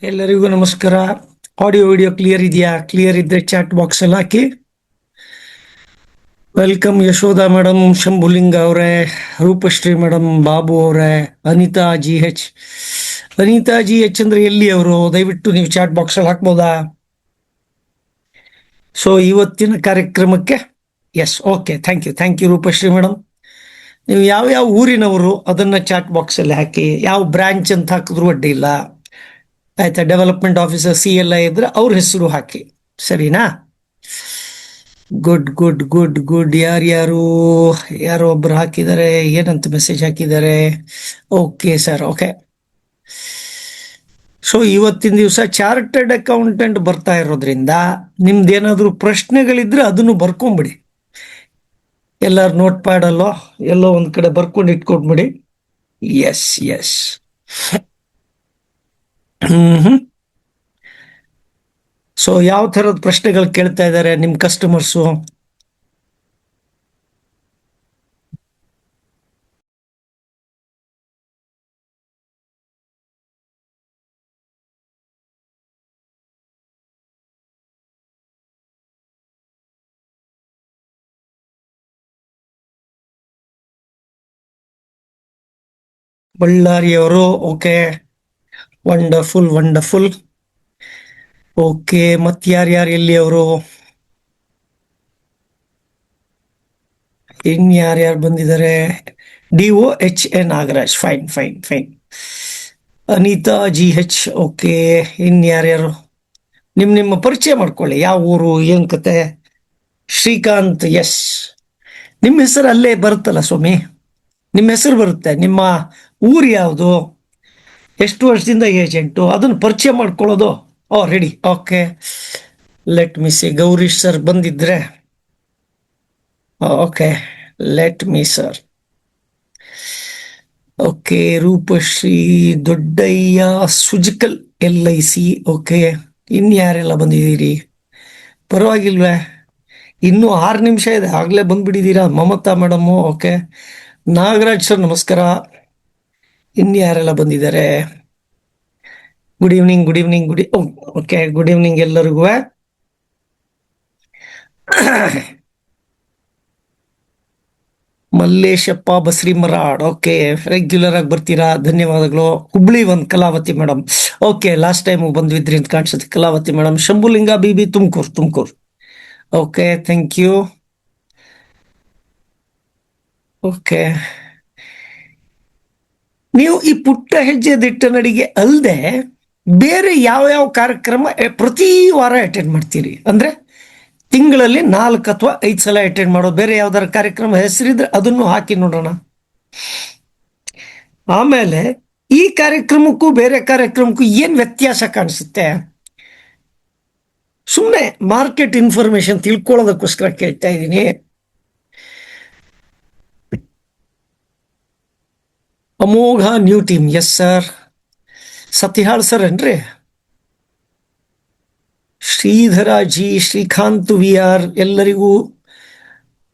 ಎಲ್ಲರಿಗೂ ನಮಸ್ಕಾರ. Audio video clear ಇದೆಯಾ? ಕ್ಲಿಯರ್ ಇದ್ರೆ ಚಾಟ್ ಬಾಕ್ಸ್ ಅಲ್ಲಿ ಹಾಕಿ. ವೆಲ್ಕಮ್ ಯಶೋಧ ಮೇಡಮ್, ಶಂಭುಲಿಂಗ ಅವರೇ, ರೂಪಶ್ರೀ ಮೇಡಮ್, ಬಾಬು ಅವರೇ, Anita G H. Anita G H ಅಂದ್ರೆ ಎಲ್ಲಿ ಅವರು? ದಯವಿಟ್ಟು ನೀವು ಚಾಟ್ ಬಾಕ್ಸ್ ಅಲ್ಲಿ ಹಾಕ್ಬೋದಾ? ಸೊ ಇವತ್ತಿನ ಕಾರ್ಯಕ್ರಮಕ್ಕೆ yes, okay, thank you Roopashree madam. ನೀವು ಯಾವ ಊರಿನವರು ಅದನ್ನ ಚಾಟ್ ಬಾಕ್ಸ್ ಅಲ್ಲಿ ಹಾಕಿ. ಯಾವ ಬ್ರಾಂಚ್ ಅಂತ ಹಾಕಿದ್ರು ಅಡ್ಡಿ ಇಲ್ಲ, ಆಯ್ತಾ? ಡೆವಲಪ್ಮೆಂಟ್ ಆಫೀಸರ್ CLI ಇದ್ರೆ ಅವ್ರ ಹೆಸರು ಹಾಕಿ, ಸರಿನಾ? Good good good good. ಯಾರು ಯಾರೋ ಒಬ್ರು ಹಾಕಿದ್ದಾರೆ, ಏನಂತ ಮೆಸೇಜ್ ಹಾಕಿದ್ದಾರೆ? Okay sir, okay. ಸೊ ಇವತ್ತಿನ ದಿವಸ ಚಾರ್ಟರ್ಡ್ ಅಕೌಂಟೆಂಟ್ ಬರ್ತಾ ಇರೋದ್ರಿಂದ ನಿಮ್ದೇನಾದ್ರೂ ಪ್ರಶ್ನೆಗಳಿದ್ರೆ ಅದನ್ನು ಬರ್ಕೊಂಬಿಡಿ. ಎಲ್ಲಾರು ನೋಟ್ ಪ್ಯಾಡ್ ಅಲ್ಲೋ ಎಲ್ಲೋ ಒಂದ್ ಕಡೆ ಬರ್ಕೊಂಡು ಇಟ್ಕೊಂಡ್ಬಿಡಿ. S S. ಸೊ ಯಾವ ಥರದ ಪ್ರಶ್ನೆಗಳು ಕೇಳ್ತಾ ಇದ್ದಾರೆ ನಿಮ್ಮ ಕಸ್ಟಮರ್ಸು? ಬಳ್ಳಾರಿಯವರು, ಓಕೆ, ವಂಡರ್ಫುಲ್ ವಂಡರ್ಫುಲ್. ಓಕೆ, ಮತ್ ಯಾರ್ಯಾರು ಎಲ್ಲಿ ಅವರು? ಯಾರ್ಯಾರು ಬಂದಿದ್ದಾರೆ? DOHA Nagaraj, fine fine fine. Anita GH, okay. ಯಾರ್ಯಾರು? ನಿಮ್ಮ ಪರಿಚಯ ಮಾಡ್ಕೊಳ್ಳಿ, ಯಾವ ಊರು, ಏನ್ ಕತೆ? ಶ್ರೀಕಾಂತ್, ಎಸ್. ನಿಮ್ಮ ಹೆಸರು ಅಲ್ಲೇ ಬರುತ್ತಲ್ಲ ಸ್ವಾಮಿ, ನಿಮ್ಮ ಹೆಸರು ಬರುತ್ತೆ. ನಿಮ್ಮ ಊರು ಯಾವುದು? ಎಷ್ಟು ವರ್ಷದಿಂದ ಏಜೆಂಟು? ಅದನ್ನು ಪರಿಚಯ ಮಾಡ್ಕೊಳ್ಳೋದು. Ready, okay. Let me see. Gowrish sir ಬಂದಿದ್ರೆ okay, let me sir. Okay, Roopashree, Doddaiah, Sujakal LIC, okay. ಯಾರೆಲ್ಲ ಬಂದಿದ್ದೀರಿ? ಪರವಾಗಿಲ್ವೇ? ಇನ್ನೂ 6 ನಿಮಿಷ ಇದೆ, ಆಗ್ಲೇ ಬಂದ್ಬಿಟ್ಟಿದ್ದೀರಾ. Mamata madam, okay. Nagaraj sir ನಮಸ್ಕಾರ. ಯಾರೆಲ್ಲ ಬಂದಿದ್ದಾರೆ? Good evening, good evening, okay, good evening ಎಲ್ಲರಿಗೂ. ಮಲ್ಲೇಶಪ್ಪ ಬಸ್ರಿ ಮರಾಡ್, ಓಕೆ. ರೆಗ್ಯುಲರ್ ಆಗಿ ಬರ್ತೀರಾ, ಧನ್ಯವಾದಗಳು. ಹುಬ್ಳಿ ಒಂದ್ Kalavati madam, okay. Last time ಬಂದ್ವಿದ್ರಿ ಅಂತ ಕಾಣಿಸುತ್ತೆ, Kalavati madam. Shambhulinga BB, Tumakuru, okay, thank you. Okay, ನೀವು ಈ ಪುಟ್ಟ ಹೆಜ್ಜೆ ದಿಟ್ಟ ನಡಿಗೆ ಅಲ್ಲದೆ ಬೇರೆ ಯಾವ ಕಾರ್ಯಕ್ರಮ ಪ್ರತಿ ವಾರ ಅಟೆಂಡ್ ಮಾಡ್ತೀರಿ? ಅಂದ್ರೆ ತಿಂಗಳಲ್ಲಿ 4 ಅಥವಾ 5 ಸಲ ಅಟೆಂಡ್ ಮಾಡೋದು. ಬೇರೆ ಯಾವ್ದಾರ ಕಾರ್ಯಕ್ರಮ ಹೆಸರಿದ್ರೆ ಅದನ್ನು ಹಾಕಿ ನೋಡೋಣ. ಆಮೇಲೆ ಈ ಕಾರ್ಯಕ್ರಮಕ್ಕೂ ಬೇರೆ ಕಾರ್ಯಕ್ರಮಕ್ಕೂ ಏನ್ ವ್ಯತ್ಯಾಸ ಕಾಣಿಸುತ್ತೆ? ಸುಮ್ಮನೆ ಮಾರ್ಕೆಟ್ ಇನ್ಫಾರ್ಮೇಶನ್ ತಿಳ್ಕೊಳ್ಳೋದಕ್ಕೋಸ್ಕರ ಕೇಳ್ತಾ ಇದ್ದೀನಿ. Amogha new team, yes sir. Satyahal sir ಏನ್ರಿ? ಶ್ರೀಧರ ಜಿ, ಶ್ರೀಕಾಂತ್ VR, ಎಲ್ಲರಿಗೂ.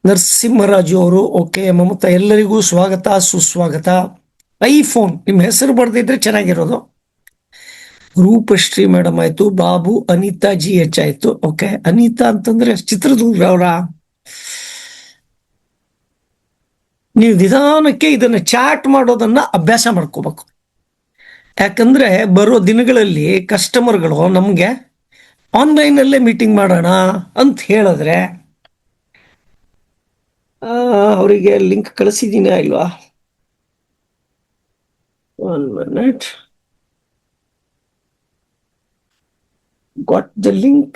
ನರಸಿಂಹರಾಜು ಅವರು, ಓಕೆ. ಮಮತಾ, ಎಲ್ಲರಿಗೂ ಸ್ವಾಗತ ಸುಸ್ವಾಗತ. ಐಫೋನ್ ನಿಮ್ಮ ಹೆಸರು ಬರೆದಿದ್ರೆ ಚೆನ್ನಾಗಿರೋದು. ರೂಪಶ್ರೀ ಮೇಡಮ್ ಆಯ್ತು, ಬಾಬು. ಅನಿತಾ GH ಆಯ್ತು, ಓಕೆ. ಅನಿತಾ ಅಂತಂದ್ರೆ ಚಿತ್ರದುರ್ಗ ಅವರ? ನೀವು ನಿಧಾನಕ್ಕೆ ಇದನ್ನ ಚಾಟ್ ಮಾಡೋದನ್ನ ಅಭ್ಯಾಸ ಮಾಡ್ಕೋಬೇಕು. ಯಾಕಂದ್ರೆ ಬರೋ ದಿನಗಳಲ್ಲಿ ಕಸ್ಟಮರ್ಗಳು ನಮ್ಗೆ ಆನ್ಲೈನಲ್ಲೇ ಮೀಟಿಂಗ್ ಮಾಡೋಣ ಅಂತ ಹೇಳಿದ್ರೆ ಅವರಿಗೆ ಲಿಂಕ್ ಕಳಿಸಿದೀನಿ ಇಲ್ವಾ? 1 minute. Got the link.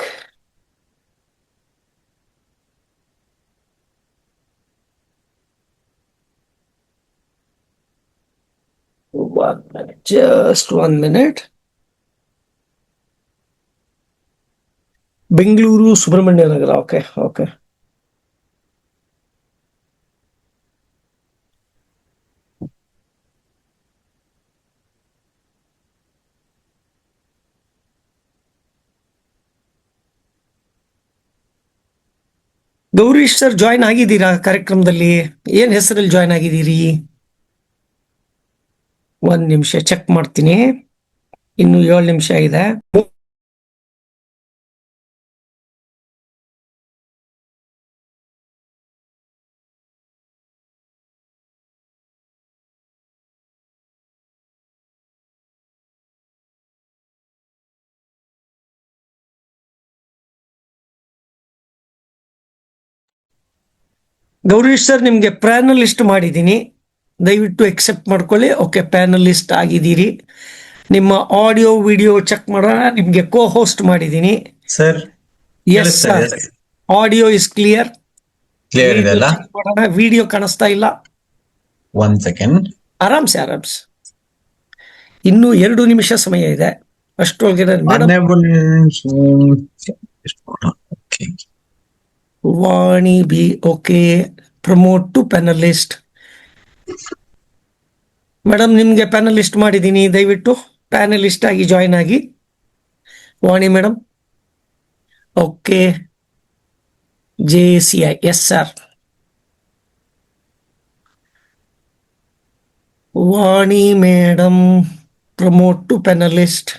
Just 1 minute. Bengaluru Subrahmanya Nagara, okay okay. Gowrish sir join ಆಗಿದ್ದೀರಾ ಕಾರ್ಯಕ್ರಮದಲ್ಲಿ? ಏನ್ ಹೆಸರಲ್ಲಿ ಜಾಯ್ನ್ ಆಗಿದ್ದೀರಿ? 1 ನಿಮಿಷ ಚೆಕ್ ಮಾಡ್ತೀನಿ. ಇನ್ನು 7 ನಿಮಿಷ ಇದೆ. ಗೌರೀಶ್ ಸರ್, ನಿಮಗೆ ಪ್ಯಾನಲಿಸ್ಟ್ ಮಾಡಿದ್ದೀನಿ, ದಯವಿಟ್ಟು ಎಕ್ಸೆಪ್ಟ್ ಮಾಡ್ಕೊಳ್ಳಿ. ಓಕೆ, ಪ್ಯಾನಲಿಸ್ಟ್ ಆಗಿದ್ದೀರಿ. ನಿಮ್ಮ ಆಡಿಯೋ ವಿಡಿಯೋ ಚೆಕ್ ಮಾಡೋಣ. ನಿಮಗೆ ಕೋ ಹೋಸ್ಟ್ ಮಾಡಿದ್ದೀನಿ sir. Yes sir, audio is clear. Clear ಇದೆ ಅಲ್ಲ? ವಿಡಿಯೋ ಕಾಣಿಸ್ತಾ ಇಲ್ಲ. 1 ಸೆಕೆಂಡ್. ಆರಾಮ್ಸೆ. ಇನ್ನೂ 2 ನಿಮಿಷ ಸಮಯ ಇದೆ. ಅಷ್ಟೊಳಗೆ Vani B okay, promote to panelist. Madam, ನಿಮ್ಗೆ ಪ್ಯಾನಲಿಸ್ಟ್ ಮಾಡಿದ್ದೀನಿ, ದಯವಿಟ್ಟು ಪ್ಯಾನಲಿಸ್ಟ್ ಆಗಿ ಜಾಯಿನ್ ಆಗಿ. Vani madam, okay. JCI, yes sir. Vani madam, promote to panelist.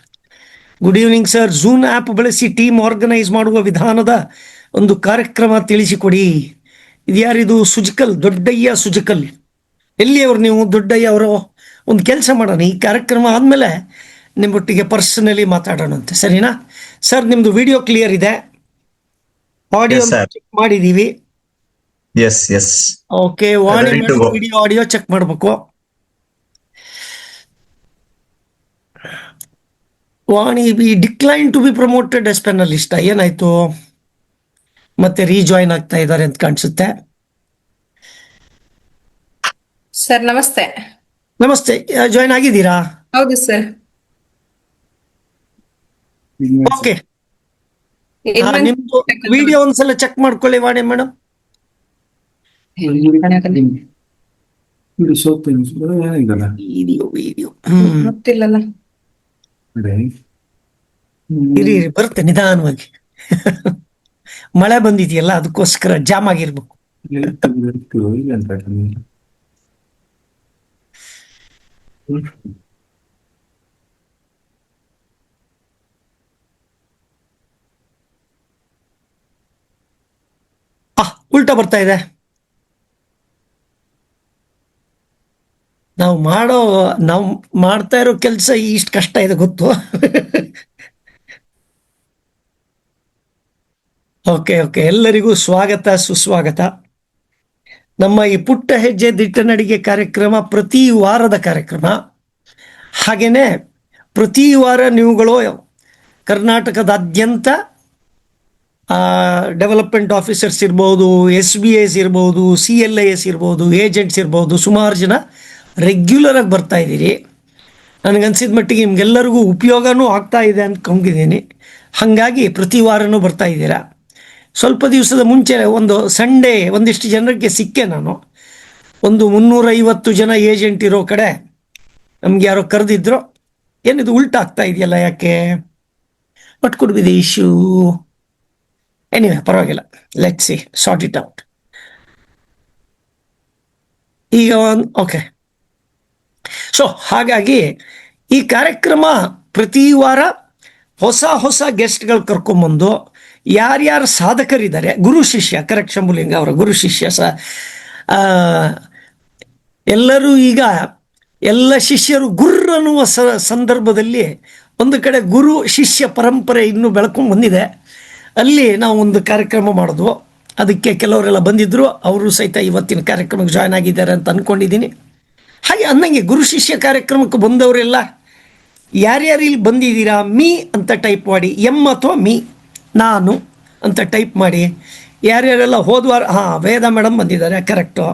Good evening sir. Zoom app ಬಳಸಿ ಟೀಮ್ ಆರ್ಗನೈಸ್ ಮಾಡುವ ವಿಧಾನದ ಒಂದು ಕಾರ್ಯಕ್ರಮ ತಿಳಿಸಿಕೊಡಿ. ಇದ್ಯಾರಿದು? ಸುಜಕಲ್, ದೊಡ್ಡಯ್ಯ ಸುಜಕಲ್. ಎಲ್ಲಿಯವರು ನೀವು? ದೊಡ್ಡಯ್ಯ ಅವರು. ಒಂದು ಕೆಲಸ ಮಾಡೋಣ, ಈ ಕಾರ್ಯಕ್ರಮ ಆದಮೇಲೆ ನಿಮ್ಮೊಟ್ಟಿಗೆ ಪರ್ಸನಲಿ ಮಾತಾಡೋಣಂತೆ, ಸರಿನಾ ಸರ್? ನಿಮ್ಮದು ವಿಡಿಯೋ ಕ್ಲಿಯರ್ ಇದೆ, ಆಡಿಯೋ ಚೆಕ್ ಮಾಡಿದ್ದೀವಿ. Okay, Vani madam video audio check ಮಾಡಬೇಕು. Vani B decline to be promoted as panelist. ಏನಾಯ್ತು? ಮತ್ತೆ ರೀಜಾಯಿನ್ ಆಗ್ತಾ ಇದ್ದಾರೆ ಅಂತ ಕಾಣಿಸುತ್ತೆ. ಸರ್ ನಮಸ್ತೆ. ನಮಸ್ತೆ, ಜಾಯಿನ್ ಆಗಿದ್ದೀರಾ? ಹೌದು ಸರ್. ಓಕೆ, ನಿಮ್ದು ವಿಡಿಯೋ ಒಂದ್ಸಲ ಚೆಕ್ ಮಾಡ್ಕೊಳ್ಳಿ ವಾಣಿ ಮೇಡಮ್. ವಿಡಿಯೋ ಗೊತ್ತಿಲ್ಲಲ್ಲ. ಇರಿ, ಬರುತ್ತೆ ನಿಧಾನವಾಗಿ. ಮಳೆ ಬಂದಿದೆಯಲ್ಲ, ಅದಕ್ಕೋಸ್ಕರ ಜಾಮ್ ಆಗಿರ್ಬೇಕು. ಉಲ್ಟಾ ಬರ್ತಾ ಇದೆ. ನಾವು ಮಾಡ್ತಾ ಇರೋ ಕೆಲಸ ಇಷ್ಟು ಕಷ್ಟ ಇದೆ, ಗೊತ್ತು. ಓಕೆ, ಎಲ್ಲರಿಗೂ ಸ್ವಾಗತ, ಸುಸ್ವಾಗತ. ನಮ್ಮ ಈ ಪುಟ್ಟ ಹೆಜ್ಜೆ ದಿಟ್ಟ ನಡಿಗೆ ಕಾರ್ಯಕ್ರಮ ಪ್ರತಿ ವಾರದ ಕಾರ್ಯಕ್ರಮ. ಹಾಗೇನೆ ಪ್ರತಿ ವಾರ ನೀವುಗಳು ಕರ್ನಾಟಕದಾದ್ಯಂತ ಡೆವಲಪ್ಮೆಂಟ್ ಆಫೀಸರ್ಸ್ ಇರ್ಬೋದು, SBIs ಇರ್ಬೋದು, CLIS ಇರ್ಬೋದು, ಏಜೆಂಟ್ಸ್ ಇರ್ಬೋದು, ಸುಮಾರು ಜನ ರೆಗ್ಯುಲರ್ ಆಗಿ ಬರ್ತಾ ಇದ್ದೀರಿ. ನನಗನ್ಸಿದ ಮಟ್ಟಿಗೆ ನಿಮ್ಗೆಲ್ಲರಿಗೂ ಉಪಯೋಗನೂ ಆಗ್ತಾ ಇದೆ ಅಂದ್ಕೊಂಡಿದ್ದೀನಿ. ಹಾಗಾಗಿ ಪ್ರತಿ ವಾರನೂ ಬರ್ತಾ ಇದ್ದೀರಾ. ಸ್ವಲ್ಪ ದಿವಸದ ಮುಂಚೆ ಒಂದು ಸಂಡೇ ಒಂದಿಷ್ಟು ಜನರಿಗೆ ಸಿಕ್ಕೆ ನಾನು. ಒಂದು 350 ಜನ ಏಜೆಂಟ್ ಇರೋ ಕಡೆ ನಮ್ಗೆ ಯಾರೋ ಕರೆದಿದ್ರು. ಏನಿದು ಉಲ್ಟಾ ಆಗ್ತಾ ಇದೆಯಲ್ಲ, ಯಾಕೆ? What could be the issue? Anyway, ಪರವಾಗಿಲ್ಲ, let's see, sort it out. ಈಗ ಓಕೆ, ಸೊ ಹಾಗಾಗಿ ಈ ಕಾರ್ಯಕ್ರಮ ಪ್ರತಿ ವಾರ ಹೊಸ ಗೆಸ್ಟ್ಗಳು ಕರ್ಕೊಂಬಂದು ಯಾರ್ಯಾರು ಸಾಧಕರಿದ್ದಾರೆ, ಗುರು ಶಿಷ್ಯ, ಕರೆಕ್ಟ್ ಶಂಭುಲಿಂಗ ಅವರ ಗುರು ಶಿಷ್ಯ ಎಲ್ಲರೂ ಈಗ ಎಲ್ಲ ಶಿಷ್ಯರು ಗುರು ಅನ್ನುವ ಸಂದರ್ಭದಲ್ಲಿ ಒಂದು ಕಡೆ ಗುರು ಶಿಷ್ಯ ಪರಂಪರೆ ಇನ್ನೂ ಬೆಳ್ಕೊಂಡು ಬಂದಿದೆ. ಅಲ್ಲಿ ನಾವು ಒಂದು ಕಾರ್ಯಕ್ರಮ ಮಾಡಿದ್ವು. ಅದಕ್ಕೆ ಕೆಲವರೆಲ್ಲ ಬಂದಿದ್ದರು, ಅವರು ಸಹಿತ ಇವತ್ತಿನ ಕಾರ್ಯಕ್ರಮಕ್ಕೆ ಜಾಯ್ನ್ ಆಗಿದ್ದಾರೆ ಅಂತ ಅಂದ್ಕೊಂಡಿದ್ದೀನಿ. ಹಾಗೆ ಅನ್ನಂಗೆ ಗುರು ಶಿಷ್ಯ ಕಾರ್ಯಕ್ರಮಕ್ಕೆ ಬಂದವರೆಲ್ಲ ಯಾರ್ಯಾರು ಇಲ್ಲಿ ಬಂದಿದ್ದೀರಾ, ಮೀ ಅಂತ ಟೈಪ್ ಮಾಡಿ, ಅಥವಾ ಮೀ, ನಾನು ಅಂತ ಟೈಪ್ ಮಾಡಿ. ಯಾರ್ಯಾರೆಲ್ಲ ಹೋದ್ವಾರ, ವೇದ ಮೇಡಮ್ ಬಂದಿದ್ದಾರೆ, ಕರೆಕ್ಟು.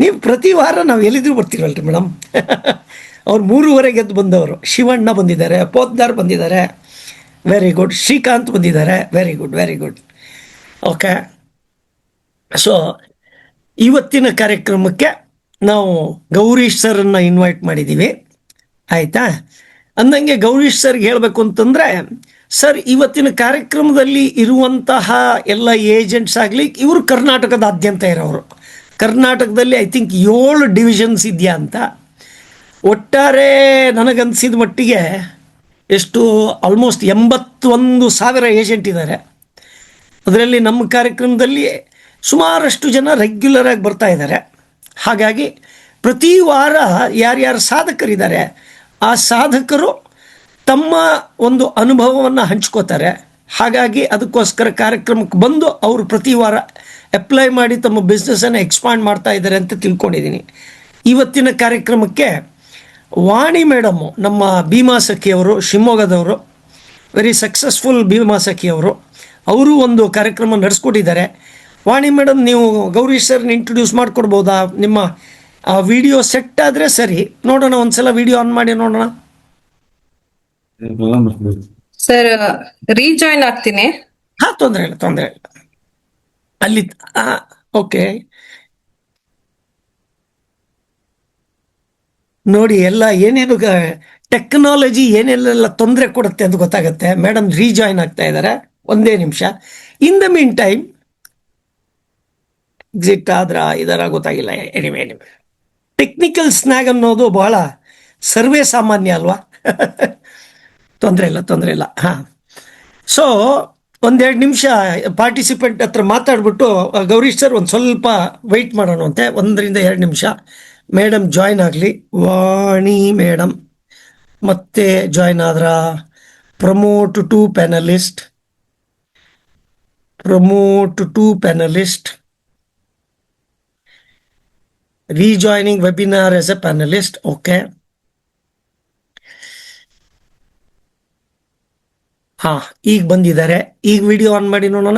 ನೀವು ಪ್ರತಿ ವಾರ ನಾವು ಎಲ್ಲಿದ್ರೂ ಬರ್ತೀರಲ್ರಿ ಮೇಡಮ್. ಅವ್ರು 3:30 ಎದ್ದು ಬಂದವರು. ಶಿವಣ್ಣ ಬಂದಿದ್ದಾರೆ, ಪೋದ್ದಾರ್ ಬಂದಿದ್ದಾರೆ, ವೆರಿ ಗುಡ್. ಶ್ರೀಕಾಂತ್ ಬಂದಿದ್ದಾರೆ, ವೆರಿ ಗುಡ್. ಓಕೆ, ಸೊ ಇವತ್ತಿನ ಕಾರ್ಯಕ್ರಮಕ್ಕೆ ನಾವು ಗೌರೀಶ್ ಸರ್ನ್ನು ಇನ್ವೈಟ್ ಮಾಡಿದ್ದೀವಿ, ಆಯಿತಾ? ಅಂದಂಗೆ ಗೌರೀಶ್ ಸರ್ಗೆ ಹೇಳಬೇಕು ಅಂತಂದರೆ, ಸರ್ ಇವತ್ತಿನ ಕಾರ್ಯಕ್ರಮದಲ್ಲಿ ಇರುವಂತಹ ಎಲ್ಲ ಏಜೆಂಟ್ಸ್ ಆಗಲಿ, ಇವರು ಕರ್ನಾಟಕದಾದ್ಯಂತ ಇರೋರು. ಕರ್ನಾಟಕದಲ್ಲಿ ಐ ಥಿಂಕ್ 7 ಡಿವಿಷನ್ಸ್ ಇದೆಯಾ ಅಂತ. ಒಟ್ಟಾರೆ ನನಗನ್ಸಿದ ಮಟ್ಟಿಗೆ ಎಷ್ಟು ಆಲ್ಮೋಸ್ಟ್ 81,000 ಏಜೆಂಟ್ ಇದ್ದಾರೆ. ಅದರಲ್ಲಿ ನಮ್ಮ ಕಾರ್ಯಕ್ರಮದಲ್ಲಿ ಸುಮಾರಷ್ಟು ಜನ ರೆಗ್ಯುಲರ್ ಆಗಿ ಬರ್ತಾ ಇದ್ದಾರೆ. ಹಾಗಾಗಿ ಪ್ರತಿ ವಾರ ಯಾರ್ಯಾರು ಸಾಧಕರಿದ್ದಾರೆ ಆ ಸಾಧಕರು ತಮ್ಮ ಒಂದು ಅನುಭವವನ್ನು ಹಂಚ್ಕೋತಾರೆ. ಹಾಗಾಗಿ ಅದಕ್ಕೋಸ್ಕರ ಕಾರ್ಯಕ್ರಮಕ್ಕೆ ಬಂದು ಅವರು ಪ್ರತಿ ವಾರ ಅಪ್ಲೈ ಮಾಡಿ ತಮ್ಮ ಬಿಸ್ನೆಸ್ಸನ್ನು ಎಕ್ಸ್ಪಾಂಡ್ ಮಾಡ್ತಾ ಇದ್ದಾರೆ ಅಂತ ತಿಳ್ಕೊಂಡಿದ್ದೀನಿ. ಇವತ್ತಿನ ಕಾರ್ಯಕ್ರಮಕ್ಕೆ ವಾಣಿ ಮೇಡಮ್ಮು, ನಮ್ಮ ಭೀಮಾ ಸಖಿಯವರು, ಶಿವಮೊಗ್ಗದವರು, ವೆರಿ ಸಕ್ಸಸ್ಫುಲ್ ಭೀಮಾ ಸಖಿಯವರು, ಅವರು ಒಂದು ಕಾರ್ಯಕ್ರಮ ನಡೆಸ್ಕೊಟ್ಟಿದ್ದಾರೆ. ವಾಣಿ ಮೇಡಮ್, ನೀವು ಗೌರೀಶ್ ಸರ್ನ ಇಂಟ್ರೊಡ್ಯೂಸ್ ಮಾಡಿಕೊಡ್ಬೋದಾ? ನಿಮ್ಮ ವಿಡಿಯೋ ಸೆಟ್ ಆದರೆ ಸರಿ, ನೋಡೋಣ, ಒಂದ್ಸಲ ವಿಡಿಯೋ ಆನ್ ಮಾಡಿ ನೋಡೋಣ. ಸರ್ ರೀಜಾಯ್ನ್ ಆಗ್ತೀನಿ. ಹಾಂ, ತೊಂದರೆ ಇಲ್ಲ. ಅಲ್ಲಿ ಓಕೆ ನೋಡಿ, ಎಲ್ಲ ಏನೇನು ಟೆಕ್ನಾಲಜಿ ಏನೆಲ್ಲ ತೊಂದರೆ ಕೊಡುತ್ತೆ ಅಂತ ಗೊತ್ತಾಗುತ್ತೆ. ಮೇಡಮ್ ರೀಜಾಯ್ನ್ ಆಗ್ತಾ ಇದ್ದಾರೆ, ಒಂದೇ ನಿಮಿಷ. In the mean time exit ಆದ್ರ ಇದರ ಗೊತ್ತಾಗಿಲ್ಲ. ಎನಿವೆ ಟೆಕ್ನಿಕಲ್ ಸ್ನ್ಯಾಗ್ ಅನ್ನೋದು ಬಹಳ ಸರ್ವೇ ಸಾಮಾನ್ಯ ಅಲ್ವಾ? ತೊಂದರೆ ಇಲ್ಲ. ಹಾಂ, ಸೊ ಒಂದೆರಡು ನಿಮಿಷ ಪಾರ್ಟಿಸಿಪೆಂಟ್ ಹತ್ರ ಮಾತಾಡ್ಬಿಟ್ಟು ಗೌರೀಶ್ ಸರ್ ಒಂದು ಸ್ವಲ್ಪ ವೆಯ್ಟ್ ಮಾಡೋಣ ಅಂತೆ, 1-2 ನಿಮಿಷ. ಮೇಡಮ್ ಜಾಯ್ನ್ ಆಗಲಿ. ವಾಣಿ ಮೇಡಮ್ ಮತ್ತೆ ಜಾಯ್ನ್ ಆದ್ರ. Promote to panelist, rejoining webinar as a panelist. Okay. ಈಗ ಬಂದಿದ್ದಾರೆ. ಈಗ ವಿಡಿಯೋ ಆನ್ ಮಾಡಿ ನೋಡೋಣ.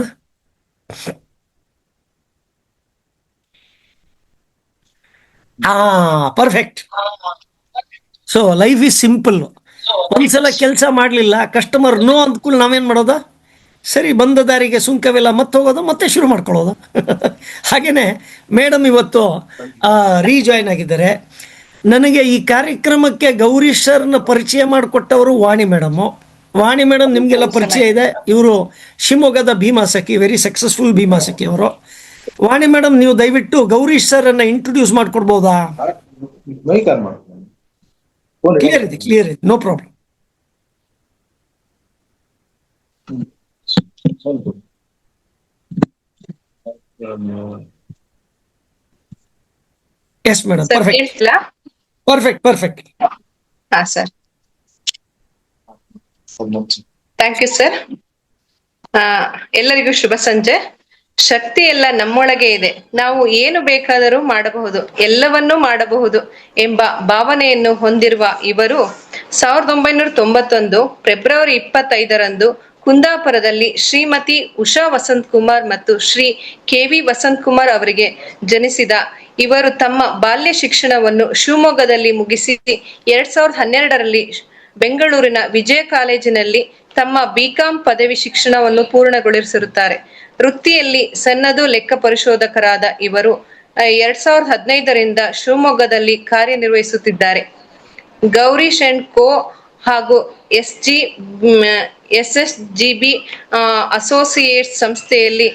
Perfect. So life is simple. ಒಂದ್ಸಲ ಕೆಲಸ ಮಾಡಲಿಲ್ಲ, ಕಸ್ಟಮರ್ ನೋ ಅಂದ್ಕೂಲ್ ನಾವೇನು ಮಾಡೋದು? ಸರಿ, ಬಂದ ದಾರಿಗೆ ಸುಂಕವಿಲ್ಲ, ಮತ್ತೆ ಹೋಗೋದು, ಮತ್ತೆ ಶುರು ಮಾಡ್ಕೊಳ್ಳೋದು. ಹಾಗೇನೆ ಮೇಡಮ್ ಇವತ್ತು ರೀಜಾಯ್ನ್ ಆಗಿದ್ದಾರೆ. ನನಗೆ ಈ ಕಾರ್ಯಕ್ರಮಕ್ಕೆ ಗೌರೀಶ್ ಸರ್ನ ಪರಿಚಯ ಮಾಡಿಕೊಟ್ಟವರು ವಾಣಿ ಮೇಡಮು. ವಾಣಿ ಮೇಡಮ್ ನಿಮಗೆಲ್ಲ ಪರಿಚಯ ಇದೆ. ಇವರು ಶಿವಮೊಗ್ಗದ ಭೀಮಾ ಸಖಿ, ವೆರಿ ಸಕ್ಸಸ್ಫುಲ್ ಭೀಮಾ ಸಖಿ ಅವರು. ವಾಣಿ ಮೇಡಮ್, ನೀವು ದಯವಿಟ್ಟು ಗೌರೀಶ್ ಸರ್ ಅನ್ನ ಇಂಟ್ರೊಡ್ಯೂಸ್ ಮಾಡ್ಕೊಡ್ಬೋದಾ? ಕ್ಲಿಯರ್ ಇದೆ, no problem. Yes madam, perfect. ಹಾ ಸರ್, ಥ್ಯಾಂಕ್ ಯು ಸರ್. ಎಲ್ಲರಿಗೂ ಶುಭ ಸಂಜೆ. ಶಕ್ತಿ ಎಲ್ಲ ನಮ್ಮೊಳಗೆ ಇದೆ, ನಾವು ಏನು ಬೇಕಾದರೂ ಮಾಡಬಹುದು, ಎಲ್ಲವನ್ನೂ ಮಾಡಬಹುದು ಎಂಬ ಭಾವನೆಯನ್ನು ಹೊಂದಿರುವ ಇವರು 1991 ಫೆಬ್ರವರಿ 25ರಂದು ಕುಂದಾಪುರದಲ್ಲಿ ಶ್ರೀಮತಿ ಉಷಾ ವಸಂತ್ ಕುಮಾರ್ ಮತ್ತು ಶ್ರೀ KV ವಸಂತ್ ಕುಮಾರ್ ಅವರಿಗೆ ಜನಿಸಿದ ಇವರು ತಮ್ಮ ಬಾಲ್ಯ ಶಿಕ್ಷಣವನ್ನು ಶಿವಮೊಗ್ಗದಲ್ಲಿ ಮುಗಿಸಿ 2012ರಲ್ಲಿ ಬೆಂಗಳೂರಿನ ವಿಜಯ ಕಾಲೇಜಿನಲ್ಲಿ ತಮ್ಮ BCom ಪದವಿ ಶಿಕ್ಷಣವನ್ನು ಪೂರ್ಣಗೊಳಿಸಿರುತ್ತಾರೆ. ವೃತ್ತಿಯಲ್ಲಿ ಸನ್ನದು ಲೆಕ್ಕ ಪರಿಶೋಧಕರಾದ ಇವರು 2015ರಿಂದ ಶಿವಮೊಗ್ಗದಲ್ಲಿ ಕಾರ್ಯನಿರ್ವಹಿಸುತ್ತಿದ್ದಾರೆ. ಗೌರೀಶ್ ಅಂಡ್ ಕೋ ಹಾಗೂ SSGB ಅಸೋಸಿಯೇಟ್ಸ್ ಸಂಸ್ಥೆಯಲ್ಲಿ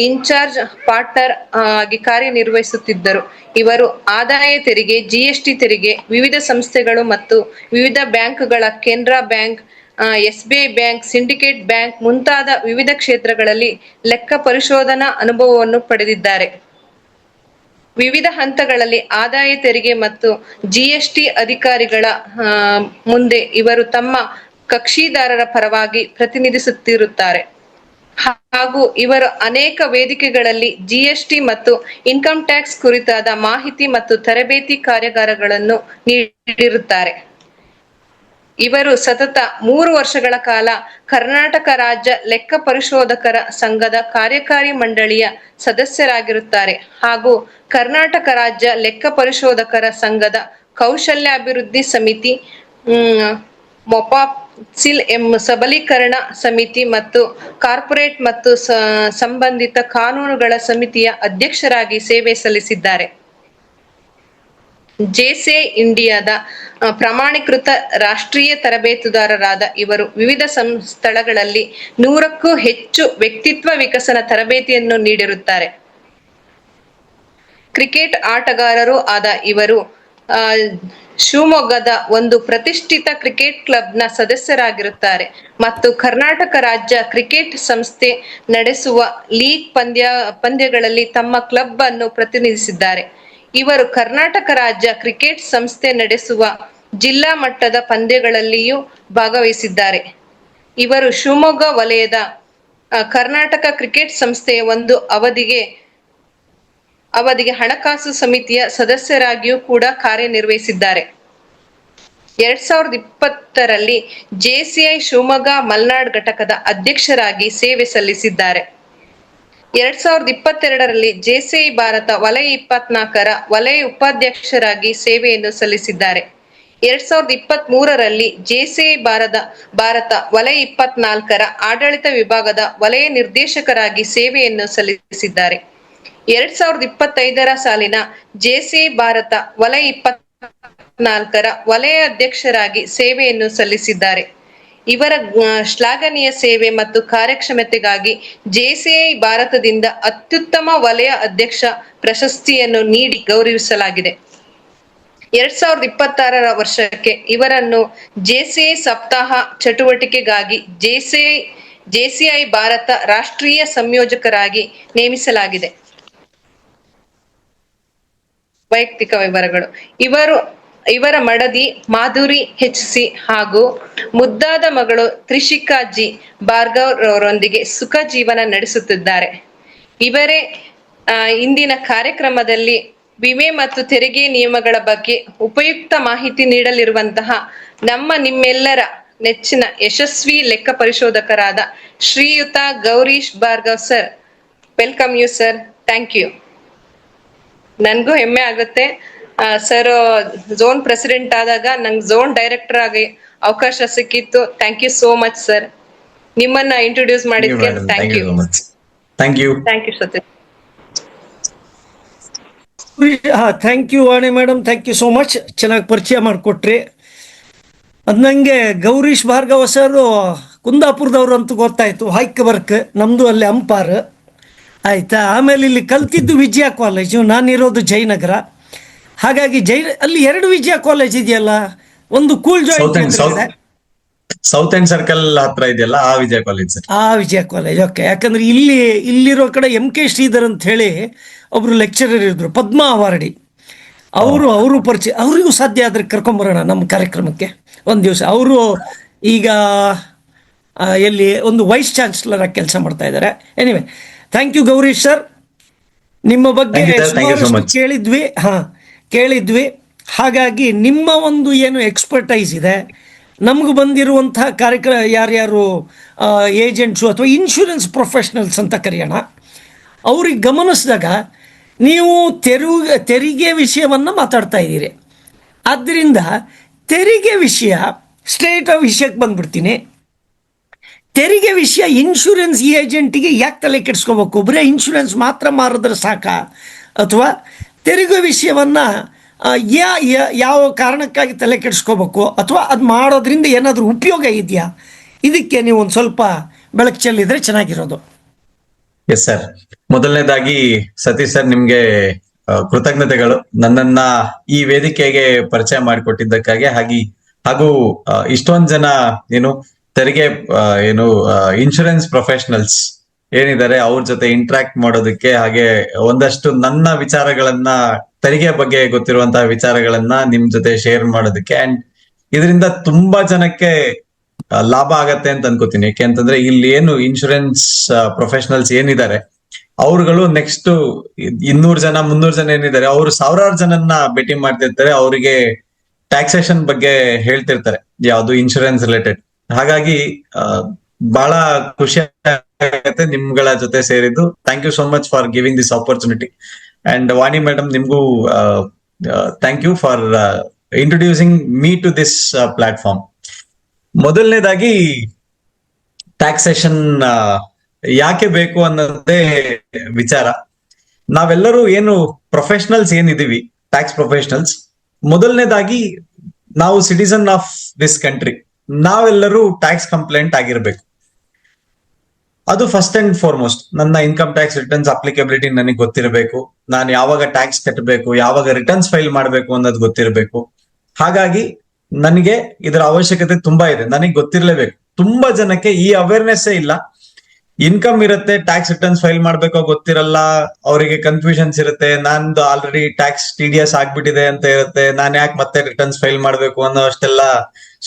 ಇನ್ಚಾರ್ಜ್ ಪಾರ್ಟ್ನರ್ ಆಗಿ ಕಾರ್ಯನಿರ್ವಹಿಸುತ್ತಿದ್ದರು. ಇವರು ಆದಾಯ ತೆರಿಗೆ, GST ತೆರಿಗೆ, ವಿವಿಧ ಸಂಸ್ಥೆಗಳು ಮತ್ತು ವಿವಿಧ ಬ್ಯಾಂಕ್ಗಳ Canara bank, SBI bank, syndicate bank ಮುಂತಾದ ವಿವಿಧ ಕ್ಷೇತ್ರಗಳಲ್ಲಿ ಲೆಕ್ಕ ಪರಿಶೋಧನಾ ಅನುಭವವನ್ನು ಪಡೆದಿದ್ದಾರೆ. ವಿವಿಧ ಹಂತಗಳಲ್ಲಿ ಆದಾಯ ತೆರಿಗೆ ಮತ್ತು GST ಅಧಿಕಾರಿಗಳ ಮುಂದೆ ಇವರು ತಮ್ಮ ಕಕ್ಷಿದಾರರ ಪರವಾಗಿ ಪ್ರತಿನಿಧಿಸುತ್ತಿರುತ್ತಾರೆ. ಹಾಗೂ ಇವರು ಅನೇಕ ವೇದಿಕೆಗಳಲ್ಲಿ GST ಮತ್ತು ಇನ್ಕಮ್ ಟ್ಯಾಕ್ಸ್ ಕುರಿತಾದ ಮಾಹಿತಿ ಮತ್ತು ತರಬೇತಿ ಕಾರ್ಯಾಗಾರಗಳನ್ನು ನೀಡಿರುತ್ತಾರೆ. ಇವರು ಸತತ 3 ವರ್ಷಗಳ ಕಾಲ ಕರ್ನಾಟಕ ರಾಜ್ಯ ಲೆಕ್ಕ ಪರಿಶೋಧಕರ ಸಂಘದ ಕಾರ್ಯಕಾರಿ ಮಂಡಳಿಯ ಸದಸ್ಯರಾಗಿರುತ್ತಾರೆ ಹಾಗೂ ಕರ್ನಾಟಕ ರಾಜ್ಯ ಲೆಕ್ಕ ಪರಿಶೋಧಕರ ಸಂಘದ ಕೌಶಲ್ಯಾಭಿವೃದ್ಧಿ ಸಮಿತಿ, ಮೊಪಾಸಿಲ್ ಸಬಲೀಕರಣ ಸಮಿತಿ ಮತ್ತು ಕಾರ್ಪೊರೇಟ್ ಮತ್ತು ಸಂಬಂಧಿತ ಕಾನೂನುಗಳ ಸಮಿತಿಯ ಅಧ್ಯಕ್ಷರಾಗಿ ಸೇವೆ ಸಲ್ಲಿಸಿದ್ದಾರೆ. JSA ಇಂಡಿಯಾದ ಪ್ರಮಾಣೀಕೃತ ರಾಷ್ಟ್ರೀಯ ತರಬೇತುದಾರರಾದ ಇವರು ವಿವಿಧ ಸ್ಥಳಗಳಲ್ಲಿ 100ಕ್ಕೂ ಹೆಚ್ಚು ವ್ಯಕ್ತಿತ್ವ ವಿಕಸನ ತರಬೇತಿಯನ್ನು ನೀಡಿರುತ್ತಾರೆ. ಕ್ರಿಕೆಟ್ ಆಟಗಾರರು ಆದ ಇವರು ಆ, ಶಿವಮೊಗ್ಗದ ಒಂದು ಪ್ರತಿಷ್ಠಿತ ಕ್ರಿಕೆಟ್ ಕ್ಲಬ್ನ ಸದಸ್ಯರಾಗಿರುತ್ತಾರೆ ಮತ್ತು ಕರ್ನಾಟಕ ರಾಜ್ಯ ಕ್ರಿಕೆಟ್ ಸಂಸ್ಥೆ ನಡೆಸುವ ಲೀಗ್ ಪಂದ್ಯಗಳಲ್ಲಿ ತಮ್ಮ ಕ್ಲಬ್ ಅನ್ನು ಪ್ರತಿನಿಧಿಸಿದ್ದಾರೆ. ಇವರು ಕರ್ನಾಟಕ ರಾಜ್ಯ ಕ್ರಿಕೆಟ್ ಸಂಸ್ಥೆ ನಡೆಸುವ ಜಿಲ್ಲಾ ಮಟ್ಟದ ಪಂದ್ಯಗಳಲ್ಲಿಯೂ ಭಾಗವಹಿಸಿದ್ದಾರೆ. ಇವರು ಶಿವಮೊಗ್ಗ ವಲಯದ ಕರ್ನಾಟಕ ಕ್ರಿಕೆಟ್ ಸಂಸ್ಥೆಯ ಒಂದು ಅವಧಿಗೆ ಹಣಕಾಸು ಸಮಿತಿಯ ಸದಸ್ಯರಾಗಿಯೂ ಕೂಡ ಕಾರ್ಯನಿರ್ವಹಿಸಿದ್ದಾರೆ. 2020ರಲ್ಲಿ ಜೆಸಿಐ ಶಿವಮೊಗ್ಗ ಮಲ್ನಾಡ್ ಘಟಕದ ಅಧ್ಯಕ್ಷರಾಗಿ ಸೇವೆ ಸಲ್ಲಿಸಿದ್ದಾರೆ. 2022ರಲ್ಲಿ ಜೆಸಿಐ ಭಾರತ ವಲಯ 24ರ ವಲಯ ಉಪಾಧ್ಯಕ್ಷರಾಗಿ ಸೇವೆಯನ್ನು ಸಲ್ಲಿಸಿದ್ದಾರೆ. 2023ರಲ್ಲಿ ಜೆಸಿಐ ಭಾರತ ವಲಯ 24ರ ಆಡಳಿತ ವಿಭಾಗದ ವಲಯ ನಿರ್ದೇಶಕರಾಗಿ ಸೇವೆಯನ್ನು ಸಲ್ಲಿಸಿದ್ದಾರೆ. 2025ರ ಸಾಲಿನ ಜೆಸಿಐ ಭಾರತ ವಲಯ 24ರ ವಲಯ ಅಧ್ಯಕ್ಷರಾಗಿ ಸೇವೆಯನ್ನು ಸಲ್ಲಿಸಿದ್ದಾರೆ. ಇವರ ಶ್ಲಾಘನೀಯ ಸೇವೆ ಮತ್ತು ಕಾರ್ಯಕ್ಷಮತೆಗಾಗಿ ಜೆಸಿಐ ಭಾರತದಿಂದ ಅತ್ಯುತ್ತಮ ವಲಯ ಅಧ್ಯಕ್ಷ ಪ್ರಶಸ್ತಿಯನ್ನು ನೀಡಿ ಗೌರವಿಸಲಾಗಿದೆ. 2026ರ ವರ್ಷಕ್ಕೆ ಇವರನ್ನು ಜೆಸಿಐ ಸಪ್ತಾಹ ಚಟುವಟಿಕೆಗಾಗಿ ಜೆಸಿಐ ಭಾರತ ರಾಷ್ಟ್ರೀಯ ಸಂಯೋಜಕರಾಗಿ ನೇಮಿಸಲಾಗಿದೆ. ವೈಯಕ್ತಿಕ ವಿವರಗಳು. ಇವರ ಮಡದಿ ಮಾಧುರಿ HC ಹಾಗೂ ಮುದ್ದಾದ ಮಗಳು ತ್ರಿಷಿಕಾ ಜಿ ಭಾರ್ಗವ್ ರವರೊಂದಿಗೆ ಸುಖ ಜೀವನ ನಡೆಸುತ್ತಿದ್ದಾರೆ. ಇವರೇ ಇಂದಿನ ಕಾರ್ಯಕ್ರಮದಲ್ಲಿ ವಿಮೆ ಮತ್ತು ತೆರಿಗೆ ನಿಯಮಗಳ ಬಗ್ಗೆ ಉಪಯುಕ್ತ ಮಾಹಿತಿ ನೀಡಲಿರುವಂತಹ ನಿಮ್ಮೆಲ್ಲರ ನೆಚ್ಚಿನ ಯಶಸ್ವಿ ಲೆಕ್ಕ ಪರಿಶೋಧಕರಾದ ಶ್ರೀಯುತ Gowrish Bhargav sir. Welcome you sir. Thank you. ನನ್ಗೂ ಹೆಮ್ಮೆ ಆಗುತ್ತೆ ಸರ್. ಝೋನ್ ಪ್ರೆಸಿಡೆಂಟ್ ಆದಾಗ ನಂಗೆ ಝೋನ್ ಡೈರೆಕ್ಟರ್ ಆಗಿ ಅವಕಾಶ ಸಿಕ್ಕಿತ್ತು. Thank you so much sir. ನಿಮ್ಮನ್ನ ಇಂಟ್ರೊಡ್ಯೂಸ್ ಮಾಡಿದ್ಕೆ thank you. Thank you Satish. Thank you Vani madam, thank you so much. ಚೆನ್ನಾಗಿ ಪರಿಚಯ ಮಾಡಿಕೊಟ್ರಿ. ಅದು ನನಗೆ ಗೌರೀಶ್ ಭಾರ್ಗವ ಸರ್ ಕುಂದಾಪುರದವ್ರು ಅಂತ ಗೊತ್ತಾಯಿತು. ಹೈಕ್ ವರ್ಕ್ ನಮ್ಮದು ಅಲ್ಲಿ ಅಂಪಾರ್ ಆಯಿತಾ. ಆಮೇಲೆ ಇಲ್ಲಿ ಕಲ್ತಿದ್ದು ವಿಜಯ ಕಾಲೇಜು, ನಾನಿರೋದು ಜಯನಗರ. ಹಾಗಾಗಿ ಅಲ್ಲಿ 2 ವಿಜಯ ಕಾಲೇಜ್ ಇದೆಯಲ್ಲ, ಒಂದು cool joint south end circle ಹತ್ರ ಇದೆಯಲ್ಲ, ಆ ವಿಜಯ ಕಾಲೇಜ್. ಆ ವಿಜಯ ಕಾಲೇಜ್, ಓಕೆ. ಯಾಕಂದ್ರೆ ಇಲ್ಲಿರೋ ಕಡೆ MK ಶ್ರೀಧರ್ ಅಂತ ಹೇಳಿ ಒಬ್ರು ಲೆಕ್ಚರರ್ ಇದ್ರು, ಪದ್ಮಾ ಅವಾರ್ಡಿ. ಅವರು ಪರಿಚಯ. ಅವರಿಗೂ ಸಾಧ್ಯ ಆದ್ರೆ ಕರ್ಕೊಂಬರೋಣ ನಮ್ಮ ಕಾರ್ಯಕ್ರಮಕ್ಕೆ ಒಂದು ದಿವಸ. ಅವರು ಈಗ ಎಲ್ಲಿ ಒಂದು ವೈಸ್ ಚಾನ್ಸಲರ್ ಆಗಿ ಕೆಲಸ ಮಾಡ್ತಾ ಇದ್ದಾರೆ. Anyway, thank you Gowrish sir. ನಿಮ್ಮ ಬಗ್ಗೆ ಕೇಳಿದ್ವಿ. ಹಾಗಾಗಿ ನಿಮ್ಮ ಒಂದು ಏನು ಎಕ್ಸ್ಪರ್ಟೈಸ್ ಇದೆ, ನಮಗೂ ಬಂದಿರುವಂತಹ ಕಾರ್ಯಕ್ರಮ ಯಾರ್ಯಾರು ಏಜೆಂಟ್ಸು ಅಥವಾ ಇನ್ಶೂರೆನ್ಸ್ ಪ್ರೊಫೆಷನಲ್ಸ್ ಅಂತ ಕರೆಯೋಣ, ಅವ್ರಿಗೆ ಗಮನಿಸಿದಾಗ ನೀವು ತೆರಿಗೆ ವಿಷಯವನ್ನು ಮಾತಾಡ್ತಾ ಇದ್ದೀರಿ. ಆದ್ದರಿಂದ ತೆರಿಗೆ ವಿಷಯ ಸ್ಟ್ರೇಟ್ ವಿಷಯಕ್ಕೆ ಬಂದ್ಬಿಡ್ತೀನಿ. ತೆರಿಗೆ ವಿಷಯ ಇನ್ಶೂರೆನ್ಸ್ ಏಜೆಂಟಿಗೆ ಯಾಕೆ ತಲೆ ಕೆಡಿಸ್ಕೋಬೇಕು? ಬರೀ ಇನ್ಶೂರೆನ್ಸ್ ಮಾತ್ರ ಮಾರಿದ್ರೆ ಸಾಕ? ಅಥವಾ ತೆರಿಗೆ ವಿಷಯವನ್ನು ಯಾವ ಕಾರಣಕ್ಕಾಗಿ ತಲೆ ಕೆಡಿಸ್ಕೋಬೇಕು? ಅಥವಾ ಅದು ಮಾಡೋದ್ರಿಂದ ಏನಾದರೂ ಉಪಯೋಗ ಇದೆಯಾ? ಇದಕ್ಕೆ ನೀವು ಒಂದು ಸ್ವಲ್ಪ ಬೆಳಕು ಚೆಲ್ಲಿದ್ರೆ ಚೆನ್ನಾಗಿರೋದು. Yes sir. ಮೊದಲನೇದಾಗಿ ಸತೀಶ್ ಸರ್, ನಿಮ್ಗೆ ಕೃತಜ್ಞತೆಗಳು ನನ್ನನ್ನ ಈ ವೇದಿಕೆಗೆ ಪರಿಚಯ ಮಾಡಿಕೊಟ್ಟಿದ್ದಕ್ಕಾಗಿ. ಹಾಗೂ ಇಷ್ಟೊಂದು ಜನ ತೆರಿಗೆ ಇನ್ಶೂರೆನ್ಸ್ ಪ್ರೊಫೆಷನಲ್ಸ್ ಏನಿದ್ದಾರೆ ಅವ್ರ ಜೊತೆ ಇಂಟ್ರಾಕ್ಟ್ ಮಾಡೋದಕ್ಕೆ, ಹಾಗೆ ಒಂದಷ್ಟು ನನ್ನ ವಿಚಾರಗಳನ್ನ, ತೆರಿಗೆ ಬಗ್ಗೆ ಗೊತ್ತಿರುವಂತಹ ವಿಚಾರಗಳನ್ನ ನಿಮ್ ಜೊತೆ ಶೇರ್ ಮಾಡೋದಕ್ಕೆ, ಅಂಡ್ ಇದರಿಂದ ತುಂಬಾ ಜನಕ್ಕೆ ಲಾಭ ಆಗತ್ತೆ ಅಂತ ಅನ್ಕೋತೀನಿ. ಯಾಕೆ ಅಂತಂದ್ರೆ ಇಲ್ಲಿ ಏನು ಇನ್ಶೂರೆನ್ಸ್ ಪ್ರೊಫೆಷನಲ್ಸ್ ಏನಿದ್ದಾರೆ ಅವ್ರುಗಳು ನೆಕ್ಸ್ಟ್ 200 ಜನ 300 ಜನ ಏನಿದ್ದಾರೆ, ಅವರು ಸಾವಿರಾರು ಜನನ್ನ ಭೇಟಿ ಮಾಡ್ತಿರ್ತಾರೆ. ಅವರಿಗೆ ಟ್ಯಾಕ್ಸೇಷನ್ ಬಗ್ಗೆ ಹೇಳ್ತಿರ್ತಾರೆ, ಯಾವ್ದು ಇನ್ಶೂರೆನ್ಸ್ ರಿಲೇಟೆಡ್. ಹಾಗಾಗಿ ಬಹಳ ಖುಷಿ ಆಗುತ್ತೆ ನಿಮ್ಗಳ ಜೊತೆ ಸೇರಿದ್ದು. Thank you so much for giving this opportunity. And Vani madam, ನಿಮ್ಗೂ thank you for introducing me to this platform. ಮೊದಲನೇದಾಗಿ ಟ್ಯಾಕ್ಸೇಷನ್ ಯಾಕೆ ಬೇಕು ಅನ್ನೋದೇ ವಿಚಾರ. ನಾವೆಲ್ಲರೂ ಏನು ಪ್ರೊಫೆಷನಲ್ಸ್ ಏನಿದೀವಿ, ಟ್ಯಾಕ್ಸ್ ಪ್ರೊಫೆಷನಲ್ಸ್, ಮೊದಲನೇದಾಗಿ ನಾವು ಸಿಟಿಸನ್ ಆಫ್ ದಿಸ್ ಕಂಟ್ರಿ. ನಾವೆಲ್ಲರೂ ಟ್ಯಾಕ್ಸ್ ಕಂಪ್ಲೇಂಟ್ ಆಗಿರ್ಬೇಕು. ಅದು ಫಸ್ಟ್ ಅಂಡ್ ಫಾರ್ಮೋಸ್ಟ್. ನನ್ನ ಇನ್ಕಮ್ ಟ್ಯಾಕ್ಸ್ ರಿಟರ್ನ್ಸ್ ಅಪ್ಲಿಕಬಿಲಿಟಿ ನನಗೆ ಗೊತ್ತಿರಬೇಕು, ನಾನು ಯಾವಾಗ ಟ್ಯಾಕ್ಸ್ ಕಟ್ಟಬೇಕು, ಯಾವಾಗ ರಿಟರ್ನ್ಸ್ ಫೈಲ್ ಮಾಡಬೇಕು ಅನ್ನೋದು ಗೊತ್ತಿರಬೇಕು. ಹಾಗಾಗಿ ನನಗೆ ಇದರ ಅವಶ್ಯಕತೆ ತುಂಬಾ ಇದೆ, ನನಗೆ ಗೊತ್ತಿರಲೇಬೇಕು. ತುಂಬಾ ಜನಕ್ಕೆ ಈ ಅವೇರ್ನೆಸ್ ಇಲ್ಲ. ಇನ್ಕಮ್ ಇರುತ್ತೆ, ಟ್ಯಾಕ್ಸ್ ರಿಟರ್ನ್ಸ್ ಫೈಲ್ ಮಾಡ್ಬೇಕೋ ಗೊತ್ತಿರಲ್ಲ, ಅವರಿಗೆ ಕನ್ಫ್ಯೂಷನ್ಸ್ ಇರುತ್ತೆ. ನಂದು ಆಲ್ರೆಡಿ ಟ್ಯಾಕ್ಸ್ TDS ಆಗ್ಬಿಟ್ಟಿದೆ ಅಂತ ಇರುತ್ತೆ, ನಾನು ಯಾಕೆ ಮತ್ತೆ ರಿಟರ್ನ್ಸ್ ಫೈಲ್ ಮಾಡ್ಬೇಕು ಅನ್ನೋ ಅಷ್ಟೆಲ್ಲ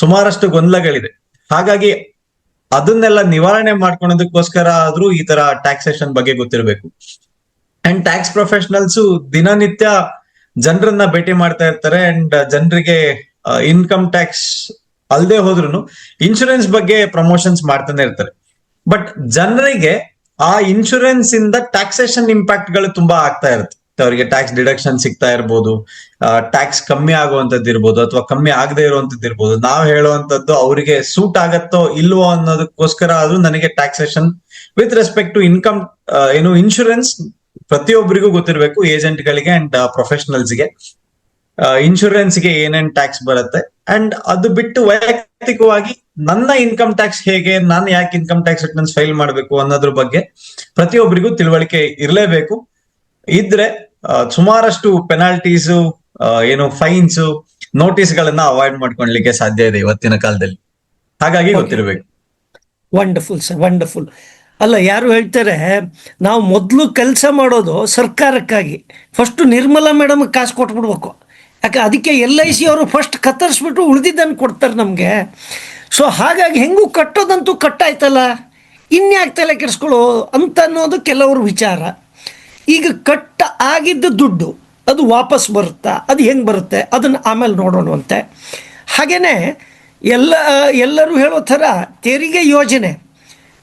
ಸುಮಾರಷ್ಟು ಗೊಂದಲಗಳಿದೆ. ಹಾಗಾಗಿ ಅದನ್ನೆಲ್ಲ ನಿವಾರಣೆ ಮಾಡ್ಕೊಳೋದಕ್ಕೋಸ್ಕರ ಆದ್ರೂ ಈ ತರ ಟ್ಯಾಕ್ಸೇಷನ್ ಬಗ್ಗೆ ಗೊತ್ತಿರಬೇಕು. ಅಂಡ್ ಟ್ಯಾಕ್ಸ್ ಪ್ರೊಫೆಷನಲ್ಸ್ ದಿನನಿತ್ಯ ಜನರನ್ನ ಭೇಟಿ ಮಾಡ್ತಾ ಇರ್ತಾರೆ. ಅಂಡ್ ಜನರಿಗೆ ಇನ್ಕಮ್ ಟ್ಯಾಕ್ಸ್ ಅಲ್ಲದೆ ಹೋದ್ರು ಇನ್ಶೂರೆನ್ಸ್ ಬಗ್ಗೆ ಪ್ರಮೋಷನ್ಸ್ ಮಾಡ್ತಾನೆ ಇರ್ತಾರೆ. ಬಟ್ ಜನರಿಗೆ ಆ ಇನ್ಶೂರೆನ್ಸ್ ಇಂದ ಟ್ಯಾಕ್ಸೇಷನ್ ಇಂಪ್ಯಾಕ್ಟ್ ಗಳು ತುಂಬಾ ಆಗ್ತಾ ಇರುತ್ತೆ. ಅವರಿಗೆ ಟ್ಯಾಕ್ಸ್ ಡಿಡಕ್ಷನ್ ಸಿಗ್ತಾ ಇರ್ಬೋದು, ಟ್ಯಾಕ್ಸ್ ಕಮ್ಮಿ ಆಗುವಂತದ್ದು ಇರ್ಬೋದು, ಅಥವಾ ಕಮ್ಮಿ ಆಗದೆ ಇರುವಂತದ್ದು ಇರ್ಬೋದು. ನಾವು ಹೇಳುವಂತದ್ದು ಅವರಿಗೆ ಸೂಟ್ ಆಗತ್ತೋ ಇಲ್ವೋ ಅನ್ನೋದಕ್ಕೋಸ್ಕರ ಆದ್ರೂ ನನಗೆ taxation with respect to income insurance ಪ್ರತಿಯೊಬ್ಬರಿಗೂ ಗೊತ್ತಿರಬೇಕು, ಏಜೆಂಟ್ ಗಳಿಗೆ ಅಂಡ್ ಪ್ರೊಫೆಷನಲ್ಸ್ಗೆ. ಇನ್ಶೂರೆನ್ಸ್ಗೆ ಏನೇನ್ ಟ್ಯಾಕ್ಸ್ ಬರುತ್ತೆ, ಅಂಡ್ ಅದು ಬಿಟ್ಟು ವೈಯಕ್ತಿಕವಾಗಿ ನನ್ನ ಇನ್ಕಮ್ ಟ್ಯಾಕ್ಸ್ ಹೇಗೆ, ನಾನು ಯಾಕೆ ಇನ್ಕಮ್ ಟ್ಯಾಕ್ಸ್ ರಿಟರ್ನ್ಸ್ ಫೈಲ್ ಮಾಡಬೇಕು ಅನ್ನೋದ್ರ ಬಗ್ಗೆ ಪ್ರತಿಯೊಬ್ಬರಿಗೂ ತಿಳುವಳಿಕೆ ಇರಲೇಬೇಕು. ಇದ್ರೆ ಸುಮಾರಷ್ಟು ಪೆನಾಲ್ಟೀಸ್, ಫೈನ್ಸ್, ನೋಟಿಸ್ ಗಳನ್ನ ಅವಾಯ್ಡ್ ಮಾಡ್ಕೊಳ್ಲಿಕ್ಕೆ ಸಾಧ್ಯ ಇದೆ ಇವತ್ತಿನ ಕಾಲದಲ್ಲಿ. ಹಾಗಾಗಿ ಗೊತ್ತಿರಬೇಕು. Wonderful sir, wonderful. ಅಲ್ಲ, ಯಾರು ಹೇಳ್ತಾರೆ ನಾವು ಮೊದಲು ಕೆಲಸ ಮಾಡೋದು ಸರ್ಕಾರಕ್ಕಾಗಿ, ಫಸ್ಟ್ ನಿರ್ಮಲಾ ಮೇಡಮ್ ಕಾಸು ಕೊಟ್ಬಿಡ್ಬೇಕು. ಯಾಕೆ ಅದಕ್ಕೆ LIC ಅವರು ಫಸ್ಟ್ ಕತ್ತರಿಸ್ಬಿಟ್ಟು ಉಳಿದಿದ್ದನ್ನು ಕೊಡ್ತಾರೆ ನಮಗೆ. ಸೊ ಹಾಗಾಗಿ ಹೆಂಗೂ ಕಟ್ಟೋದಂತೂ ಕಟ್ಟಾಯ್ತಲ್ಲ, ಇನ್ಯಾಕೆ ತಲೆ ಕೆಡಿಸ್ಕೊಳ್ಳೋ ಅಂತ ಅನ್ನೋದು ಕೆಲವರು ವಿಚಾರ. ಈಗ ಕಟ್ಟ ಆಗಿದ್ದ ದುಡ್ಡು ಅದು ವಾಪಸ್ ಬರುತ್ತಾ, ಅದು ಹೆಂಗೆ ಬರುತ್ತೆ ಅದನ್ನು ಆಮೇಲೆ ನೋಡೋಣವಂತೆ. ಹಾಗೆಯೇ ಎಲ್ಲರೂ ಹೇಳೋ ಥರ ತೆರಿಗೆ ಯೋಜನೆ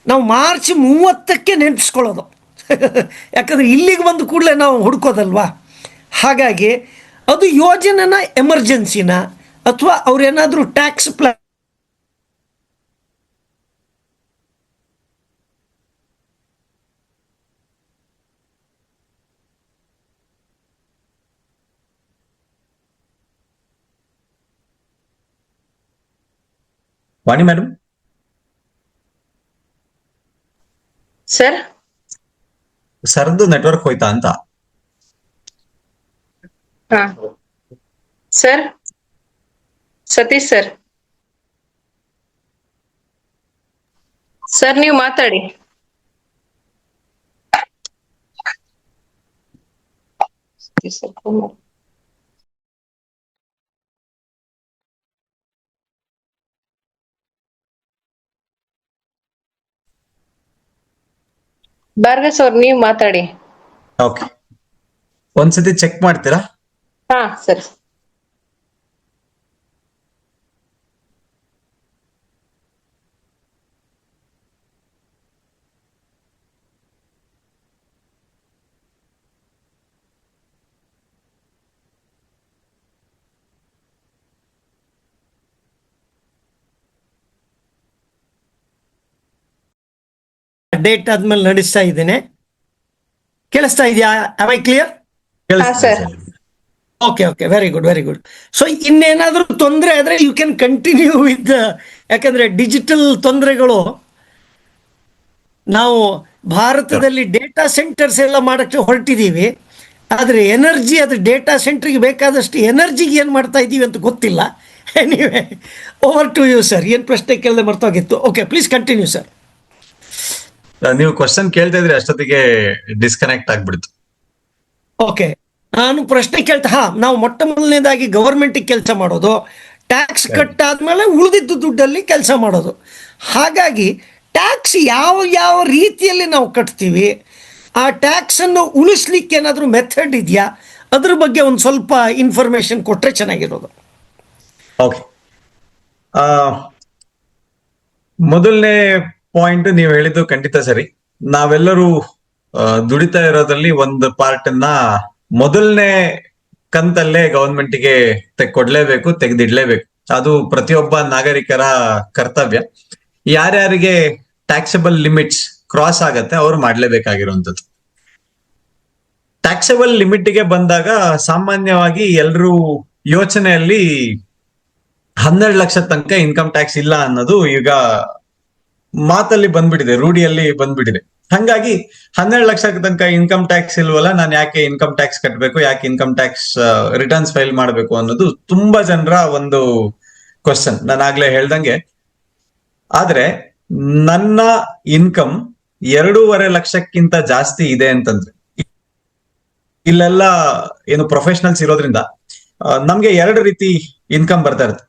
ನಾವು ಮಾರ್ಚ್ 30ಕ್ಕೆ ನೆನಪಿಸ್ಕೊಳ್ಳೋದು. ಯಾಕಂದರೆ ಇಲ್ಲಿಗೆ ಬಂದ ಕೂಡಲೇ ನಾವು ಹುಡ್ಕೋದಲ್ವಾ. ಹಾಗಾಗಿ ಅದು ಯೋಜನೆನ ಎಮರ್ಜೆನ್ಸಿನ ಅಥವಾ ಅವ್ರೇನಾದರೂ ಟ್ಯಾಕ್ಸ್ ಪ್ಲಾನ್ ವಾಣಿ ಮೇಡಮ್ ಸರ್ ಸರ್ದು ನೆಟ್ವರ್ಕ್ ಹೋಯ್ತಾ ಅಂತ. ಹಾ ಸರ್, ಸತೀಶ್ ಸರ್, ಸರ್ ನೀವು ಮಾತಾಡಿ. ಸತೀಶ್ ಸರ್ ಫೋನ್ ಮಾಡಿ. ಭಾರ್ಗವ್ ಅವ್ರು ನೀವು ಮಾತಾಡಿ. ಓಕೆ, ಒಂದ್ಸತಿ ಚೆಕ್ ಮಾಡ್ತೀರಾ? ಹಾ ಸರ್. ಡೇಟ್ ಆದ್ಮೇಲೆ ನಡೆಸ್ತಾ ಇದ್ದೇನೆ. ಕೇಳಿಸ್ತಾ ಇದೆಯಾ? Am I clear? Sir. Okay okay, very good very good. So ಇನ್ನೇನಾದರೂ ತೊಂದರೆ ಆದರೆ ಯು ಕ್ಯಾನ್ ಕಂಟಿನ್ಯೂ ವಿತ್, ಯಾಕಂದರೆ ಡಿಜಿಟಲ್ ತೊಂದರೆಗಳು ನಾವು ಭಾರತದಲ್ಲಿ ಡೇಟಾ ಸೆಂಟರ್ಸ್ ಎಲ್ಲ ಮಾಡೋಕ್ಕೆ ಹೊರಟಿದ್ದೀವಿ. ಆದರೆ ಎನರ್ಜಿ, ಅದು ಡೇಟಾ ಸೆಂಟ್ರಿಗೆ ಬೇಕಾದಷ್ಟು ಎನರ್ಜಿಗೆ ಏನು ಮಾಡ್ತಾ ಇದ್ದೀವಿ ಅಂತ ಗೊತ್ತಿಲ್ಲ. Anyway, over to you sir. ಏನು ಪ್ರಶ್ನೆ ಕೇಳದೆ ಮರ್ತೋಗಿತ್ತು. Okay, please continue sir. ನೀವು ಕ್ವಶನ್ ಕೇಳ್ತಾ ಇದ್ರಿ, ಅಷ್ಟೊತ್ತಿಗೆ ಡಿಸ್ಕನೆಕ್ಟ್ ಆಗ್ಬಿಡ್ತು. ಓಕೆ, ನಾನು ಪ್ರಶ್ನೆ ನಾವು ಮೊಟ್ಟ ಮೊದಲನೇದಾಗಿ ಗವರ್ಮೆಂಟಿಗೆ ಕೆಲಸ ಮಾಡೋದು, ಟ್ಯಾಕ್ಸ್ ಕಟ್ಟಾದ್ಮೇಲೆ ಉಳಿದಿದ್ದು ದುಡ್ಡಲ್ಲಿ ಕೆಲಸ ಮಾಡೋದು. ಹಾಗಾಗಿ ಟ್ಯಾಕ್ಸ್ ಯಾವ ಯಾವ ರೀತಿಯಲ್ಲಿ ನಾವು ಕಟ್ತೀವಿ, ಆ ಟ್ಯಾಕ್ಸನ್ನು ಉಳಿಸ್ಲಿಕ್ಕೆ ಏನಾದರೂ ಮೆಥಡ್ ಇದೆಯಾ, ಅದ್ರ ಬಗ್ಗೆ ಒಂದು ಸ್ವಲ್ಪ ಇನ್ಫಾರ್ಮೇಶನ್ ಕೊಟ್ಟರೆ ಚೆನ್ನಾಗಿರೋದು. ಓಕೆ, ಮೊದಲನೇ ಪಾಯಿಂಟ್ ನೀವು ಹೇಳಿದ್ದು ಖಂಡಿತ ಸರಿ. ನಾವೆಲ್ಲರೂ ದುಡಿತಾ ಇರೋದ್ರಲ್ಲಿ ಒಂದು ಪಾರ್ಟ್ ಅನ್ನ ಮೊದಲನೇ ಕಂತಲ್ಲೇ ಗವರ್ಮೆಂಟ್ಗೆ ಕೊಡ್ಲೇಬೇಕು, ತೆಗೆದಿಡ್ಲೇಬೇಕು. ಅದು ಪ್ರತಿಯೊಬ್ಬ ನಾಗರಿಕರ ಕರ್ತವ್ಯ. ಯಾರ್ಯಾರಿಗೆ ಟ್ಯಾಕ್ಸಬಲ್ ಲಿಮಿಟ್ಸ್ ಕ್ರಾಸ್ ಆಗತ್ತೆ ಅವ್ರು ಮಾಡ್ಲೇಬೇಕಾಗಿರುವಂಥದ್ದು. ಟ್ಯಾಕ್ಸಬಲ್ ಲಿಮಿಟ್ಗೆ ಬಂದಾಗ ಸಾಮಾನ್ಯವಾಗಿ ಎಲ್ರೂ ಯೋಚನೆಯಲ್ಲಿ 12 ಲಕ್ಷ ತನಕ ಇನ್ಕಮ್ ಟ್ಯಾಕ್ಸ್ ಇಲ್ಲ ಅನ್ನೋದು ಈಗ ಮಾತಲ್ಲಿ ಬಂದ್ಬಿಟ್ಟಿದೆ, ರೂಢಿಯಲ್ಲಿ ಬಂದ್ಬಿಟ್ಟಿದೆ. ಹಂಗಾಗಿ 12 ಲಕ್ಷ ತನಕ ಇನ್ಕಮ್ ಟ್ಯಾಕ್ಸ್ ಇಲ್ವಲ್ಲ, ನಾನು ಯಾಕೆ ಇನ್ಕಮ್ ಟ್ಯಾಕ್ಸ್ ಕಟ್ಟಬೇಕು, ಯಾಕೆ ಇನ್ಕಮ್ ಟ್ಯಾಕ್ಸ್ ರಿಟರ್ನ್ಸ್ ಫೈಲ್ ಮಾಡಬೇಕು ಅನ್ನೋದು ತುಂಬಾ ಜನರ ಒಂದು ಕ್ವಶನ್. ನಾನು ಆಗ್ಲೇ ಹೇಳ್ದಂಗೆ, ಆದ್ರೆ ನನ್ನ ಇನ್ಕಮ್ 2.5 ಲಕ್ಷಕ್ಕಿಂತ ಜಾಸ್ತಿ ಇದೆ ಅಂತಂದ್ರೆ, ಇಲ್ಲೆಲ್ಲ ಏನು ಪ್ರೊಫೆಷನಲ್ಸ್ ಇರೋದ್ರಿಂದ ನಮ್ಗೆ 2 ರೀತಿ ಇನ್ಕಮ್ ಬರ್ತಾ ಇರುತ್ತೆ.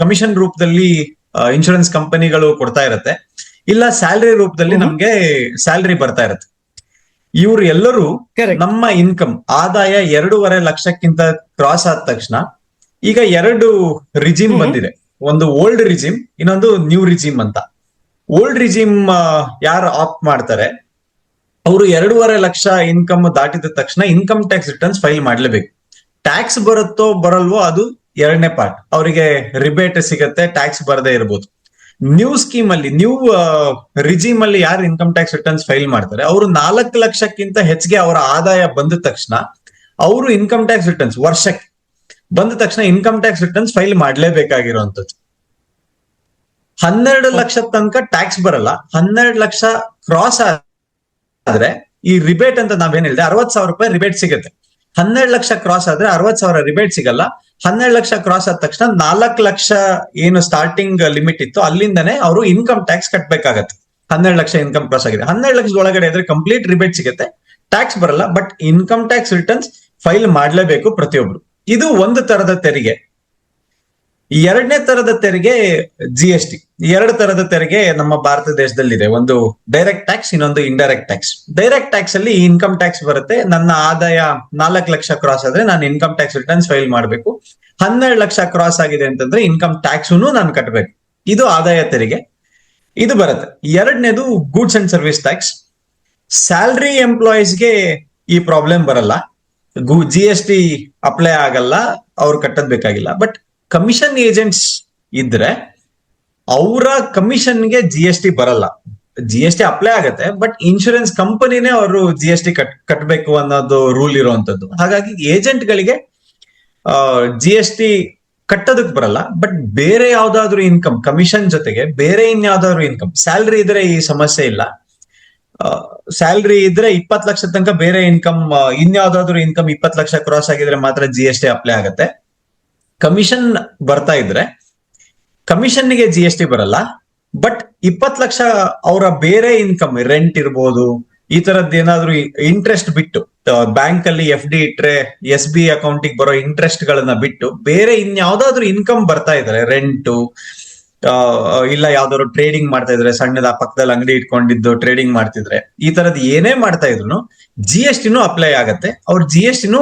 ಕಮಿಷನ್ ರೂಪದಲ್ಲಿ ಇನ್ಶೂರೆನ್ಸ್ ಕಂಪನಿಗಳು ಕೊಡ್ತಾ ಇರತ್ತೆ, ಇಲ್ಲ ಸ್ಯಾಲರಿ ರೂಪದಲ್ಲಿ ನಮ್ಗೆ ಸ್ಯಾಲರಿ ಬರ್ತಾ ಇರತ್ತೆ. ಇವ್ರು ಎಲ್ಲರೂ Correct. ನಮ್ಮ ಇನ್ಕಮ್ ಆದಾಯ 2.5 ಲಕ್ಷಕ್ಕಿಂತ ಕ್ರಾಸ್ ಆದ ತಕ್ಷಣ ಈಗ 2 ರಿಜಿಮ್ ಬಂದಿದೆ. ಒಂದು ಓಲ್ಡ್ ರಿಜಿಮ್, ಇನ್ನೊಂದು ನ್ಯೂ ರಿಜಿಮ್ ಅಂತ. ಓಲ್ಡ್ ರಿಜಿಮ್ ಯಾರು ಆಪ್ಟ್ ಮಾಡ್ತಾರೆ, ಅವರು 2.5 ಲಕ್ಷ ಇನ್ಕಮ್ ದಾಟಿದ ತಕ್ಷಣ ಇನ್ಕಮ್ ಟ್ಯಾಕ್ಸ್ ರಿಟರ್ನ್ಸ್ ಫೈಲ್ ಮಾಡ್ಲೇಬೇಕು. ಟ್ಯಾಕ್ಸ್ ಬರುತ್ತೋ ಬರಲ್ವೋ ಅದು 2ನೇ ಪಾರ್ಟ್. ಅವರಿಗೆ ರಿಬೇಟ್ ಸಿಗತ್ತೆ, ಟ್ಯಾಕ್ಸ್ ಬರದೇ ಇರಬಹುದು. ನ್ಯೂ ಸ್ಕೀಮ್ ಅಲ್ಲಿ, ನ್ಯೂ ರಿಜಿಮ್ ಅಲ್ಲಿ ಯಾರು ಇನ್ಕಮ್ ಟ್ಯಾಕ್ಸ್ ರಿಟರ್ನ್ಸ್ ಫೈಲ್ ಮಾಡ್ತಾರೆ, ಅವರು 4 ಲಕ್ಷಕ್ಕಿಂತ ಹೆಚ್ಚಿಗೆ ಅವರ ಆದಾಯ ಬಂದ ತಕ್ಷಣ ಅವರು ಇನ್ಕಮ್ ಟ್ಯಾಕ್ಸ್ ರಿಟರ್ನ್ಸ್ ವರ್ಷಕ್ಕೆ ಬಂದ ತಕ್ಷಣ ಇನ್ಕಮ್ ಟ್ಯಾಕ್ಸ್ ರಿಟರ್ನ್ಸ್ ಫೈಲ್ ಮಾಡ್ಲೇಬೇಕಾಗಿರುವಂತದ್ದು. 12 ಲಕ್ಷ ತನಕ ಟ್ಯಾಕ್ಸ್ ಬರಲ್ಲ. 12 ಲಕ್ಷ ಕ್ರಾಸ್ ಆದ್ರೆ ಈ ರಿಬೇಟ್ ಅಂತ ನಾವೇನ್ ಹೇಳಿದೆ, 60,000 ರೂಪಾಯಿ ರಿಬೇಟ್ ಸಿಗುತ್ತೆ. 12 ಲಕ್ಷ ಕ್ರಾಸ್ ಆದ್ರೆ 60,000 ರಿಬೇಟ್ ಸಿಗಲ್ಲ. 12 ಲಕ್ಷ ಕ್ರಾಸ್ ಆದ ತಕ್ಷಣ 4 ಲಕ್ಷ ಏನು ಸ್ಟಾರ್ಟಿಂಗ್ ಲಿಮಿಟ್ ಇತ್ತು ಅಲ್ಲಿಂದನೇ ಅವರು ಇನ್ಕಮ್ ಟ್ಯಾಕ್ಸ್ ಕಟ್ಬೇಕಾಗತ್ತೆ. 12 ಲಕ್ಷ ಇನ್ಕಮ್ ಕ್ರಾಸ್ ಆಗಿದೆ, 12 ಲಕ್ಷದ ಒಳಗಡೆ ಇದ್ರೆ ಕಂಪ್ಲೀಟ್ ರಿಬೇಟ್ ಸಿಗುತ್ತೆ, ಟ್ಯಾಕ್ಸ್ ಬರಲ್ಲ. But income tax returns file ಮಾಡ್ಲೇಬೇಕು ಪ್ರತಿಯೊಬ್ರು. ಇದು ಒಂದು ತರದ ತೆರಿಗೆ. 2ನೇ ತರದ ತೆರಿಗೆ GST. 2 ತರದ ತೆರಿಗೆ ನಮ್ಮ ಭಾರತ ದೇಶದಲ್ಲಿದೆ. ಒಂದು ಡೈರೆಕ್ಟ್ ಟ್ಯಾಕ್ಸ್, ಇನ್ನೊಂದು ಇಂಡೈರೆಕ್ಟ್ ಟ್ಯಾಕ್ಸ್. ಡೈರೆಕ್ಟ್ ಟ್ಯಾಕ್ಸ್ ಅಲ್ಲಿ ಇನ್ಕಮ್ ಟ್ಯಾಕ್ಸ್ ಬರುತ್ತೆ. ನನ್ನ ಆದಾಯ 4 ಲಕ್ಷ ಕ್ರಾಸ್ ಆದ್ರೆ ನಾನು ಇನ್ಕಮ್ ಟ್ಯಾಕ್ಸ್ ರಿಟರ್ನ್ಸ್ ಫೈಲ್ ಮಾಡಬೇಕು. 12 ಲಕ್ಷ ಕ್ರಾಸ್ ಆಗಿದೆ ಅಂತಂದ್ರೆ ಇನ್ಕಮ್ ಟ್ಯಾಕ್ಸ್ನು ನಾನು ಕಟ್ಟಬೇಕು. ಇದು ಆದಾಯ ತೆರಿಗೆ, ಇದು ಬರುತ್ತೆ. 2ನೇದು goods and services tax. Salary ಎಂಪ್ಲಾಯೀಸ್ಗೆ ಈ ಪ್ರಾಬ್ಲಮ್ ಬರಲ್ಲ, GST ಅಪ್ಲೈ ಆಗಲ್ಲ, ಅವ್ರು ಕಟ್ಟದ್ ಬೇಕಾಗಿಲ್ಲ. ಬಟ್ ಕಮಿಷನ್ ಏಜೆಂಟ್ಸ್ ಇದ್ರೆ ಅವರ ಕಮಿಷನ್ಗೆ GST ಬರಲ್ಲ. GST ಅಪ್ಲೈ ಆಗತ್ತೆ, ಬಟ್ ಇನ್ಶೂರೆನ್ಸ್ ಕಂಪನಿನೇ ಅವರು GST ಕಟ್ಟಬೇಕು ಅನ್ನೋದು ರೂಲ್ ಇರುವಂತದ್ದು. ಹಾಗಾಗಿ ಏಜೆಂಟ್ ಗಳಿಗೆ GST ಕಟ್ಟೋದಕ್ ಬರಲ್ಲ. ಬಟ್ ಬೇರೆ ಯಾವ್ದಾದ್ರು ಇನ್ಕಮ್, ಕಮಿಷನ್ ಜೊತೆಗೆ ಬೇರೆ ಇನ್ಯಾವ್ದಾದ್ರು ಇನ್ಕಮ್, ಸ್ಯಾಲ್ರಿ ಇದ್ರೆ ಈ ಸಮಸ್ಯೆ ಇಲ್ಲ. ಸ್ಯಾಲ್ರಿ ಇದ್ರೆ 20 ಲಕ್ಷ ತನಕ ಬೇರೆ ಇನ್ಕಮ್, ಇನ್ಯಾವ್ದಾದ್ರು ಇನ್ಕಮ್ 20 ಲಕ್ಷ ಕ್ರಾಸ್ ಆಗಿದ್ರೆ ಮಾತ್ರ GST ಅಪ್ಲೈ ಆಗತ್ತೆ. ಕಮಿಷನ್ ಬರ್ತಾ ಇದ್ರೆ ಕಮಿಷನ್ಗೆ GST ಬರಲ್ಲ. ಬಟ್ 20 ಲಕ್ಷ ಅವರ ಬೇರೆ ಇನ್ಕಮ್, ರೆಂಟ್ ಇರ್ಬೋದು, ಈ ತರದ್ ಏನಾದ್ರು ಇಂಟ್ರೆಸ್ಟ್ ಬಿಟ್ಟು, ಬ್ಯಾಂಕ್ ಅಲ್ಲಿ FD ಇಟ್ರೆ SB ಅಕೌಂಟಿಗೆ ಬರೋ ಇಂಟ್ರೆಸ್ಟ್ ಗಳನ್ನ ಬಿಟ್ಟು ಬೇರೆ ಇನ್ಯಾವ್ದಾದ್ರು ಇನ್ಕಮ್ ಬರ್ತಾ ಇದ್ರೆ, ರೆಂಟು, ಇಲ್ಲ ಯಾವ್ದಾದ್ರು ಟ್ರೇಡಿಂಗ್ ಮಾಡ್ತಾ ಇದ್ರೆ, ಸಣ್ಣದ ಪಕ್ಕದಲ್ಲಿ ಅಂಗಡಿ ಇಟ್ಕೊಂಡಿದ್ದು ಟ್ರೇಡಿಂಗ್ ಮಾಡ್ತಿದ್ರೆ, ಈ ತರದ್ ಏನೇ ಮಾಡ್ತಾ ಇದ್ರು GSTನೂ ಅಪ್ಲೈ ಆಗತ್ತೆ. ಅವ್ರ GSTನೂ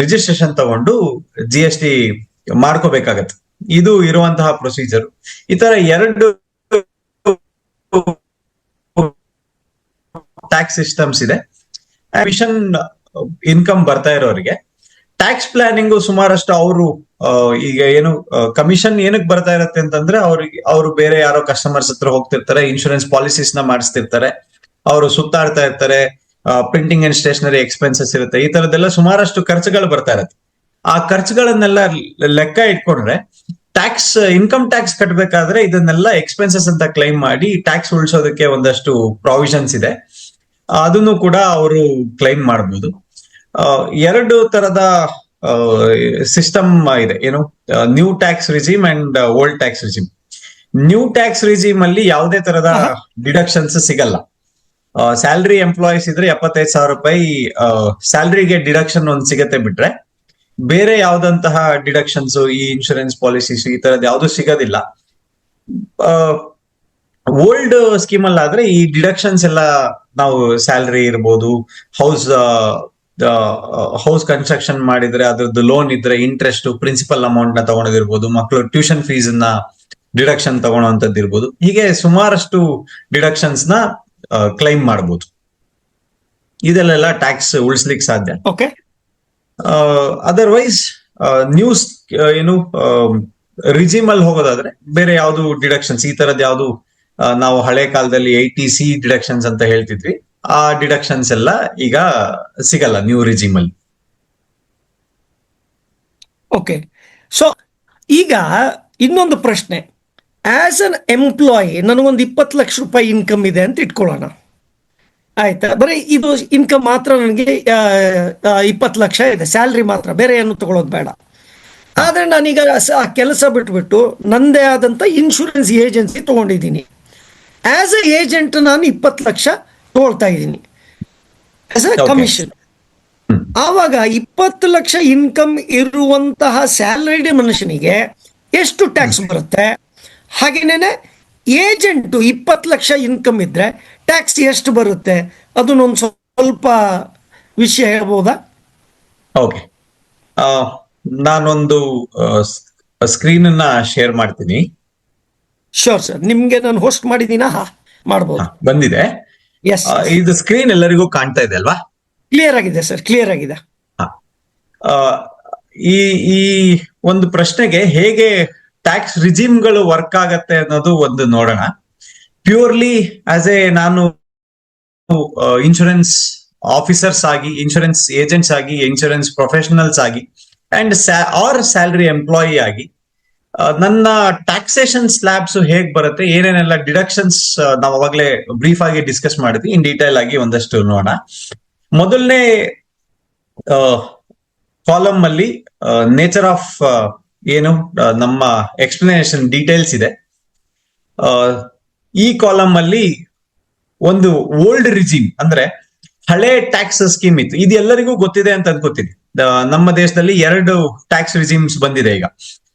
ರಿಜಿಸ್ಟ್ರೇಷನ್ ತಗೊಂಡು GST ಮಾಡ್ಕೋಬೇಕಾಗತ್ತೆ. ಇದು ಇರುವಂತಹ ಪ್ರೊಸೀಜರ್. ಈ ತರ 2 ಟ್ಯಾಕ್ಸ್ ಸಿಸ್ಟಮ್ಸ್ ಇದೆ. ಮಿಷನ್ ಇನ್ಕಮ್ ಬರ್ತಾ ಇರೋರಿಗೆ ಟ್ಯಾಕ್ಸ್ ಪ್ಲಾನಿಂಗ್ ಸುಮಾರಷ್ಟು ಅವರು ಈಗ ಏನು ಕಮಿಷನ್ ಏನಕ್ಕೆ ಬರ್ತಾ ಇರತ್ತೆ ಅಂತಂದ್ರೆ, ಅವರು ಬೇರೆ ಯಾರೋ ಕಸ್ಟಮರ್ಸ್ ಹತ್ರ ಹೋಗ್ತಿರ್ತಾರೆ, ಇನ್ಶೂರೆನ್ಸ್ ಪಾಲಿಸೀಸ್ ನ ಮಾಡಿಸ್ತಿರ್ತಾರೆ, ಅವರು ಸುತ್ತಾಡ್ತಾ ಇರ್ತಾರೆ, ಪ್ರಿಂಟಿಂಗ್ ಅಂಡ್ ಸ್ಟೇಷನರಿ ಎಕ್ಸ್ಪೆನ್ಸಸ್ ಇರುತ್ತೆ, ಈ ತರದೆಲ್ಲ ಸುಮಾರಷ್ಟು ಖರ್ಚುಗಳು ಬರ್ತಾ ಇರತ್ತೆ. ಆ ಖರ್ಚುಗಳನ್ನೆಲ್ಲ ಲೆಕ್ಕ ಇಟ್ಕೊಂಡ್ರೆ ಟ್ಯಾಕ್ಸ್, ಇನ್ಕಮ್ ಟ್ಯಾಕ್ಸ್ ಕಟ್ಟಬೇಕಾದ್ರೆ ಇದನ್ನೆಲ್ಲ ಎಕ್ಸ್ಪೆನ್ಸಸ್ ಅಂತ ಕ್ಲೈಮ್ ಮಾಡಿ ಟ್ಯಾಕ್ಸ್ ಉಳಿಸೋದಕ್ಕೆ ಒಂದಷ್ಟು ಪ್ರಾವಿಷನ್ಸ್ ಇದೆ. ಅದನ್ನು ಕೂಡ ಅವರು ಕ್ಲೈಮ್ ಮಾಡಬಹುದು. 2 ತರದ ಸಿಸ್ಟಮ್ ಇದೆ, ಏನು new tax regime and old tax regime. New tax regime ಅಲ್ಲಿ ಯಾವುದೇ ತರದ ಡಿಡಕ್ಷನ್ಸ್ ಸಿಗಲ್ಲ. ಸ್ಯಾಲ್ರಿ ಎಂಪ್ಲಾಯೀಸ್ ಇದ್ರೆ 75,000 ರೂಪಾಯಿ ಸ್ಯಾಲ್ರಿಗೆ ಡಿಡಕ್ಷನ್ ಒಂದು ಸಿಗತ್ತೆ. ಬಿಟ್ರೆ ಬೇರೆ ಯಾವ್ದಂತಹ ಡಿಡಕ್ಷನ್ಸ್, ಈ ಇನ್ಶೂರೆನ್ಸ್ ಪಾಲಿಸೀಸ್ ಈ ತರದ್ ಯಾವ್ದು ಸಿಗೋದಿಲ್ಲ. ಓಲ್ಡ್ ಸ್ಕೀಮ್ ಅಲ್ಲಿ ಆದ್ರೆ ಈ ಡಿಡಕ್ಷನ್ಸ್ ಎಲ್ಲ ನಾವು ಸ್ಯಾಲ್ರಿ ಇರ್ಬೋದು, ಹೌಸ್ ಕನ್ಸ್ಟ್ರಕ್ಷನ್ ಮಾಡಿದ್ರೆ ಅದ್ರದ್ದು ಲೋನ್ ಇದ್ರೆ ಇಂಟ್ರೆಸ್ಟ್, ಪ್ರಿನ್ಸಿಪಲ್ ಅಮೌಂಟ್ ನ ತಗೊಳೋದಿರ್ಬೋದು, ಮಕ್ಕಳು ಟ್ಯೂಷನ್ ಫೀಸ್ ನ ಡಿಡಕ್ಷನ್ ತಗೊಳ್ಳೋಂಥದ್ದು ಇರ್ಬೋದು. ಹೀಗೆ ಸುಮಾರಷ್ಟು ಡಿಡಕ್ಷನ್ಸ್ ನ ಕ್ಲೈಮ್ ಮಾಡಬಹುದು. ಇದೆಲ್ಲ ಟ್ಯಾಕ್ಸ್ ಉಳಿಸ್ಲಿಕ್ಕೆ ಸಾಧ್ಯ. ಓಕೆ. ಅದರ್ವೈಸ್ ನ್ಯೂಸ್ ಏನು ರಿಜಿಮ್ ಅಲ್ಲಿ ಹೋಗೋದಾದ್ರೆ ಬೇರೆ ಯಾವ್ದು ಡಿಡಕ್ಷನ್ಸ್, ಈ ತರದ್ ಯಾವ್ದು ನಾವು ಹಳೆ ಕಾಲದಲ್ಲಿ 80C ಡಿಡಕ್ಷನ್ಸ್ ಅಂತ ಹೇಳ್ತಿದ್ವಿ, ಆ ಡಿಡಕ್ಷನ್ಸ್ ಎಲ್ಲ ಈಗ ಸಿಗಲ್ಲ ನ್ಯೂ ರಿಜಿಮ್ ಅಲ್ಲಿ. ಓಕೆ. ಸೊ ಈಗ ಇನ್ನೊಂದು ಪ್ರಶ್ನೆ, ಆಸ್ ಅನ್ ಎಂಪ್ಲಾಯಿ ನನಗೊಂದು 20 ಲಕ್ಷ ರೂಪಾಯಿ ಇನ್ಕಮ್ ಇದೆ ಅಂತ ಇಟ್ಕೊಳ್ಳೋಣ, ಆಯ್ತಾ? ಬರೀ ಇದು ಇನ್ಕಮ್ ಮಾತ್ರ ನನಗೆ 20 ಲಕ್ಷ ಇದೆ, ಸ್ಯಾಲ್ರಿ ಮಾತ್ರ, ಬೇರೆ ಏನು ತಗೊಳ್ಳೋದು ಬೇಡ. ಆದರೆ ನಾನೀಗ ಆ ಕೆಲಸ ಬಿಟ್ಬಿಟ್ಟು ನನ್ನದೇ ಆದಂಥ ಇನ್ಶೂರೆನ್ಸ್ ಏಜೆನ್ಸಿ ತೊಗೊಂಡಿದ್ದೀನಿ. ಆಸ್ ಎ ಏಜೆಂಟ್ ನಾನು 20 ಲಕ್ಷ ತಗೊಳ್ತಾ ಇದ್ದೀನಿ ಆಸ್ ಎ ಕಮಿಷನ್. ಆವಾಗ 20 ಲಕ್ಷ ಇನ್ಕಮ್ ಇರುವಂತಹ ಸ್ಯಾಲರಿಡ್ ಮನುಷ್ಯನಿಗೆ ಎಷ್ಟು ಟ್ಯಾಕ್ಸ್ ಬರುತ್ತೆ? ಹಾಗೇನೆ ಏಜೆಂಟು 20 ಲಕ್ಷ ಇನ್ಕಮ್ ಇದ್ರೆ ಟ್ಯಾಕ್ಸ್ ಎಷ್ಟು ಬರುತ್ತೆ? ಅದನ್ನೊಂದು ಸ್ವಲ್ಪ ವಿಷಯ ಹೇಳ್ಬೋದಾ? ಓಕೆ, ನಾನೊಂದು ಸ್ಕ್ರೀನ್ ಅನ್ನ ಶೇರ್ ಮಾಡ್ತೀನಿ. ಶೋರ್ ಸರ್, ನಿಮ್ಗೆ ನಾನು ಹೋಸ್ಟ್ ಮಾಡಿದ್ದೀನಾ? ಮಾಡ್ಬೋದು. ಬಂದಿದೆ. ಎಸ್, ಇದು ಸ್ಕ್ರೀನ್ ಎಲ್ಲರಿಗೂ ಕಾಣ್ತಾ ಇದೆ ಅಲ್ವಾ? ಕ್ಲಿಯರ್ ಆಗಿದೆ ಸರ್, ಕ್ಲಿಯರ್ ಆಗಿದೆ. ಈ ಈ ಒಂದು ಪ್ರಶ್ನೆಗೆ ಹೇಗೆ ಟ್ಯಾಕ್ಸ್ ರಿಜಿಮ್ಗಳು ವರ್ಕ್ ಆಗತ್ತೆ ಅನ್ನೋದು ಒಂದು ನೋಡೋಣ. ಪ್ಯೂರ್ಲಿ ಆಸ್ ಎ ನಾನು ಇನ್ಶೂರೆನ್ಸ್ ಆಫೀಸರ್ಸ್ ಆಗಿ, ಇನ್ಶೂರೆನ್ಸ್ ಏಜೆಂಟ್ಸ್ ಆಗಿ, ಇನ್ಶೂರೆನ್ಸ್ ಪ್ರೊಫೆಷನಲ್ಸ್ ಆಗಿ ಅಂಡ್ ಆರ್ ಸ್ಯಾಲರಿ ಎಂಪ್ಲಾಯಿ ಆಗಿ ನನ್ನ ಟ್ಯಾಕ್ಸೇಷನ್ ಸ್ಲ್ಯಾಬ್ಸ್ ಹೇಗ್ ಬರುತ್ತೆ, ಏನೇನೆಲ್ಲ ಡಿಡಕ್ಷನ್ಸ್ ನಾವು ಅವಾಗಲೇ ಬ್ರೀಫ್ ಆಗಿ ಡಿಸ್ಕಸ್ ಮಾಡಿದ್ವಿ. ಇನ್ ಡೀಟೇಲ್ ಆಗಿ ಒಂದಷ್ಟು ನೋಡೋಣ. ಮೊದಲನೇ ಕಾಲಮ್ ಅಲ್ಲಿ ನೇಚರ್ ಆಫ್ ಏನು ನಮ್ಮ ಎಕ್ಸ್ಪ್ಲನೇಷನ್ ಡೀಟೇಲ್ಸ್ ಇದೆ. ಈ ಕಾಲಮ್ ಅಲ್ಲಿ ಒಂದು ಓಲ್ಡ್ ರಿಜಿಮ್ ಅಂದ್ರೆ ಹಳೆ ಟ್ಯಾಕ್ಸ್ ಸ್ಕೀಮ್ ಇತ್ತು. ಇದು ಎಲ್ಲರಿಗೂ ಗೊತ್ತಿದೆ ಅಂತ ಅನ್ಕೋತೀನಿ. ನಮ್ಮ ದೇಶದಲ್ಲಿ 2 ಟ್ಯಾಕ್ಸ್ ರಿಜಿಮ್ಸ್ ಬಂದಿದೆ ಈಗ,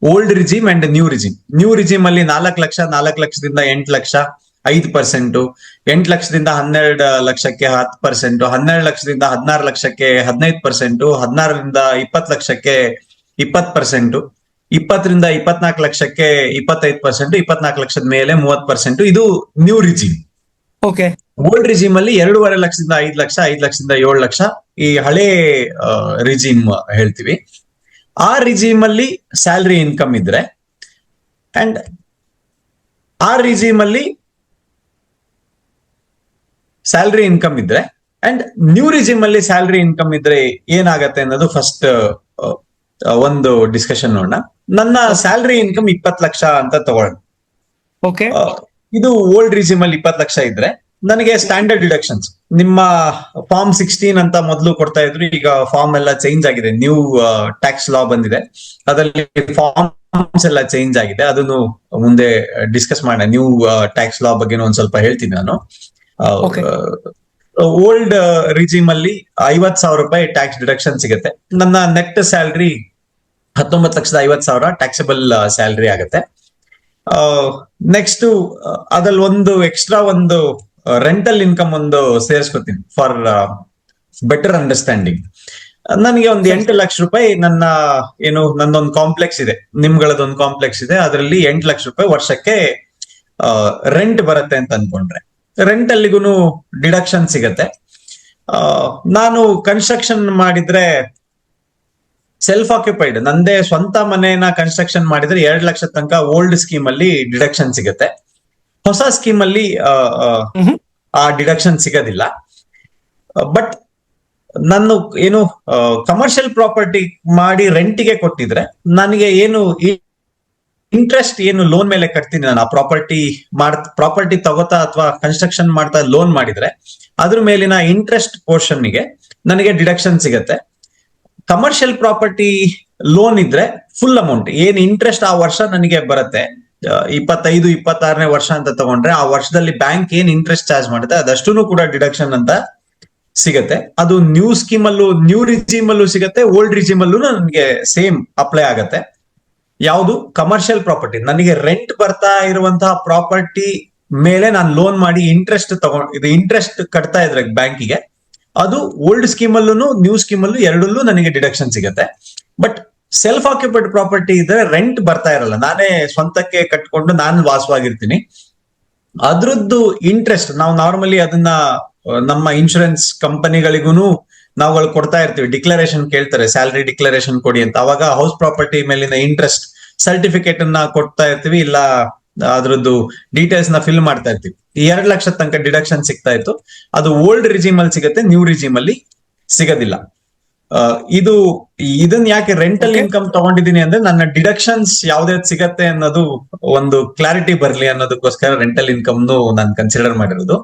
old regime and new regime. New regime ಅಲ್ಲಿ 4 ಲಕ್ಷ, 4 ಲಕ್ಷದಿಂದ 8 ಲಕ್ಷ 5%, 8 ಲಕ್ಷದಿಂದ 12 ಲಕ್ಷಕ್ಕೆ 10%, 12 ಲಕ್ಷದಿಂದ 16 ಲಕ್ಷಕ್ಕೆ 15%, 16ರಿಂದ 20 ಲಕ್ಷಕ್ಕೆ 20%, 20ರಿಂದ 24 ಲಕ್ಷಕ್ಕೆ 25%, 24 ಲಕ್ಷದ ಮೇಲೆ 30%. ಇದು new regime. Okay. Old regime ಅಲ್ಲಿ 2.5 ಲಕ್ಷದಿಂದ 5 ಲಕ್ಷ, 5 ಲಕ್ಷದಿಂದ 7 ಲಕ್ಷ ಈ ಹಳೆ ರಿಜಿಮ್ ಹೇಳ್ತೀವಿ. ಆ ರಿಜಿಮ್ ಅಲ್ಲಿ ಸ್ಯಾಲರಿ ಇನ್ಕಮ್ ಇದ್ರೆ ಅಂಡ್ ಆ ರಿಜಿಮ್ ಅಲ್ಲಿ ಸ್ಯಾಲರಿ ಇನ್ಕಮ್ ಇದ್ರೆ ಅಂಡ್ ನ್ಯೂ ರಿಜಿಮ್ ಅಲ್ಲಿ ಸ್ಯಾಲರಿ ಇನ್ಕಮ್ ಇದ್ರೆ ಏನಾಗತ್ತೆ ಅನ್ನೋದು ಫಸ್ಟ್ ಒಂದು ಡಿಸ್ಕಷನ್ ನೋಡೋಣ. ನನ್ನ ಸ್ಯಾಲರಿ ಇನ್ಕಮ್ 20 ಲಕ್ಷ ಅಂತ ತಗೊಳ್ಳೋಣ. ಓಕೆ. ಇದು ಓಲ್ಡ್ ರಿಜಿಮ್ ಅಲ್ಲಿ 20 ಲಕ್ಷ ಇದ್ರೆ ನನಗೆ ಸ್ಟ್ಯಾಂಡರ್ಡ್ ಡಿಡಕ್ಷನ್ಸ್ ನಿಮ್ಮ ಫಾರ್ಮ್ 16 ಅಂತ ಮೊದಲು ಕೊಡ್ತಾ ಇದ್ರು. ಈಗ ಫಾರ್ಮ್ ಎಲ್ಲ ಚೇಂಜ್ ಆಗಿದೆ, ನ್ಯೂ ಟ್ಯಾಕ್ಸ್ ಲಾ ಬಂದಿದೆ, ಅದರಲ್ಲಿ ಫಾರ್ಮ್ಸ್ ಎಲ್ಲ ಚೇಂಜ್ ಆಗಿದೆ. ಅದನ್ನು ಮುಂದೆ ಡಿಸ್ಕಸ್ ಮಾಡೋಣ. ನ್ಯೂ ಟ್ಯಾಕ್ಸ್ ಲಾ ಬಗ್ಗೆ ಒಂದ್ ಸ್ವಲ್ಪ ಹೇಳ್ತೀನಿ ನಾನು. ಓಲ್ಡ್ ರಿಜಿಮ್ ಅಲ್ಲಿ 50,000 ರೂಪಾಯಿ ಟ್ಯಾಕ್ಸ್ ಡಿಡಕ್ಷನ್ ಸಿಗುತ್ತೆ. ನನ್ನ ನೆಟ್ ಸ್ಯಾಲ್ರಿ 19,50,000 ಟ್ಯಾಕ್ಸಬಲ್ ಸ್ಯಾಲ್ರಿ ಆಗುತ್ತೆ. ನೆಕ್ಸ್ಟ್ ಅದ್ರಲ್ಲಿ ಒಂದು ಎಕ್ಸ್ಟ್ರಾ ಒಂದು ರೆಂಟಲ್ ಇನ್ಕಮ್ ಒಂದು ಸೇರಿಸ್ಕೊತೀನಿ ಫಾರ್ ಬೆಟರ್ ಅಂಡರ್ಸ್ಟ್ಯಾಂಡಿಂಗ್. ನನಗೆ ಒಂದು 8 ಲಕ್ಷ ರೂಪಾಯಿ ನನ್ನ ನಂದೊಂದು ಕಾಂಪ್ಲೆಕ್ಸ್ ಇದೆ, ನಿಮ್ಗಳದೊಂದು ಕಾಂಪ್ಲೆಕ್ಸ್ ಇದೆ, ಅದರಲ್ಲಿ 8 ಲಕ್ಷ ರೂಪಾಯಿ ವರ್ಷಕ್ಕೆ ರೆಂಟ್ ಬರುತ್ತೆ ಅಂತ ಅನ್ಕೊಂಡ್ರೆ ರೆಂಟ್ ಅಲ್ಲಿಗೂ ಡಿಡಕ್ಷನ್ ಸಿಗತ್ತೆ. ನಾನು ಕನ್ಸ್ಟ್ರಕ್ಷನ್ ಮಾಡಿದ್ರೆ ಸೆಲ್ಫ್ ಆಕ್ಯುಪೈಡ್ ನಂದೇ ಸ್ವಂತ ಮನೆಯನ್ನ ಕನ್ಸ್ಟ್ರಕ್ಷನ್ ಮಾಡಿದ್ರೆ 2 ಲಕ್ಷ ತನಕ ಓಲ್ಡ್ ಸ್ಕೀಮ್ ಅಲ್ಲಿ ಡಿಡಕ್ಷನ್ ಸಿಗತ್ತೆ. ಹೊಸ ಸ್ಕೀಮ್ ಅಲ್ಲಿ ಆ ಡಿಡಕ್ಷನ್ ಸಿಗೋದಿಲ್ಲ. ಬಟ್ ನಾನು ಕಮರ್ಷಿಯಲ್ ಪ್ರಾಪರ್ಟಿ ಮಾಡಿ ರೆಂಟಿಗೆ ಕೊಟ್ಟಿದ್ರೆ ನನಗೆ ಇಂಟ್ರೆಸ್ಟ್ ಲೋನ್ ಮೇಲೆ ಕಟ್ತೀನಿ ನಾನು. ಆ ಪ್ರಾಪರ್ಟಿ ತಗೋತಾ ಅಥವಾ ಕನ್ಸ್ಟ್ರಕ್ಷನ್ ಮಾಡ್ತಾ ಲೋನ್ ಮಾಡಿದ್ರೆ ಅದ್ರ ಮೇಲಿನ ಇಂಟ್ರೆಸ್ಟ್ ಪೋರ್ಷನ್ಗೆ ನನಗೆ ಡಿಡಕ್ಷನ್ ಸಿಗತ್ತೆ. ಕಮರ್ಷಿಯಲ್ ಪ್ರಾಪರ್ಟಿ ಲೋನ್ ಇದ್ರೆ ಫುಲ್ ಅಮೌಂಟ್ ಇಂಟ್ರೆಸ್ಟ್ ಆ ವರ್ಷ ನನಗೆ ಬರುತ್ತೆ. 25-26ನೇ ವರ್ಷ ಅಂತ ತಗೊಂಡ್ರೆ ಆ ವರ್ಷದಲ್ಲಿ ಬ್ಯಾಂಕ್ ಇಂಟ್ರೆಸ್ಟ್ ಚಾರ್ಜ್ ಮಾಡುತ್ತೆ ಅದಷ್ಟು ಕೂಡ ಡಿಡಕ್ಷನ್ ಅಂತ ಸಿಗತ್ತೆ. ಅದು ನ್ಯೂ ಸ್ಕೀಮ್ ಅಲ್ಲೂ ನ್ಯೂ ರಿಜಿಮ್ ಅಲ್ಲೂ ಸಿಗತ್ತೆ, ಓಲ್ಡ್ ರಿಜಿಮ್ ಅಲ್ಲೂ ನನಗೆ ಸೇಮ್ ಅಪ್ಲೈ ಆಗತ್ತೆ. ಯಾವುದು ಕಮರ್ಷಿಯಲ್ ಪ್ರಾಪರ್ಟಿ ನನಗೆ ರೆಂಟ್ ಬರ್ತಾ ಇರುವಂತಹ ಪ್ರಾಪರ್ಟಿ ಮೇಲೆ ನಾನು ಲೋನ್ ಮಾಡಿ ಇಂಟ್ರೆಸ್ಟ್ ಕಟ್ತಾ ಇದ್ರೆ ಬ್ಯಾಂಕಿಗೆ, ಅದು ಓಲ್ಡ್ ಸ್ಕೀಮ್ ಅಲ್ಲೂ ನ್ಯೂ ಸ್ಕೀಮ್ ಅಲ್ಲೂ ಎರಡಲ್ಲೂ ನನಗೆ ಡಿಡಕ್ಷನ್ ಸಿಗತ್ತೆ. ಬಟ್ ಸೆಲ್ಫ್ ಆಕ್ಯುಪೈಡ್ ಪ್ರಾಪರ್ಟಿ ಇದ್ರೆ ರೆಂಟ್ ಬರ್ತಾ ಇರಲ್ಲ, ನಾನೇ ಸ್ವಂತಕ್ಕೆ ಕಟ್ಕೊಂಡು ನಾನು ವಾಸವಾಗಿರ್ತೀನಿ. ಅದ್ರದ್ದು ಇಂಟ್ರೆಸ್ಟ್ ನಾವು ನಾರ್ಮಲಿ ಅದನ್ನ ನಮ್ಮ ಇನ್ಶೂರೆನ್ಸ್ ಕಂಪನಿಗಳಿಗೂ ನಾವುಗಳು ಕೊಡ್ತಾ ಇರ್ತೀವಿ. ಡಿಕ್ಲರೇಷನ್ ಕೇಳ್ತಾರೆ, ಸ್ಯಾಲರಿ ಡಿಕ್ಲರೇಷನ್ ಕೊಡಿ ಅಂತ. ಅವಾಗ ಹೌಸ್ ಪ್ರಾಪರ್ಟಿ ಮೇಲಿನ ಇಂಟ್ರೆಸ್ಟ್ ಸರ್ಟಿಫಿಕೇಟ್ ಅನ್ನ ಕೊಡ್ತಾ ಇರ್ತೀವಿ, ಇಲ್ಲ ಅದ್ರದ್ದು ಡೀಟೇಲ್ಸ್ ನ ಫಿಲ್ ಮಾಡ್ತಾ ಇರ್ತೀವಿ. 2 ಲಕ್ಷ ತನಕ ಡಿಡಕ್ಷನ್ ಸಿಗ್ತಾ ಇತ್ತು. ಅದು ಓಲ್ಡ್ ರಿಜಿಮ್ ಅಲ್ಲಿ ಸಿಗತ್ತೆ, ನ್ಯೂ ರಿಜಿಮ್ ಅಲ್ಲಿ ಸಿಗೋದಿಲ್ಲ. ಇದು ಇದನ್ನ ಯಾಕೆ ರೆಂಟಲ್ Okay. ಇನ್ಕಮ್ ತಗೊಂಡಿದ್ದೀನಿ ಅಂದ್ರೆ ನನ್ನ ಡಿಡಕ್ಷನ್ಸ್ ಯಾವ್ದ್ಯಾವ್ದು ಸಿಗತ್ತೆ ಅನ್ನೋದು ಒಂದು ಕ್ಲಾರಿಟಿ ಬರ್ಲಿ ಅನ್ನೋದಕ್ಕೋಸ್ಕರ ರೆಂಟಲ್ ಇನ್ಕಮ್ ನಾನು ಕನ್ಸಿಡರ್ ಮಾಡಿರೋದು.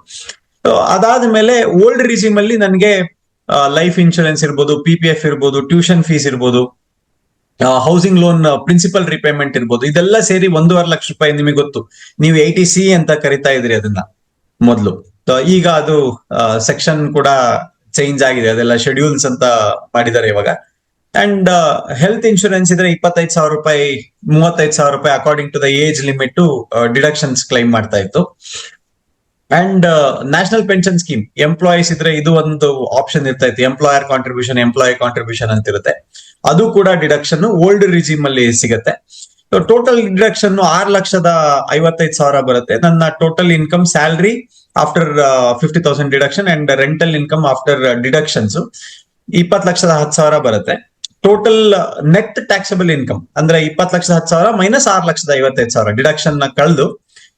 ಅದಾದ್ಮೇಲೆ ಓಲ್ಡ್ ರಿಜಿಮ್ ಅಲ್ಲಿ ನನಗೆ ಲೈಫ್ ಇನ್ಶೂರೆನ್ಸ್ ಇರ್ಬೋದು, PPF ಇರ್ಬೋದು, ಟ್ಯೂಷನ್ ಫೀಸ್ ಇರ್ಬೋದು, ಹೌಸಿಂಗ್ ಲೋನ್ ಪ್ರಿನ್ಸಿಪಲ್ ರಿಪೇಮೆಂಟ್ ಇರ್ಬೋದು, ಇದೆಲ್ಲ ಸೇರಿ 1.5 ಲಕ್ಷ ರೂಪಾಯಿ. ನಿಮಗೆ ಗೊತ್ತು, ನೀವು 80C ಅಂತ ಕರಿತಾ ಇದ್ರಿ ಅದನ್ನ ಮೊದಲು. ಈಗ ಅದು ಸೆಕ್ಷನ್ ಕೂಡ ಚೇಂಜ್ ಆಗಿದೆ, ಅದೆಲ್ಲ ಶೆಡ್ಯೂಲ್ಸ್ ಅಂತ ಮಾಡಿದ್ದಾರೆ ಇವಾಗ. ಅಂಡ್ ಹೆಲ್ತ್ ಇನ್ಶೂರೆನ್ಸ್ ಇದ್ರೆ 25,000 ರೂಪಾಯಿ, 35,000 ರೂಪಾಯಿ according to the age limit deductions claim ಮಾಡ್ತಾ ಇತ್ತು. And national pension scheme employees ಇದ್ರೆ ಇದು ಒಂದು ಆಪ್ಷನ್ ಇರ್ತಾ ಇತ್ತು, ಎಂಪ್ಲಾಯರ್ ಕಾಂಟ್ರಿಬ್ಯೂಷನ್, ಎಂಪ್ಲಾಯಿ ಕಾಂಟ್ರಿಬ್ಯೂಷನ್ ಅಂತ ಇರುತ್ತೆ. ಅದು ಕೂಡ ಡಿಡಕ್ಷನ್ ಓಲ್ಡ್ ರಿಜಿಮ್ ಅಲ್ಲಿ ಸಿಗುತ್ತೆ. ಟೋಟಲ್ ಡಿಡಕ್ಷನ್ 6,55,000 ಬರುತ್ತೆ. ನನ್ನ total income salary after 50,000 deduction and rental income after deductions 20,10,000 ಬರುತ್ತೆ. ಟೋಟಲ್ ನೆಟ್ ಟ್ಯಾಕ್ಸಬಲ್ ಇನ್ಕಮ್ ಅಂದ್ರೆ 20,10,000 ಮೈನಸ್ 6,55,000 ಡಿಡಕ್ಷನ್ ನ ಕಳೆದು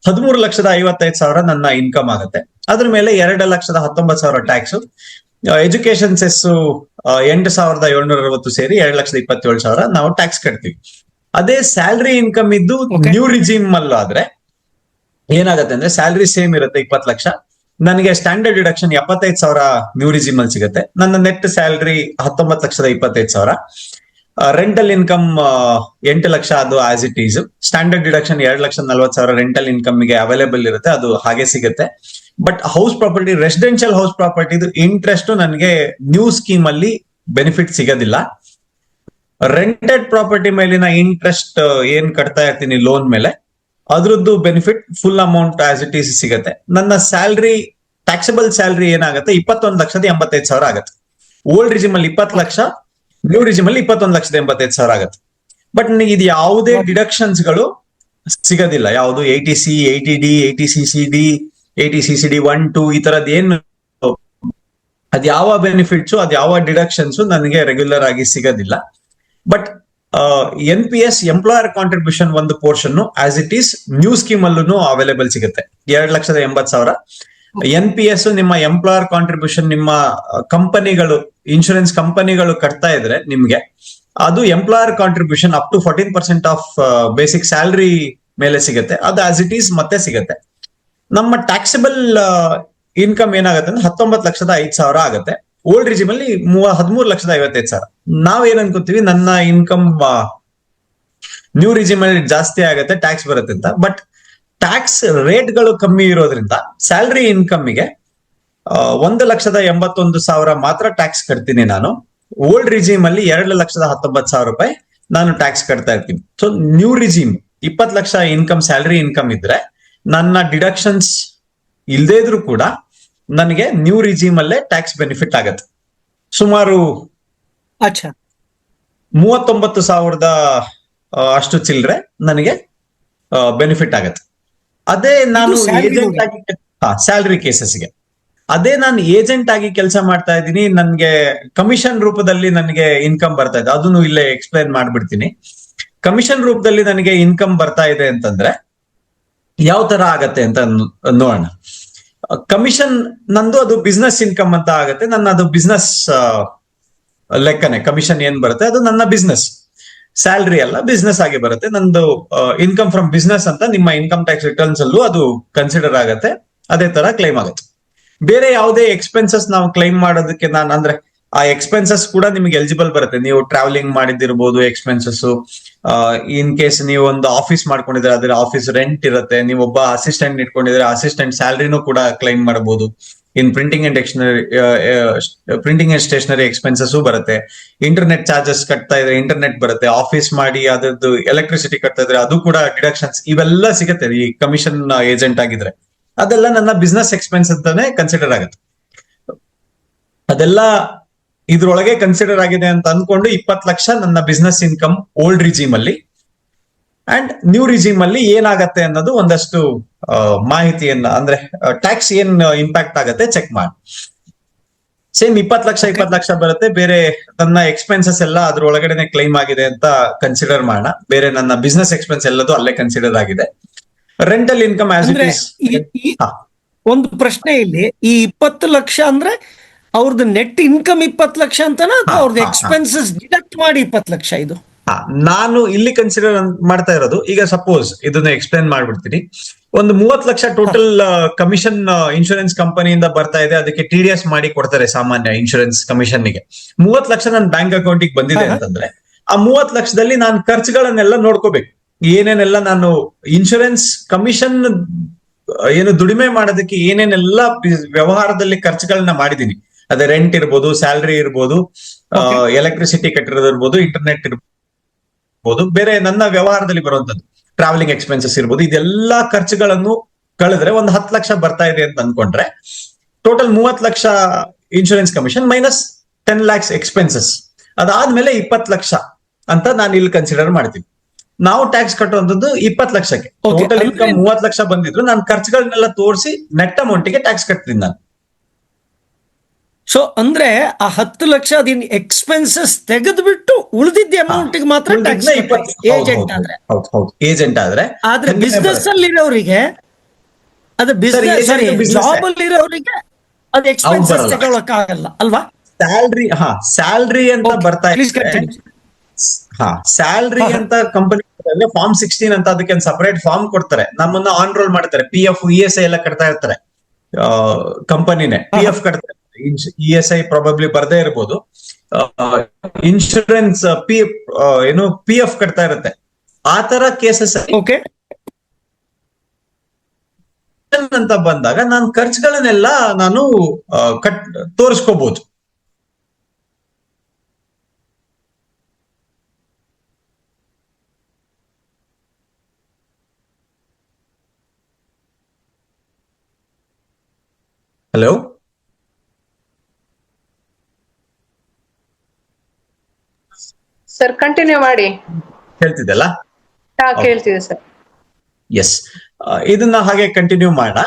13,55,000 ನನ್ನ ಇನ್ಕಮ್ ಆಗುತ್ತೆ. ಅದ್ರ ಮೇಲೆ 2,19,000 ಟ್ಯಾಕ್ಸ್, ಎಜುಕೇಶನ್ ಸೆಸ್ 8,760 ಸೇರಿ 2,27,000 ನಾವು ಟ್ಯಾಕ್ಸ್ ಕಟ್ತೀವಿ. ಅದೇ ಸ್ಯಾಲರಿ ಇನ್ಕಮ್ ಇದ್ದು Okay. ನ್ಯೂ ರಿಜಿಮ್ ಅಲ್ಲಾದ್ರೆ ಏನಾಗುತ್ತೆ ಅಂದ್ರೆ ಸ್ಯಾಲರಿ ಸೇಮ್ ಇರುತ್ತೆ 20 ಲಕ್ಷ, ನನಗೆ ಸ್ಟ್ಯಾಂಡರ್ಡ್ ಡಿಡಕ್ಷನ್ 75,000 ನ್ಯೂ ರಿಜಿಮ್ ಅಲ್ಲಿ ಸಿಗುತ್ತೆ. ನನ್ನ net salary 19,25,000. Rental income 8 lakh, ಅದು as it is. Standard deduction 2,40,000 rental income ಗೆ ಅವೈಲೇಬಲ್ ಇರುತ್ತೆ, ಅದು ಹಾಗೆ ಸಿಗುತ್ತೆ. But house property, residential house ಪ್ರಾಪರ್ಟಿದು ಇಂಟ್ರೆಸ್ಟ್ ನನಗೆ ನ್ಯೂ ಸ್ಕೀಮ್ ಅಲ್ಲಿ ಬೆನಿಫಿಟ್ ಸಿಗೋದಿಲ್ಲ. ರೆಂಟೆಡ್ ಪ್ರಾಪರ್ಟಿ ಮೇಲಿನ ಇಂಟ್ರೆಸ್ಟ್ ಏನ್ ಕಟ್ತಾ ಇರ್ತೀನಿ ಲೋನ್ ಮೇಲೆ, ಅದ್ರದ್ದು benefit full amount as it is ಸಿಗುತ್ತೆ. ನನ್ನ ಸ್ಯಾಲರಿ, ಟ್ಯಾಕ್ಸಬಲ್ ಸ್ಯಾಲರಿ ಏನಾಗುತ್ತೆ 21,85,000 ಆಗುತ್ತೆ. ಓಲ್ಡ್ ರಿಜಿಮ್ ಅಲ್ಲಿ 20 ಲಕ್ಷ, ನ್ಯೂ ರಿಜಿಮ್ ಅಲ್ಲಿ 21,85,000 ಆಗುತ್ತೆ. ಬಟ್ ನನಗೆ ಇದು ಯಾವುದೇ ಡಿಡಕ್ಷನ್ಸ್ ಗಳು ಸಿಗೋದಿಲ್ಲ. ಯಾವುದು 80C, 80D, 80CCD, 80CCD 1, 2 ಈ ತರದ್ ಏನು ಅದ್ಯಾವ ಬೆನಿಫಿಟ್ಸು, ಅದ್ಯಾವ ಡಿಡಕ್ಷನ್ಸ್ ನನಗೆ ರೆಗ್ಯುಲರ್ ಆಗಿ ಸಿಗೋದಿಲ್ಲ. ಬಟ್ NPS ಎಂಪ್ಲಾಯರ್ ಕಾಂಟ್ರಿಬ್ಯೂಷನ್ ಒಂದು portion as it is new scheme ಅಲ್ಲೂ ಅವೈಲೇಬಲ್ ಸಿಗುತ್ತೆ 2,80,000. NPS ನಿಮ್ಮ ಎಂಪ್ಲಾಯರ್ ಕಾಂಟ್ರಿಬ್ಯೂಷನ್, ನಿಮ್ಮ ಕಂಪನಿಗಳು, ಇನ್ಶೂರೆನ್ಸ್ ಕಂಪನಿಗಳು ಕಟ್ತಾ ಇದ್ರೆ ನಿಮ್ಗೆ ಅದು employer contribution up to 14% of basic salary ಮೇಲೆ ಸಿಗುತ್ತೆ. ಅದು ಆಸ್ ಇಟ್ ಈಸ್ ಮತ್ತೆ ಸಿಗುತ್ತೆ. ನಮ್ಮ ಟ್ಯಾಕ್ಸಬಲ್ ಇನ್ಕಮ್ ಏನಾಗುತ್ತೆ ಅಂದ್ರೆ 19,05,000 ಆಗುತ್ತೆ. ಓಲ್ಡ್ ರಿಜಿಮ್ ಅಲ್ಲಿ 13,55,000. ನಾವೇನ್ ಅನ್ಕೋತೀವಿ ನನ್ನ ಇನ್ಕಮ್ ನ್ಯೂ ರಿಜಿಮ್ ಅಲ್ಲಿ ಜಾಸ್ತಿ ಆಗುತ್ತೆ, ಟ್ಯಾಕ್ಸ್ ಬರುತ್ತೆ ಅಂತ. ಬಟ್ ಟ್ಯಾಕ್ಸ್ ರೇಟ್ಗಳು ಕಮ್ಮಿ ಇರೋದ್ರಿಂದ ಸ್ಯಾಲರಿ ಇನ್ಕಮ್ಗೆ 1,81,000 ಮಾತ್ರ ಟ್ಯಾಕ್ಸ್ ಕಟ್ತೀನಿ ನಾನು. ಓಲ್ಡ್ ರಿಜಿಮ್ ಅಲ್ಲಿ 2,19,000 ರೂಪಾಯಿ ನಾನು ಟ್ಯಾಕ್ಸ್ ಕಟ್ತಾ ಇರ್ತೀನಿ. So new regime 20 lakh income, salary income ಇದ್ರೆ ನನ್ನ ಡಿಡಕ್ಷನ್ಸ್ ಇಲ್ಲದೇ ಇದ್ರೂ ಕೂಡ ನನಗೆ ನ್ಯೂ ರಿಜಿಮ್ ಅಲ್ಲೇ ಟ್ಯಾಕ್ಸ್ ಬೆನಿಫಿಟ್ ಆಗತ್ತೆ. ಸುಮಾರು ಅಚ್ಚಾ 39,000 ಅಷ್ಟು ಚಿಲ್ಲರೆ ನನಗೆ ಬೆನಿಫಿಟ್ ಆಗತ್ತೆ. ಅದೇ ನಾನು ಏಜೆಂಟ್ ಆಗಿ ಸ್ಯಾಲರಿ ಕೇಸಸ್ಗೆ, ಅದೇ ನಾನು ಏಜೆಂಟ್ ಆಗಿ ಕೆಲಸ ಮಾಡ್ತಾ ಇದ್ದೀನಿ, ನನ್ಗೆ ಕಮಿಷನ್ ರೂಪದಲ್ಲಿ ನನಗೆ ಇನ್ಕಮ್ ಬರ್ತಾ ಇದೆ. ಅದನ್ನು ಇಲ್ಲೇ ಎಕ್ಸ್ಪ್ಲೈನ್ ಮಾಡ್ಬಿಡ್ತೀನಿ. ಕಮಿಷನ್ ರೂಪದಲ್ಲಿ ನನಗೆ ಇನ್ಕಮ್ ಬರ್ತಾ ಇದೆ ಅಂತಂದ್ರೆ ಯಾವ ತರ ಆಗತ್ತೆ ಅಂತ ನೋಡೋಣ. ಕಮಿಷನ್ ನಂದು ಅದು ಬಿಸ್ನೆಸ್ ಇನ್ಕಮ್ ಅಂತ ಆಗತ್ತೆ. ನನ್ನ ಅದು ಬಿಸ್ನೆಸ್ ಲೆಕ್ಕನೆ. ಕಮಿಷನ್ ಏನ್ ಬರುತ್ತೆ ಅದು ನನ್ನ ಬಿಸ್ನೆಸ್, ಸ್ಯಾಲ್ರಿ ಅಲ್ಲ, ಬಿಸ್ನೆಸ್ ಆಗಿ ಬರುತ್ತೆ. ನಂದು ಇನ್ಕಮ್ ಫ್ರಮ್ ಬಿಸ್ನೆಸ್ ಅಂತ ನಿಮ್ಮ ಇನ್ಕಮ್ ಟ್ಯಾಕ್ಸ್ ರಿಟರ್ನ್ಸ್ ಅಲ್ಲೂ ಅದು ಕನ್ಸಿಡರ್ ಆಗುತ್ತೆ. ಅದೇ ತರ ಕ್ಲೈಮ್ ಆಗುತ್ತೆ. ಬೇರೆ ಯಾವುದೇ ಎಕ್ಸ್ಪೆನ್ಸಸ್ ನಾವು ಕ್ಲೈಮ್ ಮಾಡೋದಕ್ಕೆ ನಾನು ಅಂದ್ರೆ ಆ ಎಕ್ಸ್ಪೆನ್ಸಸ್ ಕೂಡ ನಿಮ್ಗೆ ಎಲಿಜಿಬಲ್ ಬರುತ್ತೆ. ನೀವು ಟ್ರಾವೆಲಿಂಗ್ ಮಾಡಿದಿರ್ಬೋದು ಎಕ್ಸ್ಪೆನ್ಸಸ್, ಇನ್ ಕೇಸ್ ನೀವು ಒಂದು ಆಫೀಸ್ ಮಾಡ್ಕೊಂಡಿದ್ರೆ ಅದ್ರ ಆಫೀಸ್ ರೆಂಟ್ ಇರುತ್ತೆ, ನೀವು ಒಬ್ಬ ಅಸಿಸ್ಟೆಂಟ್ ಇಟ್ಕೊಂಡಿದ್ರೆ ಅಸಿಸ್ಟೆಂಟ್ ಸ್ಯಾಲರಿನೂ ಕೂಡ ಕ್ಲೈಮ್ ಮಾಡಬಹುದು. ಇನ್ ಪ್ರಿಂಟಿಂಗ್ ಅಂಡ್ ಸ್ಟೇಷನರಿ ಎಕ್ಸ್ಪೆನ್ಸಸ್ ಬರುತ್ತೆ. ಇಂಟರ್ನೆಟ್ ಚಾರ್ಜಸ್ ಕಟ್ತಾ ಇದ್ರೆ ಇಂಟರ್ನೆಟ್ ಬರುತ್ತೆ. ಆಫೀಸ್ ಮಾಡಿ ಅದರದ್ದು ಎಲೆಕ್ಟ್ರಿಸಿಟಿ ಕಟ್ತಾ ಇದ್ರೆ ಅದು ಕೂಡ ಡಿಡಕ್ಷನ್ಸ್ ಇವೆಲ್ಲ ಸಿಗುತ್ತೆ ಈ ಕಮಿಷನ್ ಏಜೆಂಟ್ ಆಗಿದ್ರೆ. ಅದೆಲ್ಲ ನನ್ನ ಬಿಸ್ನೆಸ್ ಎಕ್ಸ್ಪೆನ್ಸ್ ಅಂತಾನೆ ಕನ್ಸಿಡರ್ ಆಗುತ್ತೆ. ಅದೆಲ್ಲ ಇದ್ರೊಳಗೆ ಕನ್ಸಿಡರ್ ಆಗಿದೆ ಅಂತ ಅನ್ಕೊಂಡು 20 ಲಕ್ಷ ನನ್ನ ಬಿಸ್ನೆಸ್ ಇನ್ಕಮ್ ಓಲ್ಡ್ ರಿಜಿಮ್ ಅಲ್ಲಿ. ಅಂಡ್ ನ್ಯೂ ರಿಜಿಮ್ ಅಲ್ಲಿ ಏನಾಗತ್ತೆ ಅನ್ನೋದು ಒಂದಷ್ಟು ಮಾಹಿತಿಯನ್ನ, ಅಂದ್ರೆ ಟ್ಯಾಕ್ಸ್ ಏನ್ ಇಂಪ್ಯಾಕ್ಟ್ ಆಗತ್ತೆ ಚೆಕ್ ಮಾಡಿ. ಸೇಮ್ 20 ಲಕ್ಷ ಬರುತ್ತೆ. ಬೇರೆ ನನ್ನ ಎಕ್ಸ್ಪೆನ್ಸಸ್ ಎಲ್ಲ ಅದ್ರೊಳಗಡೆನೆ ಕ್ಲೈಮ್ ಆಗಿದೆ ಅಂತ ಕನ್ಸಿಡರ್ ಮಾಡೋಣ. ಬೇರೆ ನನ್ನ ಬಿಸ್ನೆಸ್ ಎಕ್ಸ್ಪೆನ್ಸ್ ಎಲ್ಲದು ಅಲ್ಲೇ ಕನ್ಸಿಡರ್ ಆಗಿದೆ. Rental income as it is. ಒಂದು ಪ್ರಶ್ನೆ ಇಲ್ಲಿ, ಈ 20 ಲಕ್ಷ ಅಂದ್ರೆ ಅವ್ರದ್ದು ನೆಟ್ ಇನ್ಕಮ್ 20 ಲಕ್ಷ ಅಂತನಾ ಅಥವಾ ಹಾ, ಅವ್ರದ್ದು ಹಾ, ಹಾ. ಎಕ್ಸ್ಪೆನ್ಸಸ್ ಡಿಡಕ್ಟ್ ಮಾಡಿ 20 ಲಕ್ಷ ಇದು? ಹಾ, ನಾನು ಇಲ್ಲಿ ಕನ್ಸಿಡರ್ ಮಾಡ್ತಾ ಇರೋದು, ಈಗ ಸಪೋಸ್ ಇದನ್ನ ಎಕ್ಸ್ಪ್ಲೇನ್ ಮಾಡ್ಬಿಡ್ತೀನಿ. ಒಂದು 30 ಲಕ್ಷ ಟೋಟಲ್ ಕಮಿಷನ್ ಇನ್ಶೂರೆನ್ಸ್ ಕಂಪನಿಯಿಂದ ಬರ್ತಾ ಇದೆ, ಅದಕ್ಕೆ TDS ಮಾಡಿ ಕೊಡ್ತಾರೆ ಸಾಮಾನ್ಯ ಇನ್ಶೂರೆನ್ಸ್ ಕಮಿಷನ್ಗೆ. 30 ಲಕ್ಷ ನನ್ನ ಬ್ಯಾಂಕ್ ಅಕೌಂಟಿಗೆ ಬಂದಿದೆ ಅಂತಂದ್ರೆ ಆ 30 ಲಕ್ಷದಲ್ಲಿ ನಾನು ಖರ್ಚುಗಳನ್ನೆಲ್ಲ ನೋಡ್ಕೋಬೇಕು. ಏನೇನೆಲ್ಲ ನಾನು ಇನ್ಶೂರೆನ್ಸ್ ಕಮಿಷನ್ ಏನು ದುಡಿಮೆ ಮಾಡೋದಕ್ಕೆ ಏನೇನೆಲ್ಲ ವ್ಯವಹಾರದಲ್ಲಿ ಖರ್ಚುಗಳನ್ನ ಮಾಡಿದೀನಿ, ಅದೇ ರೆಂಟ್ ಇರ್ಬೋದು, ಸ್ಯಾಲ್ರಿ ಇರ್ಬೋದು, ಎಲೆಕ್ಟ್ರಿಸಿಟಿ ಕಟ್ಟಿರೋದು ಇರ್ಬೋದು, ಇಂಟರ್ನೆಟ್ ಇರ್ಬೋದು, ಬೇರೆ ನನ್ನ ವ್ಯವಹಾರದಲ್ಲಿ ಬರುವಂತದ್ದು ಟ್ರಾವೆಲಿಂಗ್ ಎಕ್ಸ್ಪೆನ್ಸಸ್ ಇರ್ಬೋದು, ಇದೆಲ್ಲಾ ಖರ್ಚುಗಳನ್ನು ಕಳೆದ್ರೆ ಒಂದು 10 ಲಕ್ಷ ಬರ್ತಾ ಇದೆ ಅಂತ ಅನ್ಕೊಂಡ್ರೆ total 30 lakh insurance commission minus 10 lakhs expenses, ಅದಾದ್ಮೇಲೆ 20 ಲಕ್ಷ ಅಂತ ನಾನು ಇಲ್ಲಿ ಕನ್ಸಿಡರ್ ಮಾಡ್ತೀನಿ. ನಾವು ಟ್ಯಾಕ್ಸ್ ಕಟ್ಟುವಂಥದ್ದು 20 ಲಕ್ಷಕ್ಕೆ. Okay, ಟೋಟಲ್ ಇನ್ಕಮ್ 30 ಲಕ್ಷ ಬಂದಿದ್ರು ನಾನು ಖರ್ಚುಗಳನ್ನೆಲ್ಲ ತೋರಿಸಿ ನೆಟ್ ಅಮೌಂಟ್ಗೆ ಟ್ಯಾಕ್ಸ್ ಕಟ್ತೀನಿ ನಾನು. ಸೊ ಅಂದ್ರೆ ಆ 10 ಲಕ್ಷ ಅದಿನ್ ಎಕ್ಸ್ಪೆನ್ಸಸ್ ತೆಗೆದ್ಬಿಟ್ಟು ಉಳಿದಿದ್ದ ಅಮೌಂಟ್ಗೆ ಮಾತ್ರ ಟ್ಯಾಕ್ಸ್ ಏಜೆಂಟ್ ಆದ್ರೆ. ಏಜೆಂಟ್ ಆದ್ರೆ ಆದ್ರೆ ಬಿಸ್ನೆಸ್ ಅಲ್ಲಿ ಇರೋರಿಗೆ ಅದು ಬಿಸ್ನೆಸ್ ಸಾರಿ ಜಾಬ್ ಅಲ್ಲಿ ಇರೋರಿಗೆ ಅದು ಎಕ್ಸ್ಪೆನ್ಸಸ್ ತಗೊಳಕ್ ಆಗಲ್ಲ ಅಲ್ವಾ? ಸ್ಯಾಲ್ರಿ ಸ್ಯಾಲ್ರಿ ಅಂತ ಬರ್ತಾ ಪ್ಲೀಸ್ ಇದೆ. ಕಂಟಿನ್ಯೂ. ಸ್ಯಾಲ್ರಿ ಅಂತ ಕಂಪನಿ ಫಾರ್ಮ್ 16 ಅಂತ ಅದಕ್ಕೆ ಸಪರೇಟ್ ಫಾರ್ಮ್ ಕೊಡ್ತಾರೆ, ನಮ್ಮನ್ನ ಆನ್ ರೋಲ್ ಮಾಡ್ತಾರೆ, PF ESI ಎಲ್ಲ ಕಟ್ತಾ ಇರ್ತಾರೆ ಕಂಪನಿನೇ. PF ಕಟ್ತಾರೆ, ESI ಪ್ರಾಬಬ್ಲಿ ಬರ್ದೇ ಇರ್ಬೋದು, ಇನ್ಶೂರೆನ್ಸ್ ಏನು PF ಕಟ್ತಾ ಇರುತ್ತೆ. ಆ ತರ ಕೇಸಸ್ ಓಕೆ ಅಂತ ಬಂದಾಗ ನಾನು ಖರ್ಚುಗಳನ್ನೆಲ್ಲ ನಾನು ತೋರಿಸ್ಕೋಬಹುದು. ಹಲೋ, ಸರ್ ಕಂಟಿನ್ಯೂ ಮಾಡಿ. ಹೇಳ್ತಿದ್ದಲ್ಲ? ಕೇಳ್ತಿದೆ ಸರ್. ಎಸ್, ಇದನ್ನ ಹಾಗೆ ಕಂಟಿನ್ಯೂ ಮಾಡೋಣ.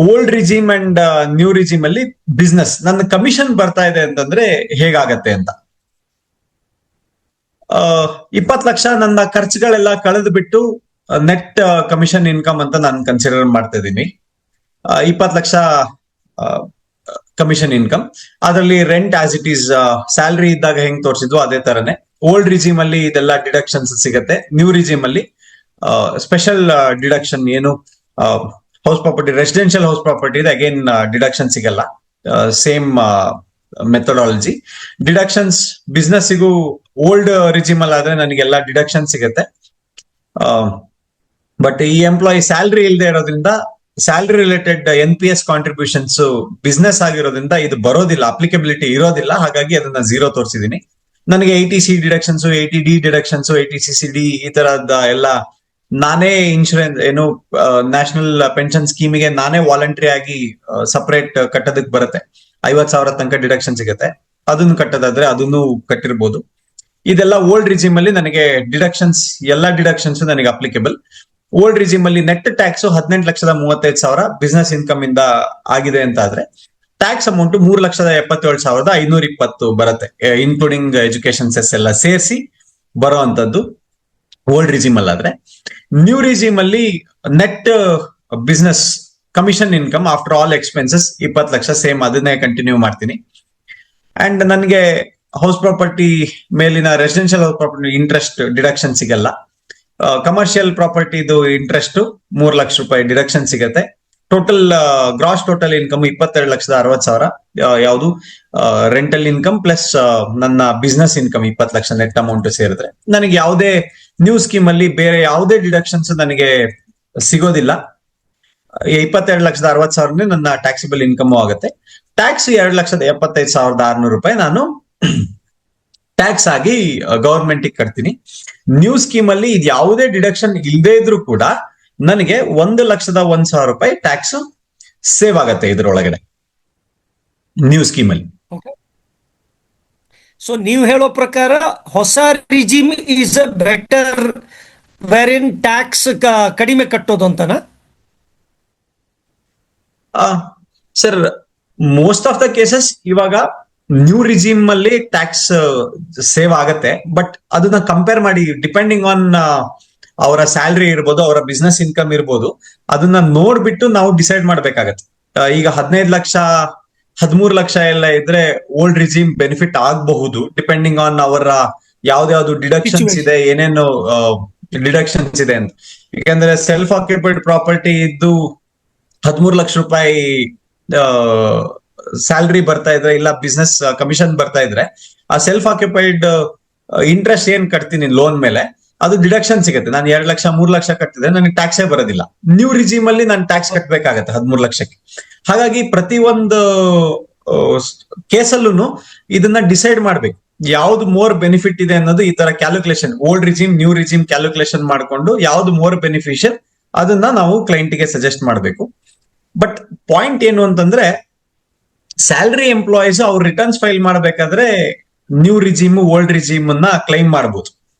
Old regime and new regime ಅಲ್ಲಿ ಬಿಸ್ನೆಸ್ ನನ್ನ ಕಮಿಷನ್ ಬರ್ತಾ ಇದೆ ಅಂತಂದ್ರೆ ಹೇಗಾಗತ್ತೆ ಅಂತ. 20 ಲಕ್ಷ ನನ್ನ ಖರ್ಚುಗಳೆಲ್ಲ ಕಳೆದು ಬಿಟ್ಟು ನೆಟ್ ಕಮಿಷನ್ ಇನ್ಕಮ್ ಅಂತ ನಾನು ಕನ್ಸಿಡರ್ ಮಾಡ್ತಾ ಇದ್ದೀನಿ. 20 ಲಕ್ಷ ಕಮಿಷನ್ ಇನ್ಕಮ್, ಅದರಲ್ಲಿ rent as it is salary ಇದ್ದಾಗ ಹೆಂಗ್ ತೋರಿಸಿದ್ವು ಅದೇ ತರನೇ. ಓಲ್ಡ್ ರಿಜಿಮ್ ಅಲ್ಲಿ ಇದೆಲ್ಲ ಡಿಡಕ್ಷನ್ಸ್ ಸಿಗತ್ತೆ. ನ್ಯೂ ರಿಜಿಮ್ ಅಲ್ಲಿ ಸ್ಪೆಷಲ್ ಡಿಡಕ್ಷನ್ ಏನು house property, residential house property ಇದೆ, ಅಗೇನ್ ಡಿಡಕ್ಷನ್ ಸಿಗಲ್ಲ. Same methodology. ಡಿಡಕ್ಷನ್ಸ್ ಬಿಸ್ನೆಸ್ಸಿಗೂ ಓಲ್ಡ್ ರಿಜಿಮ್ ಅಲ್ಲಿ ಆದ್ರೆ ನನಗೆಲ್ಲ ಡಿಡಕ್ಷನ್ ಸಿಗತ್ತೆ. ಬಟ್ ಈ ಎಂಪ್ಲಾಯಿ ಸ್ಯಾಲ್ರಿ ಇಲ್ಲದೆ ಇರೋದ್ರಿಂದ, salary related NPS contributions business ಆಗಿರೋದ್ರಿಂದ ಇದು ಬರೋದಿಲ್ಲ, ಅಪ್ಲಿಕಬಿಲಿಟಿ ಇರೋದಿಲ್ಲ. ಹಾಗಾಗಿ ಅದನ್ನ 0 ತೋರಿಸಿದೀನಿ. ನನಗೆ 80C deductions, 80D deductions, 80CCD ಈ ತರದ ಎಲ್ಲ ನಾನೇ ಇನ್ಶೂರೆನ್ಸ್ ಏನು ನ್ಯಾಷನಲ್ ಪೆನ್ಷನ್ ಸ್ಕೀಮಿಗೆ ನಾನೇ ವಾಲಂಟ್ರಿ ಆಗಿ ಸಪರೇಟ್ ಕಟ್ಟೋದಕ್ಕೆ ಬರುತ್ತೆ. 50,000 ತನಕ ಡಿಡಕ್ಷನ್ ಸಿಗುತ್ತೆ. ಅದನ್ನು ಕಟ್ಟೋದಾದ್ರೆ ಅದನ್ನು ಕಟ್ಟಿರ್ಬೋದು. ಇದೆಲ್ಲ ಓಲ್ಡ್ ರಿಜಿಮ್ ಅಲ್ಲಿ ನನಗೆ ಡಿಡಕ್ಷನ್ಸ್, ಎಲ್ಲಾ ಡಿಡಕ್ಷನ್ಸ್ ನನಗೆ ಅಪ್ಲಿಕೇಬಲ್. ಓಲ್ಡ್ ರಿಜಿಮ್ ಅಲ್ಲಿ ನೆಟ್ ಟ್ಯಾಕ್ಸ್ 18,35,000 ಬಿಸ್ನೆಸ್ ಇನ್ಕಮ್ ಇಂದ ಆಗಿದೆ ಅಂತ ಆದ್ರೆ ಟ್ಯಾಕ್ಸ್ ಅಮೌಂಟ್ 3,77,520 ಬರುತ್ತೆ, ಇನ್ಕ್ಲೂಡಿಂಗ್ ಎಜುಕೇಶನ್ ಸೆಸ್ ಎಲ್ಲ ಸೇರಿಸಿ ಬರೋ ಅಂತದ್ದು ಓಲ್ಡ್ ರಿಜಿಮ್ ಅಲ್ಲಿ. ಆದ್ರೆ ನ್ಯೂ ರಿಜಿಮ್ ಅಲ್ಲಿ net business commission income after all expenses 20 lakh, same ಅದನ್ನೇ ಕಂಟಿನ್ಯೂ ಮಾಡ್ತೀನಿ. ಅಂಡ್ ನನಗೆ ಹೌಸ್ ಪ್ರಾಪರ್ಟಿ ಮೇಲಿನ residential house property interest deduction ಸಿಗಲ್ಲ. ಕಮರ್ಷಿಯಲ್ ಪ್ರಾಪರ್ಟಿದು ಇಂಟ್ರೆಸ್ಟ್ 3 ಲಕ್ಷ ರೂಪಾಯಿ ಡಿಡಕ್ಷನ್ ಸಿಗತ್ತೆ. ಟೋಟಲ್ ಗ್ರಾಸ್ ಟೋಟಲ್ ಇನ್ಕಮ್ 22,60,000 ಯಾವುದು ರೆಂಟಲ್ ಇನ್ಕಮ್ ಪ್ಲಸ್ ನನ್ನ business income 20 lakh net amount ಸೇರಿದ್ರೆ ನನಗೆ ಯಾವುದೇ ನ್ಯೂ ಸ್ಕೀಮ್ ಅಲ್ಲಿ ಬೇರೆ ಯಾವುದೇ ಡಿಡಕ್ಷನ್ಸ್ ನನಗೆ ಸಿಗೋದಿಲ್ಲ. 22,60,000 ನನ್ನ ಟ್ಯಾಕ್ಸಿಬಲ್ ಇನ್ಕಮ್ ಆಗುತ್ತೆ. ಟ್ಯಾಕ್ಸ್ 2,75,600 ರೂಪಾಯಿ ನಾನು ಟ್ಯಾಕ್ಸ್ ಆಗಿ ಗವರ್ಮೆಂಟ್ ಕಟ್ತೀನಿ. ನ್ಯೂ ಸ್ಕೀಮ್ ಅಲ್ಲಿ ಇದು ಯಾವುದೇ ಡಿಡಕ್ಷನ್ ಇಲ್ಲದೆ ಇದ್ರೂ ಕೂಡ ನನಗೆ 1,01,000 ರೂಪಾಯಿ ಟ್ಯಾಕ್ಸ್ ಸೇವ್ ಆಗತ್ತೆ ಇದ್ರೊಳಗಡೆ ನ್ಯೂ ಸ್ಕೀಮ್ ಅಲ್ಲಿ. ಸೊ ನೀವು ಹೇಳೋ ಪ್ರಕಾರ ಹೊಸ regime is a better wherein tax ಕಡಿಮೆ ಕಟ್ಟೋದು ಅಂತನಾ? Sir, most of the cases ಇವಾಗ ನ್ಯೂ ರಿಜಿಮ್ ಅಲ್ಲಿ ಟ್ಯಾಕ್ಸ್ ಸೇವ್ ಆಗತ್ತೆ. ಬಟ್ ಅದನ್ನ ಕಂಪೇರ್ ಮಾಡಿ ಡಿಪೆಂಡಿಂಗ್ ಆನ್ ಅವರ ಸ್ಯಾಲ್ರಿ ಇರ್ಬೋದು, ಅವರ ಬಿಸ್ನೆಸ್ ಇನ್ಕಮ್ ಇರ್ಬೋದು, ಅದನ್ನ ನೋಡ್ಬಿಟ್ಟು ನಾವು ಡಿಸೈಡ್ ಮಾಡ್ಬೇಕಾಗತ್ತೆ. ಈಗ 15 ಲಕ್ಷ 13 ಲಕ್ಷ ಎಲ್ಲ ಇದ್ರೆ ಓಲ್ಡ್ ರಿಜಿಮ್ ಬೆನಿಫಿಟ್ ಆಗಬಹುದು, ಡಿಪೆಂಡಿಂಗ್ ಆನ್ ಅವರ ಯಾವ್ದಾವ್ದು ಡಿಡಕ್ಷನ್ಸ್ Situation. ಇದೆ, ಏನೇನು ಡಿಡಕ್ಷನ್ಸ್ ಇದೆ ಅಂತ. ಯಾಕಂದ್ರೆ ಸೆಲ್ಫ್ ಆಕ್ಯುಪೈಡ್ ಪ್ರಾಪರ್ಟಿ ಇದ್ದು 13 ಲಕ್ಷ ರೂಪಾಯಿ ಸ್ಯಾಲ್ರಿ ಬರ್ತಾ ಇದ್ರೆ, ಇಲ್ಲ ಬಿಸ್ನೆಸ್ ಕಮಿಷನ್ ಬರ್ತಾ ಇದ್ರೆ, ಆ ಸೆಲ್ಫ್ ಆಕ್ಯುಪೈಡ್ ಇಂಟ್ರೆಸ್ಟ್ ಏನ್ ಕಟ್ತೀನಿ ಲೋನ್ ಮೇಲೆ ಅದು ಡಿಡಕ್ಷನ್ ಸಿಗುತ್ತೆ. ನಾನು 2 ಲಕ್ಷ 3 ಲಕ್ಷ ಕಟ್ಟಿದ್ರೆ ನನಗೆ ಟ್ಯಾಕ್ಸೇ ಬರೋದಿಲ್ಲ. ನ್ಯೂ ರಿಜಿಮ್ ಅಲ್ಲಿ ನಾನು ಟ್ಯಾಕ್ಸ್ ಕಟ್ಟಬೇಕಾಗತ್ತೆ 13 ಲಕ್ಷಕ್ಕೆ. ಹಾಗಾಗಿ ಪ್ರತಿ ಒಂದು ಕೇಸಲ್ಲೂ ಇದನ್ನ ಡಿಸೈಡ್ ಮಾಡ್ಬೇಕು, ಯಾವ್ದು ಮೋರ್ ಬೆನಿಫಿಟ್ ಇದೆ ಅನ್ನೋದು. ಈ ತರ calculation, old regime new regime calculation ಮಾಡ್ಕೊಂಡು ಯಾವ್ದು ಮೋರ್ ಬೆನಿಫಿಷಿಯಲ್ ಅದನ್ನ ನಾವು ಕ್ಲೈಂಟ್ಗೆ ಸಜೆಸ್ಟ್ ಮಾಡಬೇಕು. ಬಟ್ ಪಾಯಿಂಟ್ ಏನು ಅಂತಂದ್ರೆ, ಸ್ಯಾಲರಿ ಎಂಪ್ಲಾಯೀಸ್ ಅವ್ರು ರಿಟರ್ನ್ಸ್ ಫೈಲ್ ಮಾಡ್ಬೇಕಾದ್ರೆ ನ್ಯೂ ರಿಜಿಮ್ ಓಲ್ಡ್ ರಿಜಿಮ್ ಅನ್ನ ಕ್ಲೈಮ್ ಮಾಡಬಹುದು.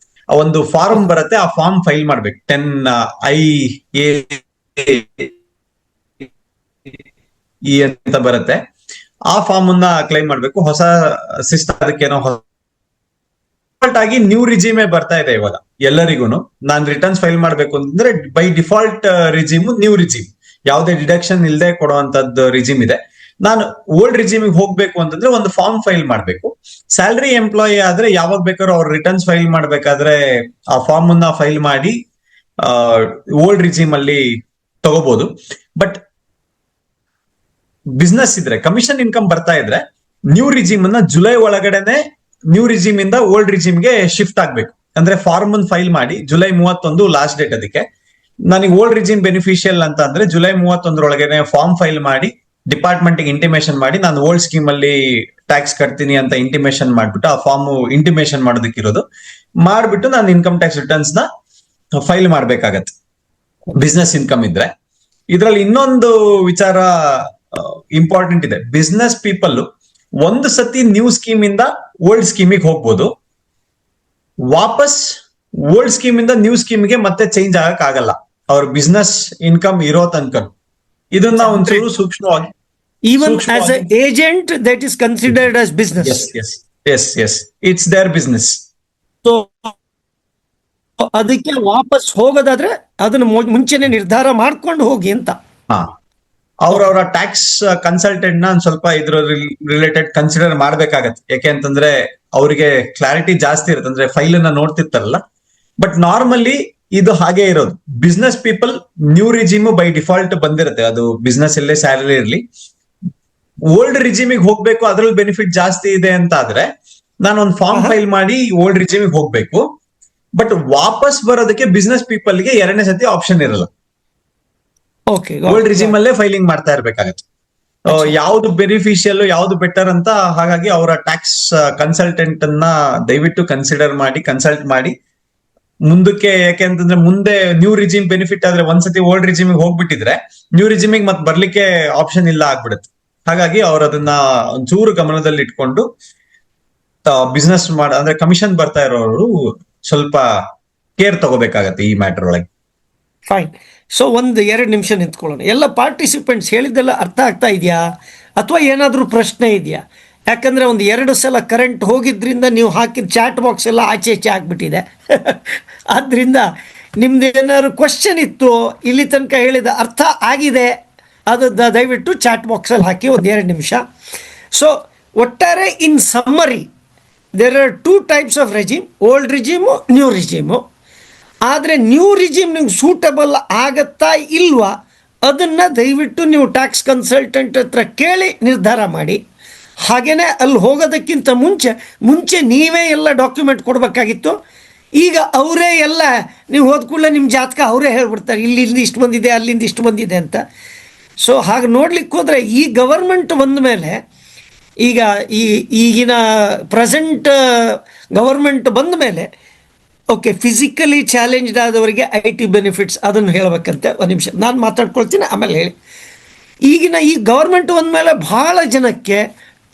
ಒಂದು ಫಾರ್ಮ್ ಬರುತ್ತೆ, ಆ ಫಾರ್ಮ್ ಫೈಲ್ ಮಾಡ್ಬೇಕು. 10IA ಅಂತ ಬರುತ್ತೆ, ಆ ಫಾರ್ಮ್ ಅನ್ನ ಕ್ಲೈಮ್ ಮಾಡ್ಬೇಕು. ಹೊಸ ಸಿಸ್ಟಮ್ ಅದಕ್ಕೇನೋ ಆಗಿ ನ್ಯೂ ರಿಜಿಮೇ ಬರ್ತಾ ಇದೆ ಇವಾಗ ಎಲ್ಲರಿಗೂ. ನಾನು ರಿಟರ್ನ್ಸ್ ಫೈಲ್ ಮಾಡ್ಬೇಕು ಅಂತಂದ್ರೆ by default regime new regime, ಯಾವುದೇ ಡಿಡಕ್ಷನ್ ಇಲ್ಲದೆ ಕೊಡುವಂತದ್ದು ರಿಜಿಮ್ ಇದೆ. ನಾನು ಓಲ್ಡ್ ರಿಜಿಮಿಗೆ ಹೋಗ್ಬೇಕು ಅಂತಂದ್ರೆ ಒಂದು ಫಾರ್ಮ್ ಫೈಲ್ ಮಾಡ್ಬೇಕು. ಸ್ಯಾಲರಿ ಎಂಪ್ಲಾಯಿ ಆದ್ರೆ ಯಾವಾಗ ಬೇಕಾದ್ರೂ ಅವ್ರು ರಿಟರ್ನ್ಸ್ ಫೈಲ್ ಮಾಡ್ಬೇಕಾದ್ರೆ ಆ ಫಾರ್ಮ್ ಅನ್ನ ಫೈಲ್ ಮಾಡಿ ಓಲ್ಡ್ ರಿಜಿಮ್ ಅಲ್ಲಿ ತಗೋಬಹುದು. ಬಟ್ ಬಿಸ್ನೆಸ್ ಇದ್ರೆ, ಕಮಿಷನ್ ಇನ್ಕಮ್ ಬರ್ತಾ ಇದ್ರೆ, ನ್ಯೂ ರಿಜಿಮ್ ಅನ್ನ ಜುಲೈ ಒಳಗಡೆನೆ ನ್ಯೂ ರಿಜಿಮ್ ಇಂದ ಓಲ್ಡ್ ರಿಜಿಮ್ಗೆ ಶಿಫ್ಟ್ ಆಗ್ಬೇಕು. ಅಂದ್ರೆ ಫಾರ್ಮ್ ಅನ್ನು ಫೈಲ್ ಮಾಡಿ ಜುಲೈ 31 ಲಾಸ್ಟ್ ಡೇಟ್. ಅದಕ್ಕೆ ನನಗೆ ಓಲ್ಡ್ ರಿಜಿಮ್ ಬೆನಿಫಿಷಿಯಲ್ ಅಂತ ಅಂದ್ರೆ ಜುಲೈ 31 ಫಾರ್ಮ್ ಫೈಲ್ ಮಾಡಿ ಡಿಪಾರ್ಟ್ಮೆಂಟ್ ಇಂಟಿಮೇಷನ್ ಮಾಡಿ ನಾನು ಓಲ್ಡ್ ಸ್ಕೀಮ್ ಅಲ್ಲಿ ಟ್ಯಾಕ್ಸ್ ಕಟ್ತೀನಿ ಅಂತ ಇಂಟಿಮೇಷನ್ ಮಾಡ್ಬಿಟ್ಟು, ಆ ಫಾರ್ಮ್ ಇಂಟಿಮೇಷನ್ ಮಾಡೋದಕ್ಕಿರೋದು ಮಾಡ್ಬಿಟ್ಟು ನಾನು ಇನ್ಕಮ್ ಟ್ಯಾಕ್ಸ್ ರಿಟರ್ನ್ಸ್ ನ ಫೈಲ್ ಮಾಡ್ಬೇಕಾಗತ್ತೆ ಬಿಸ್ನೆಸ್ ಇನ್ಕಮ್ ಇದ್ರೆ. ಇದ್ರಲ್ಲಿ ಇನ್ನೊಂದು ವಿಚಾರ ಇಂಪಾರ್ಟೆಂಟ್ ಇದೆ. ಬಿಸ್ನೆಸ್ ಪೀಪಲ್ ಒಂದು ಸತಿ ನ್ಯೂ ಸ್ಕೀಮ್ ಇಂದ ಓಲ್ಡ್ ಸ್ಕೀಮಿಗೆ ಹೋಗ್ಬೋದು, ವಾಪಸ್ ಓಲ್ಡ್ ಸ್ಕೀಮ್ ಇಂದ ನ್ಯೂ ಸ್ಕೀಮ್ಗೆ ಮತ್ತೆ ಚೇಂಜ್ ಆಗಕ್ ಆಗಲ್ಲ ಅವ್ರ ಬಿಸ್ನೆಸ್ ಇನ್ಕಮ್ ಇರೋ ತನಕ. ಇದನ್ನ ಒಂಚೂರು ಸೂಕ್ಷ್ಮವಾಗಿ, Even as an agent, that is considered as business. yes, it's their business. So ಅದಕ್ಕೆ ವಾಪಸ್ ಹೋಗೋದಾದ್ರೆ ಅದನ್ನ ಮುಂಚೆನೆ ನಿರ್ಧಾರ ಮಾಡ್ಕೊಂಡು ಹೋಗಿ ಅಂತ. ಅವ್ರವರ ಟ್ಯಾಕ್ಸ್ ಕನ್ಸಲ್ಟೆಂಟ್ ನ ಒಂದ್ ಸ್ವಲ್ಪ ಇದ್ರ ರಿಲೇಟೆಡ್ ಕನ್ಸಿಡರ್ ಮಾಡ್ಬೇಕಾಗತ್ತೆ. ಯಾಕೆ ಅಂತಂದ್ರೆ ಅವರಿಗೆ ಕ್ಲಾರಿಟಿ ಜಾಸ್ತಿ ಇರುತ್ತೆ, ಅಂದ್ರೆ ಫೈಲ್ ಅನ್ನ ನೋಡ್ತಿರ್ತಾರಲ್ಲ. ಬಟ್ ನಾರ್ಮಲಿ ಇದು ಹಾಗೆ ಇರೋದು. Business people new regime by default ಬಂದಿರುತ್ತೆ, ಅದು ಬಿಸ್ನೆಸ್ ಅಲ್ಲೇ ಸ್ಯಾಲರಿ ಇರಲಿ. ಓಲ್ಡ್ ರಿಜಿಮಿಗೆ ಹೋಗ್ಬೇಕು, ಅದ್ರಲ್ಲಿ ಬೆನಿಫಿಟ್ ಜಾಸ್ತಿ ಇದೆ ಅಂತ ಆದ್ರೆ ನಾನು ಒಂದು ಫಾರ್ಮ್ ಫೈಲ್ ಮಾಡಿ ಓಲ್ಡ್ ರಿಜಿಮಿಗೆ ಹೋಗ್ಬೇಕು. ಬಟ್ ವಾಪಸ್ ಬರೋದಕ್ಕೆ ಬಿಸ್ನೆಸ್ ಪೀಪಲ್ಗೆ 2ನೇ ಸತಿ ಆಪ್ಷನ್ ಇರಲ್ಲ. ಓಲ್ಡ್ ರಿಜಿಮ್ ಅಲ್ಲೇ ಫೈಲಿಂಗ್ ಮಾಡ್ತಾ ಇರ್ಬೇಕಾಗತ್ತೆ. ಯಾವ್ದು ಬೆನಿಫಿಷಿಯಲ್ ಯಾವ್ದು ಬೆಟರ್ ಅಂತ. ಹಾಗಾಗಿ ಅವರ ಟ್ಯಾಕ್ಸ್ ಕನ್ಸಲ್ಟೆಂಟ್ ಅನ್ನ ದಯವಿಟ್ಟು ಕನ್ಸಲ್ಟ್ ಮಾಡಿ ಮುಂದಕ್ಕೆ. ಯಾಕೆ ಅಂತಂದ್ರೆ ಮುಂದೆ ನ್ಯೂ ರಿಜಿಮ್ ಬೆನಿಫಿಟ್ ಆದ್ರೆ ಒಂದ್ಸತಿ ಓಲ್ಡ್ ರಿಜಿಮಿಗೆ ಹೋಗ್ಬಿಟ್ಟಿದ್ರೆ ನ್ಯೂ ರಿಜಿಮಿಗೆ ಮತ್ತೆ ಬರ್ಲಿಕ್ಕೆ ಆಪ್ಷನ್ ಇಲ್ಲ ಆಗ್ಬಿಡುತ್ತೆ. ಹಾಗಾಗಿ ಅವ್ರು ಅದನ್ನ ಒಂಚೂರು ಗಮನದಲ್ಲಿ ಇಟ್ಕೊಂಡು ಬಿಸ್ನೆಸ್ ಅಂದ್ರೆ ಕಮಿಷನ್ ಬರ್ತಾ ಇರೋರು ಸ್ವಲ್ಪ ಕೇರ್ ತಗೋಬೇಕಾಗತ್ತೆ ಈ ಮ್ಯಾಟರ್ ಒಳಗೆ. ಫೈನ್. ಸೊ 1-2 ನಿಮಿಷ ನಿಂತ್ಕೊಳ್ಳೋಣ. ಎಲ್ಲ ಪಾರ್ಟಿಸಿಪೆಂಟ್ಸ್ ಹೇಳಿದ್ದೆಲ್ಲ ಅರ್ಥ ಆಗ್ತಾ ಇದೆಯಾ ಅಥವಾ ಏನಾದರೂ ಪ್ರಶ್ನೆ ಇದೆಯಾ? ಯಾಕಂದ್ರೆ 1-2 ಸಲ ಕರೆಂಟ್ ಹೋಗಿದ್ರಿಂದ ನೀವು ಹಾಕಿದ ಚಾಟ್ ಬಾಕ್ಸ್ ಎಲ್ಲ ಆಚೆ ಆಗ್ಬಿಟ್ಟಿದೆ. ಆದ್ರಿಂದ ನಿಮ್ದು ಏನಾದ್ರು ಕ್ವಶನ್ ಇತ್ತು, ಇಲ್ಲಿ ತನಕ ಹೇಳಿದ ಅರ್ಥ ಆಗಿದೆ, ಅದು ದಯವಿಟ್ಟು ಚಾಟ್ ಬಾಕ್ಸಲ್ಲಿ ಹಾಕಿ 1-2 ನಿಮಿಷ. ಸೊ ಒಟ್ಟಾರೆ in summary, there are 2 types of regime, old regime, new regime. ಆದರೆ ನ್ಯೂ ರಿಜಿಮ್ ನಿಮ್ಗೆ ಸೂಟಬಲ್ ಆಗತ್ತಾ ಇಲ್ವಾ ಅದನ್ನು ದಯವಿಟ್ಟು ನೀವು ಟ್ಯಾಕ್ಸ್ ಕನ್ಸಲ್ಟೆಂಟ್ ಹತ್ರ ಕೇಳಿ ನಿರ್ಧಾರ ಮಾಡಿ. ಹಾಗೆಯೇ ಅಲ್ಲಿ ಹೋಗೋದಕ್ಕಿಂತ ಮುಂಚೆ ನೀವೇ ಎಲ್ಲ ಡಾಕ್ಯುಮೆಂಟ್ ಕೊಡಬೇಕಾಗಿತ್ತು. ಈಗ ಅವರೇ ಎಲ್ಲ ನೀವು ಹೋದ ಕೂಡಲೇ ನಿಮ್ಮ ಜಾತಕ ಅವರೇ ಹೇಳ್ಬಿಡ್ತಾರೆ, ಇಲ್ಲಿಂದ ಇಷ್ಟು ಬಂದಿದೆ, ಅಲ್ಲಿಂದ ಇಷ್ಟು ಬಂದಿದೆ ಅಂತ. ಸೊ ಹಾಗೆ ನೋಡ್ಲಿಕ್ಕೆ ಹೋದರೆ ಈ ಗವರ್ಮೆಂಟ್ ಬಂದ ಮೇಲೆ, ಈಗ ಈಗಿನ ಪ್ರೆಸೆಂಟ್ ಗವರ್ಮೆಂಟ್ ಬಂದ ಮೇಲೆ, ಓಕೆ, ಫಿಸಿಕಲಿ ಚಾಲೆಂಜ್ಡ್ ಆದವರಿಗೆ IT ಬೆನಿಫಿಟ್ಸ್ ಅದನ್ನು ಹೇಳಬೇಕಂತೆ. 1 ನಿಮಿಷ ನಾನು ಮಾತಾಡ್ಕೊಳ್ತೀನಿ, ಆಮೇಲೆ ಹೇಳಿ. ಈಗಿನ ಈ ಗವರ್ಮೆಂಟ್ ಬಂದಮೇಲೆ ಭಾಳ ಜನಕ್ಕೆ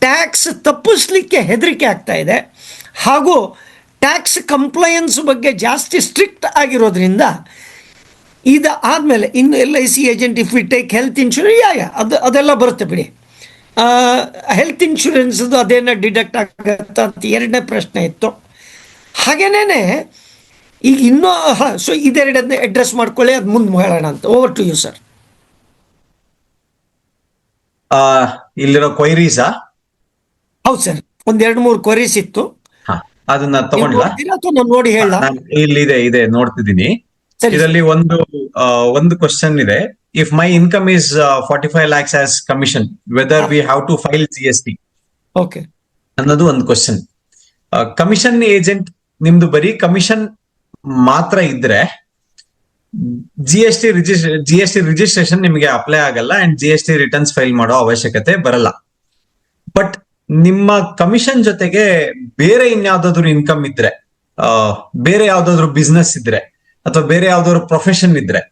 ಟ್ಯಾಕ್ಸ್ ತಪ್ಪಿಸ್ಲಿಕ್ಕೆ ಹೆದರಿಕೆ ಆಗ್ತಾ ಇದೆ. ಹಾಗೂ ಟ್ಯಾಕ್ಸ್ ಕಂಪ್ಲೈಯನ್ಸ್ ಬಗ್ಗೆ ಜಾಸ್ತಿ ಸ್ಟ್ರಿಕ್ಟ್ ಆಗಿರೋದ್ರಿಂದ ಇದು ಆದಮೇಲೆ ಇನ್ನು LIC agent, if we take health insurance, ಅದೆಲ್ಲ ಬರುತ್ತೆ ಬಿಡಿ. ಹೆಲ್ತ್ ಇನ್ಶೂರೆನ್ಸ್ದು ಅದೇನೋ ಡಿಡಕ್ಟ್ ಆಗತ್ತಾ ಅಂತ 2ನೇ ಪ್ರಶ್ನೆ ಇತ್ತು. ಹಾಗೇನೇ ಈಗ ಇನ್ನೂ ಸೊ ಇದೆರಡನ್ನ ಅಡ್ರೆಸ್ ಮಾಡ್ಕೊಳ್ಳಿ, ಅದು ಮುಂದೆ ಹೇಳೋಣ ಅಂತ. Over to you sir. ಆ, ಇಲ್ಲಿರೋ ಕ್ವೈರೀಸಾ? ಹೌದು ಸರ್, ಒಂದ್ 2-3 ಕ್ವರೀಸ್ ಇತ್ತು. ಹಾ, ಅದನ್ನ ನೀವು ತಗೊಂಡ್ಲಾ? ನೋಡ್ತೀರಾ ಅಥವಾ ನಾನು ನೋಡಿ ಹೇಳ? ಇದೆ ನೋಡ್ತಿದ್ದೀನಿ. ಸರಿ ಇದರಲ್ಲಿ ಒಂದು ಕ್ವಶನ್ ಇದೆ. If my income is 45 lakhs as commission, whether we have to file GST okay. ಅನ್ನೋದು ಒಂದು ಕ್ವಶನ್. ಕಮಿಷನ್ ಏಜೆಂಟ್ ನಿಮ್ದು ಬರೀ ಕಮಿಷನ್ ಮಾತ್ರ ಇದ್ರೆ ಜಿ ಎಸ್ ಟಿ ರಿಜಿಸ್ಟ್ರೇಷನ್ ನಿಮಗೆ ಅಪ್ಲೈ ಆಗಲ್ಲ ಅಂಡ್ GST ರಿಟರ್ನ್ಸ್ ಫೈಲ್ ಮಾಡೋ ಅವಶ್ಯಕತೆ ಬರಲ್ಲ. ಬಟ್ ನಿಮ್ಮ ಕಮಿಷನ್ ಜೊತೆಗೆ ಬೇರೆ ಇನ್ಯಾವ್ದಾದ್ರು ಇನ್ಕಮ್ ಇದ್ರೆ, ಬೇರೆ ಯಾವ್ದಾದ್ರು ಬಿಸ್ನೆಸ್ ಇದ್ರೆ, ಅಥವಾ ಬೇರೆ ಯಾವ್ದಾದ್ರು ಪ್ರೊಫೆಷನ್ ಇದ್ರೆ,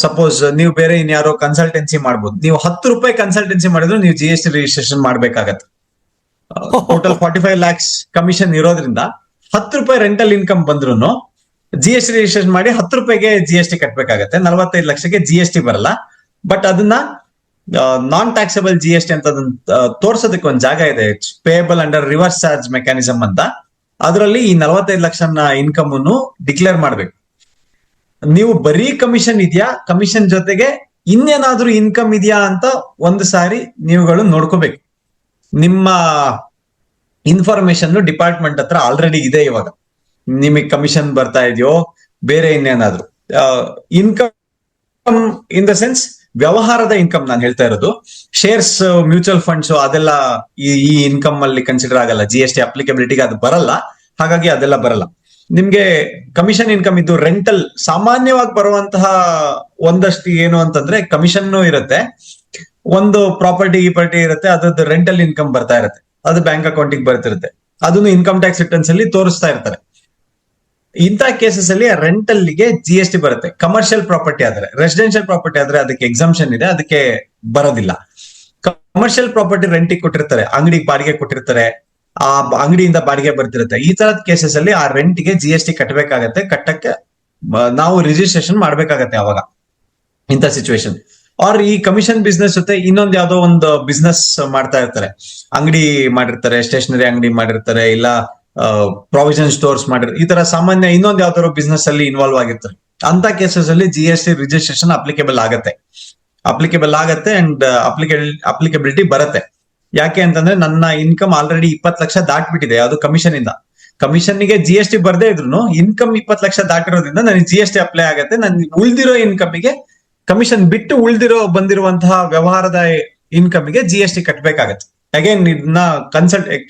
ಸಪೋಸ್ ನೀವು ಬೇರೆ ಇನ್ಯಾರೋ ಕನ್ಸಲ್ಟೆನ್ಸಿ ಮಾಡ್ಬೋದು. ನೀವು 10 ರೂಪಾಯಿ ಕನ್ಸಲ್ಟೆನ್ಸಿ ಮಾಡಿದ್ರು ನೀವು GST ರಿಜಿಸ್ಟ್ರೇಷನ್ ಮಾಡ್ಬೇಕಾಗತ್ತೆ. ಟೋಟಲ್ 45 lakhs ಕಮಿಷನ್ ಇರೋದ್ರಿಂದ 10 ರೂಪಾಯಿ ರೆಂಟಲ್ ಇನ್ಕಮ್ ಬಂದ್ರು GST ರಿಜಿಸ್ಟ್ರೇಷನ್ ಮಾಡಿ 10 ರೂಪಾಯಿಗೆ GST ಕಟ್ಬೇಕಾಗತ್ತೆ. 45 ಲಕ್ಷಕ್ಕೆ GST ಬರಲ್ಲ. ಬಟ್ ಅದನ್ನ ನಾನ್ ಟ್ಯಾಕ್ಸಬಲ್ GST ಅಂತ ತೋರ್ಸೋದಕ್ಕೆ ಒಂದು ಜಾಗ ಇದೆ, payable under reverse charge mechanism ಅಂತ. ಅದರಲ್ಲಿ ಈ 45 ಲಕ್ಷನ ಇನ್ಕಮ್ ಅನ್ನು ಡಿಕ್ಲೇರ್ ಮಾಡ್ಬೇಕು. ನೀವು ಬರೀ ಕಮಿಷನ್ ಇದೆಯಾ, ಕಮಿಷನ್ ಜೊತೆಗೆ ಇನ್ನೇನಾದ್ರೂ ಇನ್ಕಮ್ ಇದೆಯಾ ಅಂತ ಒಂದು ಸಾರಿ ನೀವುಗಳು ನೋಡ್ಕೋಬೇಕು. ನಿಮ್ಮ ಇನ್ಫಾರ್ಮೇಶನ್ ಡಿಪಾರ್ಟ್ಮೆಂಟ್ ಹತ್ರ ಆಲ್ರೆಡಿ ಇದೆ. ಇವಾಗ ನಿಮಗೆ ಕಮಿಷನ್ ಬರ್ತಾ ಇದೆಯೋ, ಬೇರೆ ಇನ್ನೇನಾದ್ರೂ ಇನ್ಕಮ್ ಇನ್ ದ ಸೆನ್ಸ್ ವ್ಯವಹಾರದ ಇನ್ಕಮ್ ನಾನು ಹೇಳ್ತಾ ಇರೋದು. ಶೇರ್ಸ್, ಮ್ಯೂಚುವಲ್ ಫಂಡ್ಸ್ ಅದೆಲ್ಲ ಈ ಇನ್ಕಮ್ ಅಲ್ಲಿ ಕನ್ಸಿಡರ್ ಆಗಲ್ಲ. GST ಅಪ್ಲಿಕಬಿಲಿಟಿಗೆ ಅದು ಬರಲ್ಲ, ಹಾಗಾಗಿ ಅದೆಲ್ಲ ಬರಲ್ಲ. ನಿಮ್ಗೆ ಕಮಿಷನ್ ಇನ್ಕಮ್ ಇದ್ದು ರೆಂಟಲ್ ಸಾಮಾನ್ಯವಾಗಿ ಬರುವಂತಹ ಒಂದಷ್ಟು ಏನು ಅಂತಂದ್ರೆ ಕಮಿಷನ್ ಇರುತ್ತೆ, ಒಂದು ಪ್ರಾಪರ್ಟಿ ಇರುತ್ತೆ, ಅದ್ರದ್ದು ರೆಂಟಲ್ ಇನ್ಕಮ್ ಬರ್ತಾ ಇರುತ್ತೆ, ಅದು ಬ್ಯಾಂಕ್ ಅಕೌಂಟಿಗೆ ಬರ್ತಿರುತ್ತೆ, ಅದನ್ನು ಇನ್ಕಮ್ ಟ್ಯಾಕ್ಸ್ ರಿಟರ್ನ್ಸ್ ಅಲ್ಲಿ ತೋರಿಸ್ತಾ ಇರ್ತಾರೆ. ಇಂಥ ಕೇಸಸ್ ಅಲ್ಲಿ ರೆಂಟಲ್ ಗೆ GST ಬರುತ್ತೆ. ಕಮರ್ಷಿಯಲ್ ಪ್ರಾಪರ್ಟಿ ಆದ್ರೆ, ರೆಸಿಡೆನ್ಷಿಯಲ್ ಪ್ರಾಪರ್ಟಿ ಆದ್ರೆ ಅದಕ್ಕೆ ಎಕ್ಸಾಮ್ಷನ್ ಇದೆ, ಅದಕ್ಕೆ ಬರೋದಿಲ್ಲ. ಕಮರ್ಷಿಯಲ್ ಪ್ರಾಪರ್ಟಿ ರೆಂಟಿಗೆ ಕೊಟ್ಟಿರ್ತಾರೆ, ಅಂಗಡಿಗೆ ಬಾಡಿಗೆ ಕೊಟ್ಟಿರ್ತಾರೆ, ಆ ಅಂಗಡಿಯಿಂದ ಬಾಡಿಗೆ ಬರ್ತಿರುತ್ತೆ. ಈ ತರದ ಕೇಸಸ್ ಅಲ್ಲಿ ಆ ರೆಂಟ್ಗೆ GST ಕಟ್ಟಬೇಕಾಗತ್ತೆ. ಕಟ್ಟಕ್ಕೆ ನಾವು ರಿಜಿಸ್ಟ್ರೇಷನ್ ಮಾಡ್ಬೇಕಾಗತ್ತೆ ಅವಾಗ, ಇಂಥ ಸಿಚುವೇಶನ್. ಆರ್ ಈ ಕಮಿಷನ್ ಬಿಸ್ನೆಸ್ ಜೊತೆ ಇನ್ನೊಂದು ಯಾವ್ದೋ ಒಂದು ಬಿಸ್ನೆಸ್ ಮಾಡ್ತಾ ಇರ್ತಾರೆ, ಅಂಗಡಿ ಮಾಡಿರ್ತಾರೆ, ಸ್ಟೇಷನರಿ ಅಂಗಡಿ ಮಾಡಿರ್ತಾರೆ, ಇಲ್ಲ ಪ್ರಾವಿಷನ್ ಸ್ಟೋರ್ಸ್ ಮಾಡಿರ್ತಾರೆ. ಈ ತರ ಸಾಮಾನ್ಯ ಇನ್ನೊಂದು ಯಾವ್ದಾದ್ರು ಬಿಸ್ನೆಸ್ ಅಲ್ಲಿ ಇನ್ವಾಲ್ವ್ ಆಗಿರ್ತಾರೆ. ಅಂತ ಕೇಸಸ್ ಅಲ್ಲಿ GST ರಿಜಿಸ್ಟ್ರೇಷನ್ ಅಪ್ಲಿಕೇಬಲ್ ಆಗತ್ತೆ ಅಂಡ್ ಅಪ್ಲಿಕಬಿಲಿಟಿ ಬರುತ್ತೆ. ಯಾಕೆ ಅಂತಂದ್ರೆ ನನ್ನ ಇನ್ಕಮ್ ಆಲ್ರೆಡಿ 20 ಲಕ್ಷ ದಾಟ್ಬಿಟ್ಟಿದೆ, ಅದು ಕಮಿಷನ್ ಇಂದ. ಕಮಿಷನ್ಗೆ GST ಬರ್ದೇ ಇದ್ರು ಇನ್ಕಮ್ 20 ಲಕ್ಷ ದಾಟಿರೋದ್ರಿಂದ ನನಗೆ GST ಅಪ್ಲೈ ಆಗತ್ತೆ. ನನ್ ಉಳ್ದಿರೋ ಇನ್ಕಮ್ಗೆ, ಕಮಿಷನ್ ಬಿಟ್ಟು ಬಂದಿರುವಂತಹ ವ್ಯವಹಾರದ ಇನ್ಕಮ್ಗೆ GST ಕಟ್ಬೇಕಾಗತ್ತೆ. ಅಗೇನ್ ಇದನ್ನ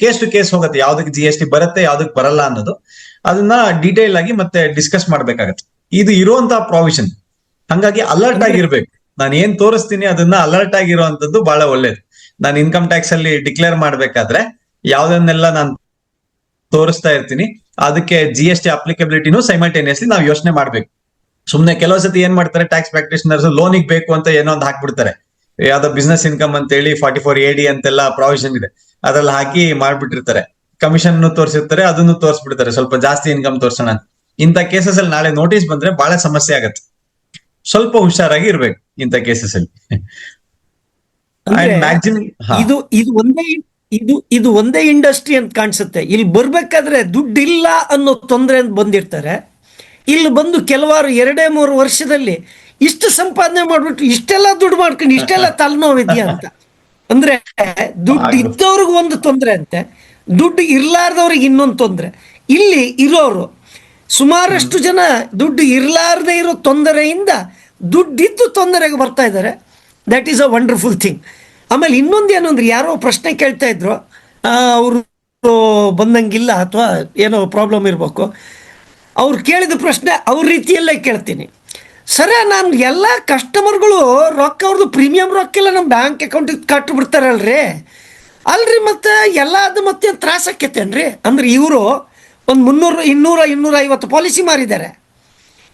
ಕೇಸ್ ಟು ಕೇಸ್ ಹೋಗುತ್ತೆ, ಯಾವ್ದಕ್ಕೆ GST ಬರುತ್ತೆ, ಯಾವ್ದಕ್ ಬರಲ್ಲ ಅನ್ನೋದು. ಅದನ್ನ ಡೀಟೇಲ್ ಆಗಿ ಮತ್ತೆ ಡಿಸ್ಕಸ್ ಮಾಡ್ಬೇಕಾಗತ್ತೆ. ಇದು ಇರುವಂತಹ ಪ್ರಾವಿಷನ್. ಹಂಗಾಗಿ ಅಲರ್ಟ್ ಆಗಿರ್ಬೇಕು. ನಾನು ಏನ್ ತೋರಿಸ್ತೀನಿ ಅದನ್ನ ಅಲರ್ಟ್ ಆಗಿರುವಂತದ್ದು ಬಹಳ ಒಳ್ಳೇದು. ನಾನು ಇನ್ಕಮ್ ಟ್ಯಾಕ್ಸ್ ಅಲ್ಲಿ ಡಿಕ್ಲೇರ್ ಮಾಡ್ಬೇಕಾದ್ರೆ ಯಾವ್ದನ್ನೆಲ್ಲ ನಾನು ತೋರಿಸ್ತಾ ಇರ್ತೀನಿ, ಅದಕ್ಕೆ GST ಅಪ್ಲಿಕಬಿಲಿಟಿನೂ ಸೈಮಲ್ಟೇನಿಯಸ್ಲಿ ನಾವು ಯೋಚನೆ ಮಾಡ್ಬೇಕು. ಸುಮ್ನೆ ಕೆಲವು ಸತಿ ಏನ್ ಮಾಡ್ತಾರೆ, ಟ್ಯಾಕ್ಸ್ ಪ್ರಾಕ್ಟಿಷನರ್ಸ್ ಲೋನಿಗೆ ಬೇಕು ಅಂತ ಏನೋ ಒಂದು ಹಾಕ್ಬಿಡ್ತಾರೆ, ಯಾವ್ದೋ ಬಿಸ್ನೆಸ್ ಇನ್ಕಮ್ ಅಂತ ಹೇಳಿ 44 AD ಅಂತೆಲ್ಲ ಪ್ರಾವಿಷನ್ ಇದೆ, ಅದ್ರಲ್ಲಿ ಹಾಕಿ ಮಾಡ್ಬಿಟ್ಟಿರ್ತಾರೆ. ಕಮಿಷನ್ ತೋರಿಸಿರ್ತಾರೆ, ಅದನ್ನು ತೋರಿಸ್ಬಿಡ್ತಾರೆ, ಸ್ವಲ್ಪ ಜಾಸ್ತಿ ಇನ್ಕಮ್ ತೋರ್ಸೋಣ ಅಂತ. ಇಂಥ ಕೇಸಸ್ ಅಲ್ಲಿ ನಾಳೆ ನೋಟಿಸ್ ಬಂದ್ರೆ ಬಹಳ ಸಮಸ್ಯೆ ಆಗತ್ತೆ. ಸ್ವಲ್ಪ ಹುಷಾರಾಗಿ ಇರ್ಬೇಕು ಇಂಥ ಕೇಸಸ್ ಅಲ್ಲಿ. ಇದು ಒಂದೇ ಇಂಡಸ್ಟ್ರಿ ಅಂತ ಕಾಣಿಸುತ್ತೆ. ಇಲ್ಲಿ ಬರ್ಬೇಕಾದ್ರೆ ದುಡ್ಡಿಲ್ಲ ಅನ್ನೋ ತೊಂದರೆ ಅಂತ ಬಂದಿರ್ತಾರೆ. ಇಲ್ಲಿ ಬಂದು ಕೆಲವಾರು 2-3 ವರ್ಷದಲ್ಲಿ ಇಷ್ಟು ಸಂಪಾದನೆ ಮಾಡ್ಬಿಟ್ಟು ಇಷ್ಟೆಲ್ಲ ದುಡ್ಡು ಮಾಡ್ಕೊಂಡು ಇಷ್ಟೆಲ್ಲ ತಲೆನೋವಿದ್ಯಾ ಅಂತ. ಅಂದ್ರೆ ದುಡ್ಡು ಇದ್ದವ್ರಿಗೆ ಒಂದು ತೊಂದರೆ ಅಂತೆ, ದುಡ್ಡು ಇರ್ಲಾರ್ದವ್ರಿಗೆ ಇನ್ನೊಂದು ತೊಂದರೆ. ಇಲ್ಲಿ ಇರೋರು ಸುಮಾರಷ್ಟು ಜನ ದುಡ್ಡು ಇರ್ಲಾರ್ದೆ ಇರೋ ತೊಂದರೆಯಿಂದ ದುಡ್ಡಿದ್ದು ತೊಂದರೆಗೆ ಬರ್ತಾ ಇದ್ದಾರೆ. That is a wonderful thing. ಆಮೇಲೆ ಇನ್ನೊಂದು ಏನು ಅಂದ್ರೆ, ಯಾರೋ ಪ್ರಶ್ನೆ ಕೇಳ್ತಾ ಇದ್ರು, ಅವರು ಬಂದಂಗಿಲ್ಲ ಅಥವಾ ಏನೋ ಪ್ರಾಬ್ಲಮ್ ಇರಬೇಕು. ಅವ್ರು ಕೇಳಿದ ಪ್ರಶ್ನೆ ಅವ್ರ ರೀತಿಯಲ್ಲೇ ಕೇಳ್ತೀನಿ. ಸರಿ, ನಾನು ಎಲ್ಲ ಕಸ್ಟಮರ್ಗಳು ರೊಕ್ಕ, ಅವ್ರದ್ದು ಪ್ರೀಮಿಯಂ ರೊಕ್ಕ ಎಲ್ಲ ನಮ್ಮ ಬ್ಯಾಂಕ್ ಅಕೌಂಟಿಗೆ ಕಟ್ಟಿಬಿಡ್ತಾರಲ್ರಿ. ಅಲ್ರಿ ಮತ್ತೆ ಎಲ್ಲ ಅದು ಮತ್ತೆ ತ್ರಾಸ ಆಕೈತೇನ್ರಿ ಅಂದ್ರೆ, ಇವರು ಒಂದು 250 ಪಾಲಿಸಿ ಮಾರಿದ್ದಾರೆ.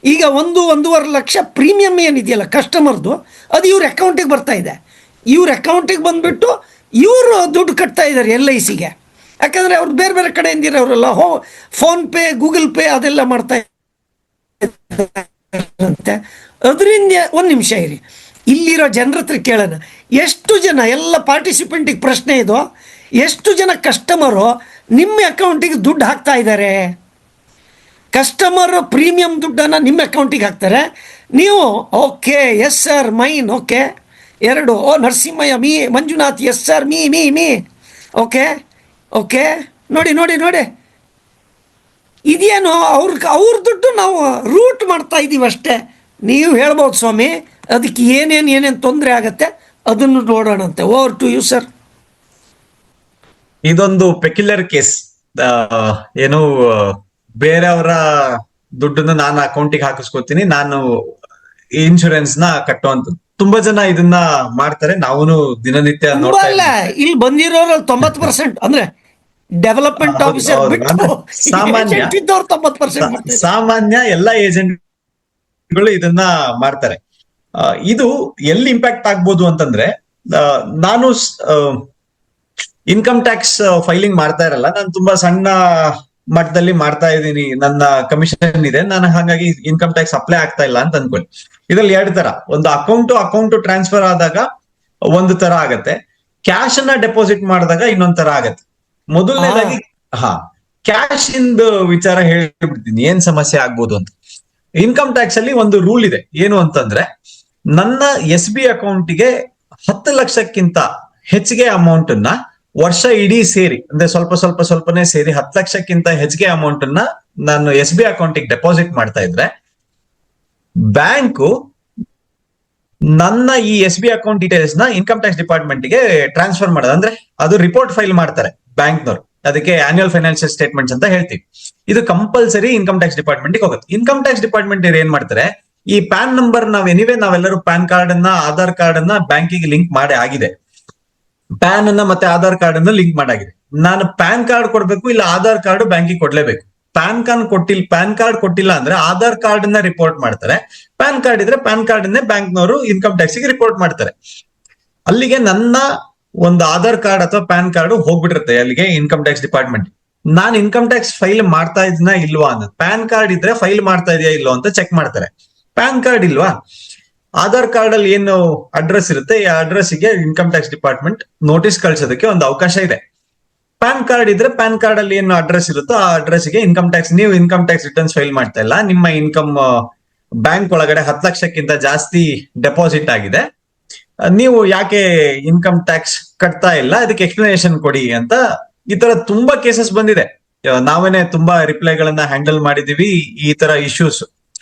ಈಗ 1-1.5 ಲಕ್ಷ ಪ್ರೀಮಿಯಂ ಏನಿದೆಯಲ್ಲ ಕಸ್ಟಮರ್ದು, ಅದು ಇವ್ರ ಅಕೌಂಟಿಗೆ ಬರ್ತಾ ಇದೆ. ಇವ್ರ ಅಕೌಂಟಿಗೆ ಬಂದುಬಿಟ್ಟು ಇವರು ದುಡ್ಡು ಕಟ್ತಾ ಇದ್ದಾರೆ LICಗೆ. ಯಾಕಂದರೆ ಅವ್ರು ಬೇರೆ ಬೇರೆ ಕಡೆಯಿಂದ ಇರೋರೆಲ್ಲ ಫೋನ್ಪೇ, ಗೂಗಲ್ ಪೇ ಅದೆಲ್ಲ ಮಾಡ್ತಾ ಇದ್ದಂತೆ. ಅದರಿಂದ ಒಂದು ನಿಮಿಷ ಇರಿ, ಇಲ್ಲಿರೋ ಜನರ ಹತ್ರ ಕೇಳೋಣ. ಎಷ್ಟು ಜನ, ಎಲ್ಲ ಪಾರ್ಟಿಸಿಪೆಂಟಿಗೆ ಪ್ರಶ್ನೆ ಇದು, ಎಷ್ಟು ಜನ ಕಸ್ಟಮರು ನಿಮ್ಮ ಅಕೌಂಟಿಗೆ ದುಡ್ಡು ಹಾಕ್ತಾ ಇದ್ದಾರೆ? ಕಸ್ಟಮರ್ ಪ್ರೀಮಿಯಂ ದುಡ್ಡನ್ನು ನಿಮ್ಮ ಅಕೌಂಟಿಗೆ ಹಾಕ್ತಾರೆ. ನೀವು okay, yes sir, mine, okay, 2. O Narasimhaiah me. Manjunath yes sir me. Okay okay, ನೋಡಿ ನೋಡಿ ನೋಡಿ, ಇದೇನು ಅವ್ರ ದುಡ್ಡು ನಾವು ರೂಟ್ ಮಾಡ್ತಾ ಇದ್ದೀವಿ ಅಷ್ಟೇ. ನೀವು ಹೇಳ್ಬೋದು ಸ್ವಾಮಿ, ಅದಕ್ಕೆ ಏನೇನು ತೊಂದರೆ ಆಗತ್ತೆ ಅದನ್ನು ನೋಡೋಣಂತೆ. Over to you sir. ಇದೊಂದು ಪೆಕ್ಯುಲರ್ ಕೇಸ್. ಏನು ಬೇರೆಯವರ ದುಡ್ಡನ್ನು ನಾನು ಅಕೌಂಟಿಗೆ ಹಾಕಿಸ್ಕೊತೀನಿ, ನಾನು ಇನ್ಶೂರೆನ್ಸ್ ನ ಕಟ್ಟುವಂತ ತುಂಬಾ ಜನ ಇದನ್ನ ಮಾಡ್ತಾರೆ. ನಾವು ದಿನನಿತ್ಯ ನೋಡ್ತಾ ಅಲ್ಲ, ಇಲ್ಲಿ ಬಂದಿರೋರಲ್ಲಿ 90% ಅಂದ್ರೆ ಡೆವಲಪ್ಮೆಂಟ್ ಆಫೀಸರ್ ಬಿಟ್ಟು ಸಾಮಾನ್ಯ ಇದ್ದವ್ರು 90% ಸಾಮಾನ್ಯ ಎಲ್ಲಾ ಏಜೆಂಟ್ಗಳು ಇದನ್ನ ಮಾಡ್ತಾರೆ. ಇದು ಎಲ್ಲಿ ಇಂಪ್ಯಾಕ್ಟ್ ಆಗ್ಬೋದು ಅಂತಂದ್ರೆ, ನಾನು ಇನ್ಕಮ್ ಟ್ಯಾಕ್ಸ್ ಫೈಲಿಂಗ್ ಮಾಡ್ತಾ ಇರಲ್ಲ, ನಾನು ತುಂಬಾ ಸಣ್ಣ ಮಟ್ಟದಲ್ಲಿ ಮಾಡ್ತಾ ಇದ್ದೀನಿ, ನನ್ನ ಕಮಿಷನ್ ಇದೆ, ನಾನು ಹಾಗಾಗಿ ಇನ್ಕಮ್ ಟ್ಯಾಕ್ಸ್ ಅಪ್ಲೈ ಆಗ್ತಾ ಇಲ್ಲ ಅಂತ ಅನ್ಕೊಳ್ಳಿ. ಇದ್ರಲ್ಲಿ 2 ತರ, ಒಂದು ಅಕೌಂಟ್ ಟ್ರಾನ್ಸ್ಫರ್ ಆದಾಗ ಒಂದು ತರ ಆಗತ್ತೆ, ಕ್ಯಾಶ್ ಅನ್ನ ಡೆಪಾಸಿಟ್ ಮಾಡಿದಾಗ ಇನ್ನೊಂದ್ ತರ ಆಗತ್ತೆ. ಮೊದಲನೇದಾಗಿ ಕ್ಯಾಶ್ ಇಂದ ವಿಚಾರ ಹೇಳ್ಬಿಡ್ತೀನಿ, ಏನ್ ಸಮಸ್ಯೆ ಆಗ್ಬೋದು ಅಂತ. ಇನ್ಕಮ್ ಟ್ಯಾಕ್ಸ್ ಅಲ್ಲಿ ಒಂದು ರೂಲ್ ಇದೆ, ಏನು ಅಂತಂದ್ರೆ, ನನ್ನ SB ಅಕೌಂಟಿಗೆ 10 ಲಕ್ಷಕ್ಕಿಂತ ಹೆಚ್ಚಿಗೆ ಅಮೌಂಟ್ ಅನ್ನ ವರ್ಷ ಇಡೀ ಸೇರಿ, ಅಂದ್ರೆ ಸ್ವಲ್ಪನೇ ಸೇರಿ 10 ಲಕ್ಷಕ್ಕಿಂತ ಹೆಚ್ಚಿಗೆ ಅಮೌಂಟ್ ಅನ್ನ ನಾನು SB ಅಕೌಂಟಿಗೆ ಡೆಪಾಸಿಟ್ ಮಾಡ್ತಾ ಇದ್ರೆ, ಬ್ಯಾಂಕು ನನ್ನ ಈ SB ಅಕೌಂಟ್ ಡೀಟೇಲ್ಸ್ ನ ಇನ್ಕಮ್ ಟ್ಯಾಕ್ಸ್ ಡಿಪಾರ್ಟ್ಮೆಂಟ್ ಗೆ ಟ್ರಾನ್ಸ್ಫರ್ ಮಾಡೋದು. ಅಂದ್ರೆ ಅದು ರಿಪೋರ್ಟ್ ಫೈಲ್ ಮಾಡ್ತಾರೆ ಬ್ಯಾಂಕ್ನವರು, ಅದಕ್ಕೆ ಆನ್ಯುವಲ್ ಫೈನಾನ್ಷಿಯಲ್ ಸ್ಟೇಟ್ಮೆಂಟ್ಸ್ ಅಂತ ಹೇಳ್ತೀವಿ. ಇದು ಕಂಪಲ್ಸರಿ ಇನ್ಕಮ್ ಟ್ಯಾಕ್ಸ್ ಡಿಪಾರ್ಟ್ಮೆಂಟ್ ಗೆ ಹೋಗುತ್ತೆ. ಇನ್ಕಮ್ ಟ್ಯಾಕ್ಸ್ ಡಿಪಾರ್ಟ್ಮೆಂಟ್ ಏನ್ ಮಾಡ್ತಾರೆ, ಈ ಪ್ಯಾನ್ ನಂಬರ್ ನಾವೆಲ್ಲರೂ ಪ್ಯಾನ್ ಕಾರ್ಡ್ ಅನ್ನ, ಆಧಾರ್ ಕಾರ್ಡ್ ಅನ್ನ ಬ್ಯಾಂಕಿಗೆ ಲಿಂಕ್ ಮಾಡಿ ಆಗಿದೆ, ಪ್ಯಾನ್ ಅನ್ನ ಮತ್ತೆ ಆಧಾರ್ ಕಾರ್ಡ್ ಅನ್ನ ಲಿಂಕ್ ಮಾಡಾಗಿದೆ. ನಾನು ಪ್ಯಾನ್ ಕಾರ್ಡ್ ಕೊಡ್ಬೇಕು, ಇಲ್ಲ ಆಧಾರ್ ಕಾರ್ಡ್ ಬ್ಯಾಂಕಿಗೆ ಕೊಡ್ಲೇಬೇಕು. ಪ್ಯಾನ್ ಕಾರ್ಡ್ ಕೊಟ್ಟಿಲ್ಲ ಅಂದ್ರೆ ಆಧಾರ್ ಕಾರ್ಡ್ ಅನ್ನ ರಿಪೋರ್ಟ್ ಮಾಡ್ತಾರೆ, ಪ್ಯಾನ್ ಕಾರ್ಡ್ ಇದ್ರೆ ಪ್ಯಾನ್ ಕಾರ್ಡ್ ಅನ್ನೇ ಬ್ಯಾಂಕ್ನವರು ಇನ್ಕಮ್ ಟ್ಯಾಕ್ಸ್ ಗೆ ರಿಪೋರ್ಟ್ ಮಾಡ್ತಾರೆ. ಅಲ್ಲಿಗೆ ನನ್ನ ಒಂದು ಆಧಾರ್ ಕಾರ್ಡ್ ಅಥವಾ ಪ್ಯಾನ್ ಕಾರ್ಡ್ ಹೋಗ್ಬಿಟ್ಟಿರುತ್ತೆ ಅಲ್ಲಿಗೆ ಇನ್ಕಮ್ ಟ್ಯಾಕ್ಸ್ ಡಿಪಾರ್ಟ್ಮೆಂಟ್. ನಾನು ಇನ್ಕಮ್ ಟ್ಯಾಕ್ಸ್ ಫೈಲ್ ಮಾಡ್ತಾ ಇದೀನಾ ಇಲ್ವಾ ಅನ್ನೋದು, ಪ್ಯಾನ್ ಕಾರ್ಡ್ ಇದ್ರೆ ಫೈಲ್ ಮಾಡ್ತಾ ಇದೆಯಾ ಇಲ್ವಾ ಅಂತ ಚೆಕ್ ಮಾಡ್ತಾರೆ. ಪ್ಯಾನ್ ಕಾರ್ಡ್ ಇಲ್ವಾ, ಆಧಾರ್ ಕಾರ್ಡ್ ಅಲ್ಲಿ ಏನು ಅಡ್ರೆಸ್ ಇರುತ್ತೆ, ಈ ಅಡ್ರೆಸ್ ಗೆ ಇನ್ಕಮ್ ಟ್ಯಾಕ್ಸ್ ಡಿಪಾರ್ಟ್ಮೆಂಟ್ ನೋಟಿಸ್ ಕಳ್ಸೋದಕ್ಕೆ ಒಂದು ಅವಕಾಶ ಇದೆ. ಪ್ಯಾನ್ ಕಾರ್ಡ್ ಇದ್ರೆ ಪ್ಯಾನ್ ಕಾರ್ಡ್ ಅಲ್ಲಿ ಏನು ಅಡ್ರೆಸ್ ಇರುತ್ತೋ ಆ ಅಡ್ರೆಸ್ ಗೆ ನೀವು ಇನ್ಕಮ್ ಟ್ಯಾಕ್ಸ್ ರಿಟರ್ನ್ಸ್ ಫೈಲ್ ಮಾಡ್ತಾ ಇಲ್ಲ, ನಿಮ್ಮ ಇನ್ಕಮ್ ಬ್ಯಾಂಕ್ ಒಳಗಡೆ 10 ಲಕ್ಷಕ್ಕಿಂತ ಜಾಸ್ತಿ ಡೆಪಾಸಿಟ್ ಆಗಿದೆ, ನೀವು ಯಾಕೆ ಇನ್ಕಮ್ ಟ್ಯಾಕ್ಸ್ ಕಟ್ತಾ ಇಲ್ಲ, ಅದಕ್ಕೆ ಎಕ್ಸ್ಪ್ಲನೇಷನ್ ಕೊಡಿ ಅಂತ. ಈ ತರ ತುಂಬಾ ಕೇಸಸ್ ಬಂದಿದೆ, ನಾವೇನೆ ತುಂಬಾ ರಿಪ್ಲೈಗಳನ್ನ ಹ್ಯಾಂಡಲ್ ಮಾಡಿದೀವಿ. ಈ ತರ ಇಶ್ಯೂಸ್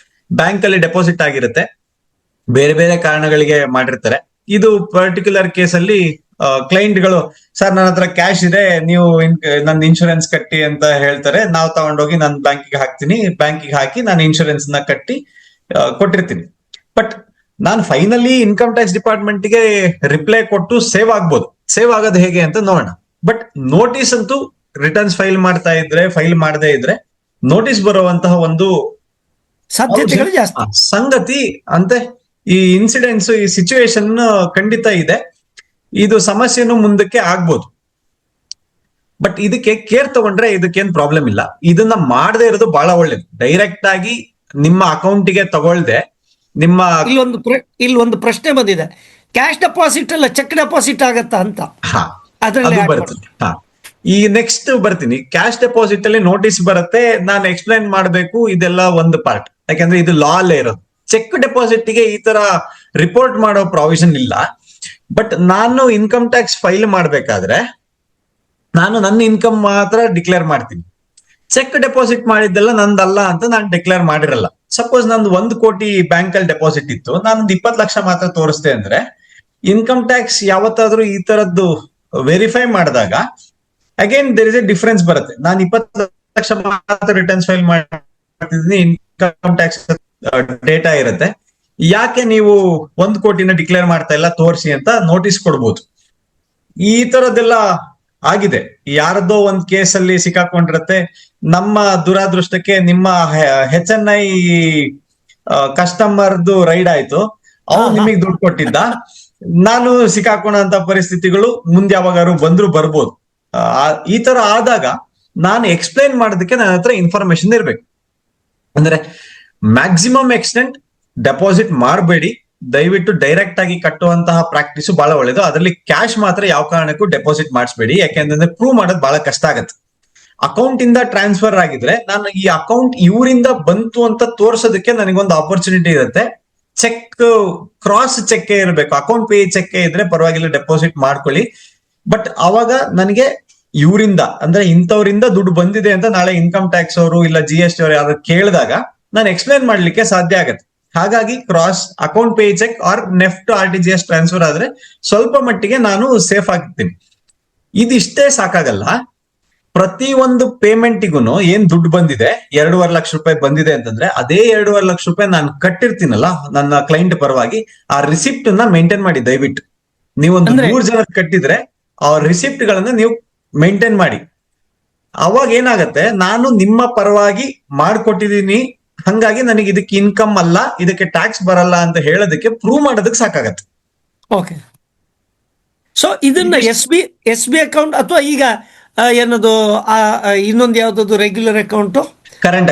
ಬ್ಯಾಂಕ್ ಅಲ್ಲಿ ಡೆಪಾಸಿಟ್ ಆಗಿರುತ್ತೆ, ಬೇರೆ ಬೇರೆ ಕಾರಣಗಳಿಗೆ ಮಾಡಿರ್ತಾರೆ. ಇದು ಪರ್ಟಿಕ್ಯುಲರ್ ಕೇಸ್ ಅಲ್ಲಿ ಕ್ಲೈಂಟ್ಗಳು, ಸರ್ ನನ್ನ ಹತ್ರ ಕ್ಯಾಶ್ ಇದೆ, ನೀವು ನನ್ನ ಇನ್ಶೂರೆನ್ಸ್ ಕಟ್ಟಿ ಅಂತ ಹೇಳ್ತಾರೆ. ನಾವು ತಗೊಂಡೋಗಿ ನಾನು ಬ್ಯಾಂಕಿಗೆ ಹಾಕ್ತೀನಿ, ಬ್ಯಾಂಕಿಗೆ ಹಾಕಿ ನಾನು ಇನ್ಶೂರೆನ್ಸ್ ನ ಕಟ್ಟಿ ಕೊಟ್ಟಿರ್ತೀನಿ. ಬಟ್ ನಾನು ಫೈನಲಿ ಇನ್ಕಮ್ ಟ್ಯಾಕ್ಸ್ ಡಿಪಾರ್ಟ್ಮೆಂಟ್ ಗೆ ರಿಪ್ಲೈ ಕೊಟ್ಟು ಸೇವ್ ಆಗ್ಬೋದು. ಸೇವ್ ಆಗೋದು ಹೇಗೆ ಅಂತ ನೋಡೋಣ. ಬಟ್ ನೋಟಿಸ್ ಅಂತೂ ರಿಟರ್ನ್ಸ್ ಫೈಲ್ ಮಾಡದೇ ಇದ್ರೆ ನೋಟಿಸ್ ಬರುವಂತಹ ಒಂದು ಸಾಧ್ಯತೆಗಳು ಜಾಸ್ತಿ ಸಂಗತಿ ಅಂತೆ. ಈ ಇನ್ಸಿಡೆಂಟ್ಸ್, ಈ ಸಿಚುವೇಶನ್ ಖಂಡಿತ ಇದೆ. ಇದು ಸಮಸ್ಯೆನೂ ಮುಂದಕ್ಕೆ ಆಗ್ಬೋದು. ಬಟ್ ಇದಕ್ಕೆ ಕೇರ್ ತಗೊಂಡ್ರೆ ಇದಕ್ಕೇನ್ ಪ್ರಾಬ್ಲಮ್ ಇಲ್ಲ. ಇದನ್ನ ಮಾಡದೇ ಇರೋದು ಬಹಳ ಒಳ್ಳೇದು. ಡೈರೆಕ್ಟ್ ಆಗಿ ನಿಮ್ಮ ಅಕೌಂಟಿಗೆ ತಗೊಳ್ದೆ ನಿಮ್ಮ ಇಲ್ಲೊಂದು ಪ್ರಶ್ನೆ ಬಂದಿದೆ, ಕ್ಯಾಶ್ ಡೆಪಾಸಿಟ್ ಅಲ್ಲ ಚೆಕ್ ಡೆಪಾಸಿಟ್ ಆಗತ್ತಾ ಅಂತ. ಅದು ಬರ್ತದೆ. ಈ ನೆಕ್ಸ್ಟ್ ಬರ್ತೀನಿ. ಕ್ಯಾಶ್ ಡೆಪಾಸಿಟ್ ಅಲ್ಲಿ ನೋಟಿಸ್ ಬರುತ್ತೆ, ನಾನು ಎಕ್ಸ್ಪ್ಲೈನ್ ಮಾಡ್ಬೇಕು, ಇದೆಲ್ಲ ಒಂದು ಪಾರ್ಟ್. ಯಾಕಂದ್ರೆ ಇದು ಲಾ ಅಲ್ಲೇ ಇರೋದು. ಚೆಕ್ ಡೆಪಾಸಿಟ್ ಗೆ ಈ ತರ ರಿಪೋರ್ಟ್ ಮಾಡೋ ಪ್ರಾವಿಷನ್ ಇಲ್ಲ. ಬಟ್ ನಾನು ಇನ್ಕಮ್ ಟ್ಯಾಕ್ಸ್ ಫೈಲ್ ಮಾಡ್ಬೇಕಾದ್ರೆ ನಾನು ನನ್ನ ಇನ್ಕಮ್ ಮಾತ್ರ ಡಿಕ್ಲೇರ್ ಮಾಡ್ತೀನಿ. ಚೆಕ್ ಡೆಪಾಸಿಟ್ ಮಾಡಿದ್ದೆಲ್ಲ ನಂದಲ್ಲ ಅಂತ ನಾನು ಡಿಕ್ಲೇರ್ ಮಾಡಿರಲ್ಲ. ಸಪೋಸ್ ನಂದು 1 ಕೋಟಿ ಬ್ಯಾಂಕ್ ಅಲ್ಲಿ ಡೆಪಾಸಿಟ್ ಇತ್ತು, ನಾನು 20 ಲಕ್ಷ ಮಾತ್ರ ತೋರಿಸ್ದೆ ಅಂದ್ರೆ ಇನ್ಕಮ್ ಟ್ಯಾಕ್ಸ್ ಯಾವತ್ತಾದ್ರೂ ಈ ತರದ್ದು ವೆರಿಫೈ ಮಾಡಿದಾಗ again there is a difference ಬರುತ್ತೆ. ನಾನು 20 ಲಕ್ಷ ಮಾತ್ರ ರಿಟರ್ನ್ಸ್ ಫೈಲ್ ಮಾಡ್ತಿದ್ದೀನಿ, ಇನ್ಕಮ್ ಟ್ಯಾಕ್ಸ್ ಡೇಟಾ ಇರುತ್ತೆ, ಯಾಕೆ ನೀವು 1 ಕೋಟಿನ ಡಿಕ್ಲೇರ್ ಮಾಡ್ತಾ ಇಲ್ಲ ತೋರಿಸಿ ಅಂತ ನೋಟಿಸ್ ಕೊಡ್ಬೋದು. ಈ ತರದ್ದೆಲ್ಲ ಆಗಿದೆ. ಯಾರದೋ ಒಂದ್ ಕೇಸಲ್ಲಿ ಸಿಕ್ಕಾಕೊಂಡಿರತ್ತೆ. ನಮ್ಮ ದುರಾದೃಷ್ಟಕ್ಕೆ ನಿಮ್ಮ HNI ಕಸ್ಟಮರ್ದು ರೈಡ್ ಆಯ್ತು, ಅವ್ನು ನಿಮಗ್ ದುಡ್ಡು ಕೊಟ್ಟಿದ್ದ, ನಾನು ಸಿಕ್ಕಾಕೊಳ್ಳೋ ಪರಿಸ್ಥಿತಿಗಳು ಮುಂದೆ ಯಾವಾಗಾರು ಬರ್ಬೋದು. ಈ ತರ ಆದಾಗ ನಾನು ಎಕ್ಸ್ಪ್ಲೈನ್ ಮಾಡೋದಕ್ಕೆ ನನ್ನ ಹತ್ರ ಇನ್ಫಾರ್ಮೇಶನ್ ಇರ್ಬೇಕು. ಅಂದ್ರೆ ಮ್ಯಾಕ್ಸಿಮಮ್ ಎಕ್ಸ್ಟೆಂಟ್ ಡೆಪಾಸಿಟ್ ಮಾಡಬೇಡಿ, ದಯವಿಟ್ಟು ಡೈರೆಕ್ಟ್ ಆಗಿ ಕಟ್ಟುವಂತಹ ಪ್ರಾಕ್ಟೀಸ್ ಬಹಳ ಒಳ್ಳೇದು. ಅದರಲ್ಲಿ ಕ್ಯಾಶ್ ಮಾತ್ರ ಯಾವ ಕಾರಣಕ್ಕೂ ಡೆಪಾಸಿಟ್ ಮಾಡಿಸ್ಬೇಡಿ, ಯಾಕೆಂದ್ರೆ ಪ್ರೂವ್ ಮಾಡೋದು ಬಹಳ ಕಷ್ಟ ಆಗತ್ತೆ. ಅಕೌಂಟ್ ಇಂದ ಟ್ರಾನ್ಸ್ಫರ್ ಆಗಿದ್ರೆ ನಾನು ಈ ಅಕೌಂಟ್ ಇವರಿಂದ ಬಂತು ಅಂತ ತೋರ್ಸೋದಕ್ಕೆ ನನಗೊಂದು ಆಪರ್ಚುನಿಟಿ ಇರುತ್ತೆ. ಚೆಕ್ ಕ್ರಾಸ್ ಚೆಕ್ ಇರಬೇಕು, ಅಕೌಂಟ್ ಪೇ ಚೆಕ್ ಇದ್ರೆ ಪರವಾಗಿಲ್ಲ ಡೆಪಾಸಿಟ್ ಮಾಡ್ಕೊಳ್ಳಿ. ಬಟ್ ಅವಾಗ ನನಗೆ ಇವರಿಂದ ಅಂದ್ರೆ ಇಂಥವ್ರಿಂದ ದುಡ್ಡು ಬಂದಿದೆ ಅಂತ ನಾಳೆ ಇನ್ಕಮ್ ಟ್ಯಾಕ್ಸ್ ಅವರು ಇಲ್ಲ GST ಅವರು ಯಾರು ಕೇಳಿದಾಗ ನಾನು ಎಕ್ಸ್ಪ್ಲೈನ್ ಮಾಡ್ಲಿಕ್ಕೆ ಸಾಧ್ಯ ಆಗತ್ತೆ. ಹಾಗಾಗಿ cross account pay cheque or NEFT RTGS transfer ಆದ್ರೆ ಸ್ವಲ್ಪ ಮಟ್ಟಿಗೆ ನಾನು ಸೇಫ್ ಆಗಿರ್ತೀನಿ. ಇದಿಷ್ಟೇ ಸಾಕಾಗಲ್ಲ. ಪ್ರತಿ ಒಂದು ಪೇಮೆಂಟಿಗೂ ಏನ್ ದುಡ್ಡು ಬಂದಿದೆ, 2.5 ಲಕ್ಷ ರೂಪಾಯಿ ಬಂದಿದೆ ಅಂತಂದ್ರೆ ಅದೇ 2.5 ಲಕ್ಷ ರೂಪಾಯಿ ನಾನು ಕಟ್ಟಿರ್ತೀನಲ್ಲ ನನ್ನ ಕ್ಲೈಂಟ್ ಪರವಾಗಿ, ಆ ರಿಸಿಪ್ಟ್ ನ ಮೇಂಟೈನ್ ಮಾಡಿ ದಯವಿಟ್ಟು. ನೀವೊಂದು 3 ಜನ ಕಟ್ಟಿದ್ರೆ ಆ ರಿಸಿಪ್ಟ್ ಗಳನ್ನ ನೀವು ಮೇಂಟೈನ್ ಮಾಡಿ. ಅವಾಗ ಏನಾಗತ್ತೆ, ನಾನು ನಿಮ್ಮ ಪರವಾಗಿ ಮಾಡ್ಕೊಟ್ಟಿದೀನಿ, ಹಂಗಾಗಿ ನನಗೆ ಇದಕ್ಕೆ ಇನ್ಕಮ್ ಅಲ್ಲ, ಇದಕ್ಕೆ ಟ್ಯಾಕ್ಸ್ ಬರಲ್ಲ ಅಂತ ಹೇಳೋದಕ್ಕೆ ಪ್ರೂವ್ ಮಾಡೋದಕ್ಕೆ ಸಾಕಾಗತ್ತೆ. ಓಕೆ. ಸೊ ಇದನ್ನ ಎಸ್ ಬಿ ಅಕೌಂಟ್ ಅಥವಾ ಈಗ ಏನದು ಇನ್ನೊಂದು ಯಾವ್ದು ರೆಗ್ಯುಲರ್ ಅಕೌಂಟ್, ಕರೆಂಟ್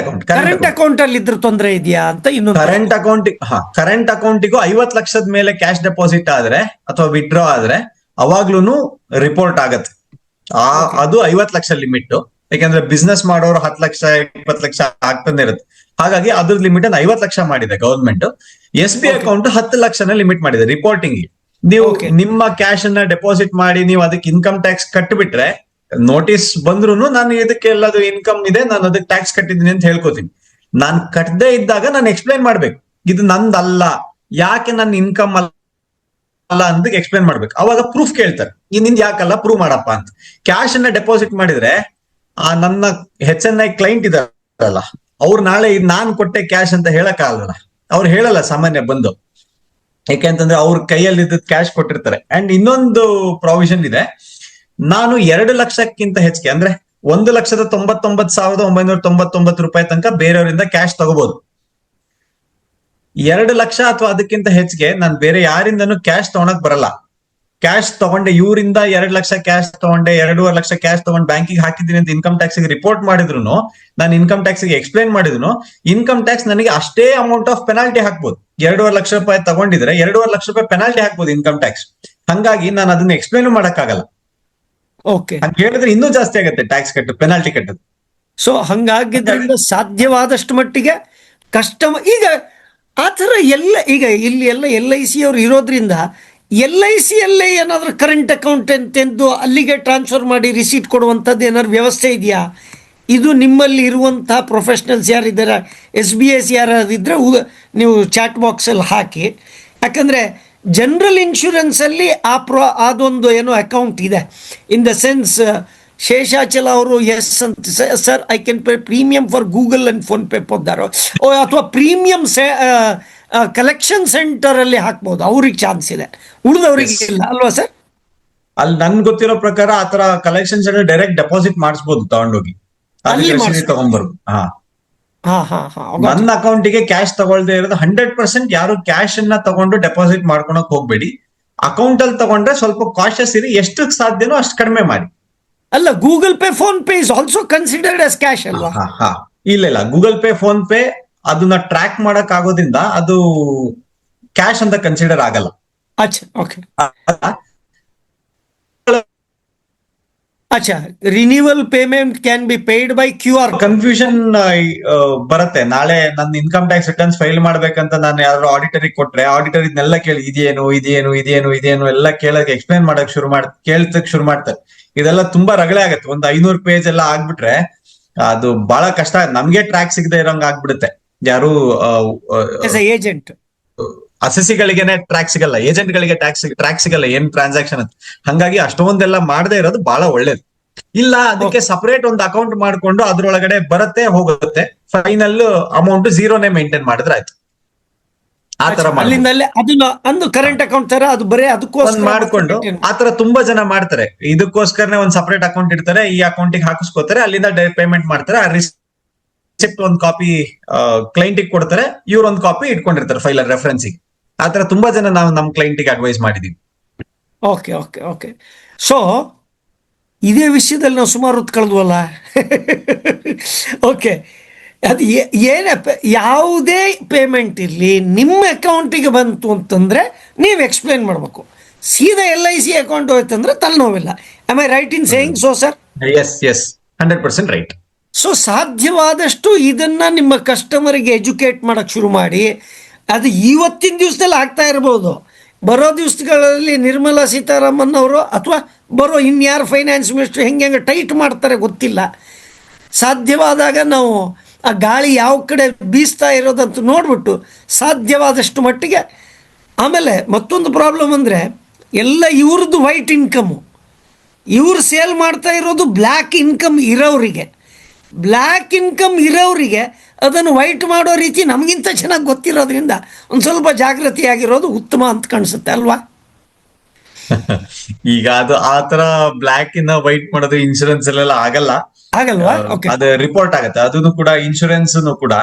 ಅಕೌಂಟ್ ಅಲ್ಲಿ ಇದ್ರ ತೊಂದರೆ ಇದೆಯಾ ಅಂತ ಇನ್ನೊಂದು. ಕರೆಂಟ್ ಅಕೌಂಟಿಗೂ 50 ಲಕ್ಷದ ಮೇಲೆ ಕ್ಯಾಶ್ ಡೆಪಾಸಿಟ್ ಆದ್ರೆ ಅಥವಾ ವಿಡ್ರಾ ಆದ್ರೆ ಅವಾಗ್ಲೂ ರಿಪೋರ್ಟ್ ಆಗತ್ತೆ. ಅದು 50 ಲಕ್ಷ ಲಿಮಿಟ್. ಯಾಕಂದ್ರೆ ಬಿಸ್ನೆಸ್ ಮಾಡೋರು 10 ಲಕ್ಷ 20 ಲಕ್ಷ ಆಗ್ತಾನೆ ಇರುತ್ತೆ. ಹಾಗಾಗಿ ಅದ್ರ ಲಿಮಿಟ್ ಅನ್ನು 50 ಲಕ್ಷ ಮಾಡಿದೆ ಗವರ್ಮೆಂಟ್. SB ಅಕೌಂಟ್ 10 ಲಕ್ಷನ ಲಿಮಿಟ್ ಮಾಡಿದೆ ರಿಪೋರ್ಟಿಂಗ್. ನೀವು ನಿಮ್ಮ ಕ್ಯಾಶ್ ಅನ್ನ ಡೆಪಾಸಿಟ್ ಮಾಡಿ ನೀವು ಅದಕ್ಕೆ ಇನ್ಕಮ್ ಟ್ಯಾಕ್ಸ್ ಕಟ್ಟಿಬಿಟ್ರೆ, ನೋಟಿಸ್ ಬಂದ್ರು ನಾನು ಇದಕ್ಕೆ ಎಲ್ಲದು ಇನ್ಕಮ್ ಇದೆ, ನಾನು ಅದಕ್ಕೆ ಟ್ಯಾಕ್ಸ್ ಕಟ್ಟಿದ್ದೀನಿ ಅಂತ ಹೇಳ್ಕೊತೀನಿ. ನಾನ್ ಕಟ್ಟದೇ ಇದ್ದಾಗ ನಾನು ಎಕ್ಸ್ಪ್ಲೈನ್ ಮಾಡ್ಬೇಕು, ಇದು ನಂದಲ್ಲ, ಯಾಕೆ ನನ್ನ ಇನ್ಕಮ್ ಅಲ್ಲ ಅಂತ ಎಕ್ಸ್ಪ್ಲೈನ್ ಮಾಡ್ಬೇಕು. ಅವಾಗ ಪ್ರೂಫ್ ಕೇಳ್ತಾರೆ, ನಿಂದ ಯಾಕಲ್ಲ ಪ್ರೂವ್ ಮಾಡಪ್ಪ ಅಂತ. ಕ್ಯಾಶ್ ಅನ್ನ ಡೆಪಾಸಿಟ್ ಮಾಡಿದ್ರೆ ನನ್ನ HNI ಕ್ಲೈಂಟ್ ಇದಾರಲ್ಲ, ಅವ್ರು ನಾಳೆ ನಾನ್ ಕೊಟ್ಟೆ ಕ್ಯಾಶ್ ಅಂತ ಹೇಳಕ್ ಆಗಲ್ಲ. ಅವ್ರು ಹೇಳಲ್ಲ ಸಾಮಾನ್ಯ ಬಂದು, ಯಾಕೆಂತಂದ್ರೆ ಅವ್ರ ಕೈಯಲ್ಲಿ ಕ್ಯಾಶ್ ಕೊಟ್ಟಿರ್ತಾರೆ. ಅಂಡ್ ಇನ್ನೊಂದು ಪ್ರಾವಿಷನ್ ಇದೆ, ನಾನು 2 ಲಕ್ಷಕ್ಕಿಂತ ಹೆಚ್ಚಿಗೆ ಅಂದ್ರೆ 1,99,999 ರೂಪಾಯಿ ತನಕ ಬೇರೆಯವರಿಂದ ಕ್ಯಾಶ್ ತಗೋಬಹುದು. 2 ಲಕ್ಷ ಅಥವಾ ಅದಕ್ಕಿಂತ ಹೆಚ್ಚಿಗೆ ನಾನು ಬೇರೆ ಯಾರಿಂದನೂ ಕ್ಯಾಶ್ ತಗೊಳಕ್ ಬರಲ್ಲ. ಕ್ಯಾಶ್ ತಗೊಂಡೆ, ಇವರಿಂದ 2 ಲಕ್ಷ ಕ್ಯಾಶ್ ತಗೊಂಡೆ, 2.5 ಲಕ್ಷ ಕ್ಯಾಶ್ ತಗೊಂಡು ಬ್ಯಾಂಕಿಗೆ ಹಾಕಿದ್ದೀನಿ ಅಂತ ಇನ್ಕಮ್ ಟ್ಯಾಕ್ಸ್ ರಿಪೋರ್ಟ್ ಮಾಡಿದ್ರು, ನಾನು ಇನ್ಕಮ್ ಟ್ಯಾಕ್ಸ್ ಎಕ್ಸ್ಪ್ಲೈನ್ ಮಾಡಿದ್ರು, ಇನ್ಕಮ್ ಟ್ಯಾಕ್ಸ್ ನನಗೆ ಅಷ್ಟೇ ಅಮೌಂಟ್ ಆಫ್ ಪೆನಾಲ್ಟಿ ಹಾಕ್ಬೋದು. 2.5 ಲಕ್ಷ ರೂಪಾಯಿ ತಗೊಂಡಿದ್ರೆ 2.5 ಲಕ್ಷ ರೂಪಾಯಿ ಪೆನಾಲ್ಟಿ ಹಾಕ್ಬೋದು ಇನ್ಕಮ್ ಟ್ಯಾಕ್ಸ್. ಹಂಗಾಗಿ ನಾನು ಅದನ್ನ ಎಕ್ಸ್ಪ್ಲೈನ್ ಮಾಡಕ್ಕಾಗಲ್ಲ. ಓಕೆ, ಹೇಳಿದ್ರೆ ಇನ್ನೂ ಜಾಸ್ತಿ ಆಗುತ್ತೆ ಟ್ಯಾಕ್ಸ್ ಕಟ್ಟು, ಪೆನಾಲ್ಟಿ ಕಟ್ಟೋದು. ಸೊ ಹಂಗಾಗಿದ್ರಿಂದ ಸಾಧ್ಯವಾದಷ್ಟು ಮಟ್ಟಿಗೆ ಕಸ್ಟಮರ್ ಈಗ ಆತರ ಎಲ್ಲ ಈಗ ಇಲ್ಲಿ ಎಲ್ಲ LIC ಅವ್ರು ಇರೋದ್ರಿಂದ LIC ಅಲ್ಲೇ ಏನಾದ್ರು ಕರೆಂಟ್ ಅಕೌಂಟ್ ಅಂತೆಂದು ಅಲ್ಲಿಗೆ ಟ್ರಾನ್ಸ್ಫರ್ ಮಾಡಿ ರಿಸೀಟ್ ಕೊಡುವಂಥದ್ದು ಏನಾದ್ರು ವ್ಯವಸ್ಥೆ ಇದೆಯಾ? ಇದು ನಿಮ್ಮಲ್ಲಿ ಇರುವಂತಹ ಪ್ರೊಫೆಷನಲ್ಸ್ ಯಾರಿದ್ದಾರೆ, SBS ಯಾರಾದಿದ್ರೆ ನೀವು ಚಾಟ್ ಬಾಕ್ಸಲ್ಲಿ ಹಾಕಿ. ಯಾಕಂದರೆ ಜನರಲ್ ಇನ್ಶೂರೆನ್ಸಲ್ಲಿ ಅದೊಂದು ಏನೋ ಅಕೌಂಟ್ ಇದೆ. ಇನ್ ದ ಸೆನ್ಸ್ ಶೇಷಾಚಲ ಅವರು ಎಸ್ ಅಂತ sir I can pay premium for Google and PhonePe ಪೊದ್ದಾರೋ ಅಥವಾ ಪ್ರೀಮಿಯಂ ಕಲೆಕ್ಷನ್ ಸೆಂಟರ್ ಅಲ್ಲಿ ಹಾಕ್ಬೋದು, ಅವ್ರಿಗೆ ಚಾನ್ಸ್ ಇದೆ, ಉಳಿದವರಿಗೆ ಇಲ್ಲ ಅಲ್ವಾ ಸರ್? ಅಲ್ಲಿ ನನ್ ಗೊತ್ತಿರೋ ಪ್ರಕಾರ ಆತರ ಕಲೆಕ್ಷನ್ ಸೆಂಟರ್ ಡೈರೆಕ್ಟ್ ಡೆಪಾಸಿಟ್ ಮಾಡಿಸಬಹುದು ತಗೊಂಡೋಗಿ, ತಗೊಂಡ್ಬರ್ಬೋದು. ನನ್ನ ಅಕೌಂಟಿಗೆ ಕ್ಯಾಶ್ ತಗೊಳ್ದೇ ಇರೋದು 100%. ಯಾರು ಕ್ಯಾಶ್ ಅನ್ನ ತಗೊಂಡು ಡೆಪಾಸಿಟ್ ಮಾಡ್ಕೊಳಕ್ ಹೋಗ್ಬೇಡಿ. ಅಕೌಂಟ್ ಅಲ್ಲಿ ತಗೊಂಡ್ರೆ ಸ್ವಲ್ಪ ಕಾಶಿಯಸ್ ಇರಿ, ಎಷ್ಟು ಸಾಧ್ಯನೋ ಅಷ್ಟು ಕಡಿಮೆ ಮಾಡಿ. ಅಲ್ಲ, Google Pay PhonePe is also considered as cash ಅಲ್ವಾ? ಇಲ್ಲ, ಗೂಗಲ್ ಪೇ ಫೋನ್ ಪೇ ಅದನ್ನ ಟ್ರ್ಯಾಕ್ ಮಾಡಕ್ ಆಗೋದ್ರಿಂದ ಅದು ಕ್ಯಾಶ್ ಅಂತ ಕನ್ಸಿಡರ್ ಆಗಲ್ಲ. ಅಚ್ಚಾ, renewal payment can be paid by QR. Confusion ಬರುತ್ತೆ. ನಾಳೆ ನನ್ನ ಇನ್ಕಮ್ ಟ್ಯಾಕ್ಸ್ ರಿಟರ್ನ್ಸ್ ಫೈಲ್ ಮಾಡ್ಬೇಕಂತ ನಾನು ಯಾರು ಆಡಿಟರಿಗೆ ಕೊಟ್ರೆ, ಆಡಿಟರ್ ಇದನ್ನೆಲ್ಲ ಕೇಳಿ ಇದೇನು ಎಲ್ಲ ಕೇಳಕ್ಕೆ ಎಕ್ಸ್ಪ್ಲೈನ್ ಮಾಡಕ್ ಕೇಳ್ತಕ್ ಶುರು ಮಾಡ್ತಾರೆ. ಇದೆಲ್ಲ ತುಂಬಾ ರಗಳೆ ಆಗತ್ತೆ. ಒಂದು 500 ಪೇಜ್ ಎಲ್ಲ ಆಗ್ಬಿಟ್ರೆ ಅದು ಬಹಳ ಕಷ್ಟ. ನಮ್ಗೆ ಟ್ರ್ಯಾಕ್ ಸಿಗದೆ ಇರೋಂಗ್ ಆಗ್ಬಿಡುತ್ತೆ. ಯಾರು ಏಜೆಂಟ್ ಅಸೆಸಿಗಳಿಗೆನೆ ಟ್ರ್ಯಾಕ್ ಸಿಗಲ್ಲ, ಏಜೆಂಟ್ ಗಳಿಗೆ ಟ್ರ್ಯಾಕ್ ಸಿಗಲ್ಲ ಏನ್ ಟ್ರಾನ್ಸಾಕ್ಷನ್ ಅಂತ. ಹಂಗಾಗಿ ಅಷ್ಟೊಂದೆಲ್ಲ ಮಾಡದೇ ಇರೋದು ಬಹಳ ಒಳ್ಳೇದು. ಇಲ್ಲ ಅದಕ್ಕೆ ಸಪರೇಟ್ ಒಂದು ಅಕೌಂಟ್ ಮಾಡ್ಕೊಂಡು ಅದ್ರೊಳಗಡೆ ಬರುತ್ತೆ ಹೋಗುತ್ತೆ, ಫೈನಲ್ ಅಮೌಂಟ್ ಝೀರೋನೇ ಮೇಂಟೈನ್ ಮಾಡಿದ್ರೆ ಆಯ್ತು. ಆತರ ಅದನ್ನ ಕರೆಂಟ್ ಅಕೌಂಟ್ ತರ ಅದು ಬರೀ ಅದಕ್ಕೋಸ್ಕರ ಮಾಡ್ಕೊಂಡು ಆತರ ತುಂಬಾ ಜನ ಮಾಡ್ತಾರೆ. ಇದಕ್ಕೋಸ್ಕರನೇ ಒಂದ್ ಸಪರೇಟ್ ಅಕೌಂಟ್ ಇಡ್ತಾರೆ, ಈ ಅಕೌಂಟಿಗೆ ಹಾಕಿಸ್ಕೋತಾರೆ, ಅಲ್ಲಿಂದ ಪೇಮೆಂಟ್ ಮಾಡ್ತಾರೆ. ಆ ರಿಸಿಪ್ಟ್ ಒಂದ್ ಕಾಪಿ ಕ್ಲೈಂಟಿಗೆ ಕೊಡ್ತಾರೆ, ಇವ್ರ ಒಂದ್ ಕಾಪಿ ಇಟ್ಕೊಂಡಿರ್ತಾರೆ ಫೈಲರ್ ರೆಫರೆನ್ಸಿಗೆ. ಆತರ ತುಂಬಾ ಜನ ನಾವು ನಮ್ ಕ್ಲೈಂಟಿಗೆ ಅಡ್ವೈಸ್ ಮಾಡಿದೀವಿ. ಓಕೆ. ಸೊ ಇದೇ ವಿಷಯದಲ್ಲಿ ನಾವು ಸುಮಾರು ಹೊತ್ತು ಕಳೆದ್ವಲ್ಲ. ಓಕೆ, ಅದು ಯಾವುದೇ ಪೇಮೆಂಟ್ ಇರಲಿ ನಿಮ್ಮ ಅಕೌಂಟಿಗೆ ಬಂತು ಅಂತಂದ್ರೆ ನೀವು ಎಕ್ಸ್ಪ್ಲೇನ್ ಮಾಡಬೇಕು. ಸೀದಾ LIC ಅಕೌಂಟ್ ಹೋಯ್ತಂದ್ರೆ ತಲೆನೋವಿಲ್ಲ. Am I right in saying so sir? Yes 100% right. So ಸಾಧ್ಯವಾದಷ್ಟು ಇದನ್ನ ನಿಮ್ಮ ಕಸ್ಟಮರಿಗೆ ಎಜುಕೇಟ್ ಮಾಡಕ್ ಶುರು ಮಾಡಿ, ಅದು ಇವತ್ತಿನ ದಿವಸದಲ್ಲಿ ಆಗ್ತಾ ಇರ್ಬೋದು. ಬರೋ ದಿವಸಗಳಲ್ಲಿ ನಿರ್ಮಲಾ ಸೀತಾರಾಮನ್ ಅವರು ಅಥವಾ ಬರೋ ಇನ್ಯಾರು ಫೈನಾನ್ಸ್ ಮಿನಿಸ್ಟ್ರು ಹೆಂಗೆ ಟೈಟ್ ಮಾಡ್ತಾರೆ ಗೊತ್ತಿಲ್ಲ. ಸಾಧ್ಯವಾದಾಗ ನಾವು ಆ ಗಾಳಿ ಯಾವ ಕಡೆ ಬೀಸ್ತಾ ಇರೋದಂತ ನೋಡಿಬಿಟ್ಟು ಸಾಧ್ಯವಾದಷ್ಟು ಮಟ್ಟಿಗೆ. ಆಮೇಲೆ ಮತ್ತೊಂದು ಪ್ರಾಬ್ಲಮ್ ಅಂದರೆ ಎಲ್ಲ ಇವ್ರದ್ದು ವೈಟ್ ಇನ್ಕಮ್ಮು, ಇವ್ರು ಸೇಲ್ ಮಾಡ್ತಾ ಇರೋದು ಬ್ಲ್ಯಾಕ್ ಇನ್ಕಮ್ ಇರೋರಿಗೆ. ಬ್ಲ್ಯಾಕ್ ಇನ್ಕಮ್ ಇರೋರಿಗೆ ಅದನ್ನು ವೈಟ್ ಮಾಡೋ ರೀತಿ ನಮಗಿಂತ ಚೆನ್ನಾಗಿ ಗೊತ್ತಿರೋದ್ರಿಂದ ಒಂದು ಸ್ವಲ್ಪ ಜಾಗೃತಿಯಾಗಿರೋದು ಉತ್ತಮ ಅಂತ ಕಾಣಿಸುತ್ತೆ ಅಲ್ವಾ? ಈಗ ಅದು ಆತರ ಬ್ಲ್ಯಾಕ್ ಇಂದ ವೈಟ್ ಮಾಡೋದು ಇನ್ಶೂರೆನ್ಸ್ ಅಲ್ಲೆಲ್ಲ ಆಗಲ್ಲ. ಆಗಲ್ವಾ? ಓಕೆ. ಅದು ರಿಪೋರ್ಟ್ ಆಗತ್ತೆ. ಅದನ್ನು ಕೂಡ ಇನ್ಶೂರೆನ್ಸ್ ಕೂಡ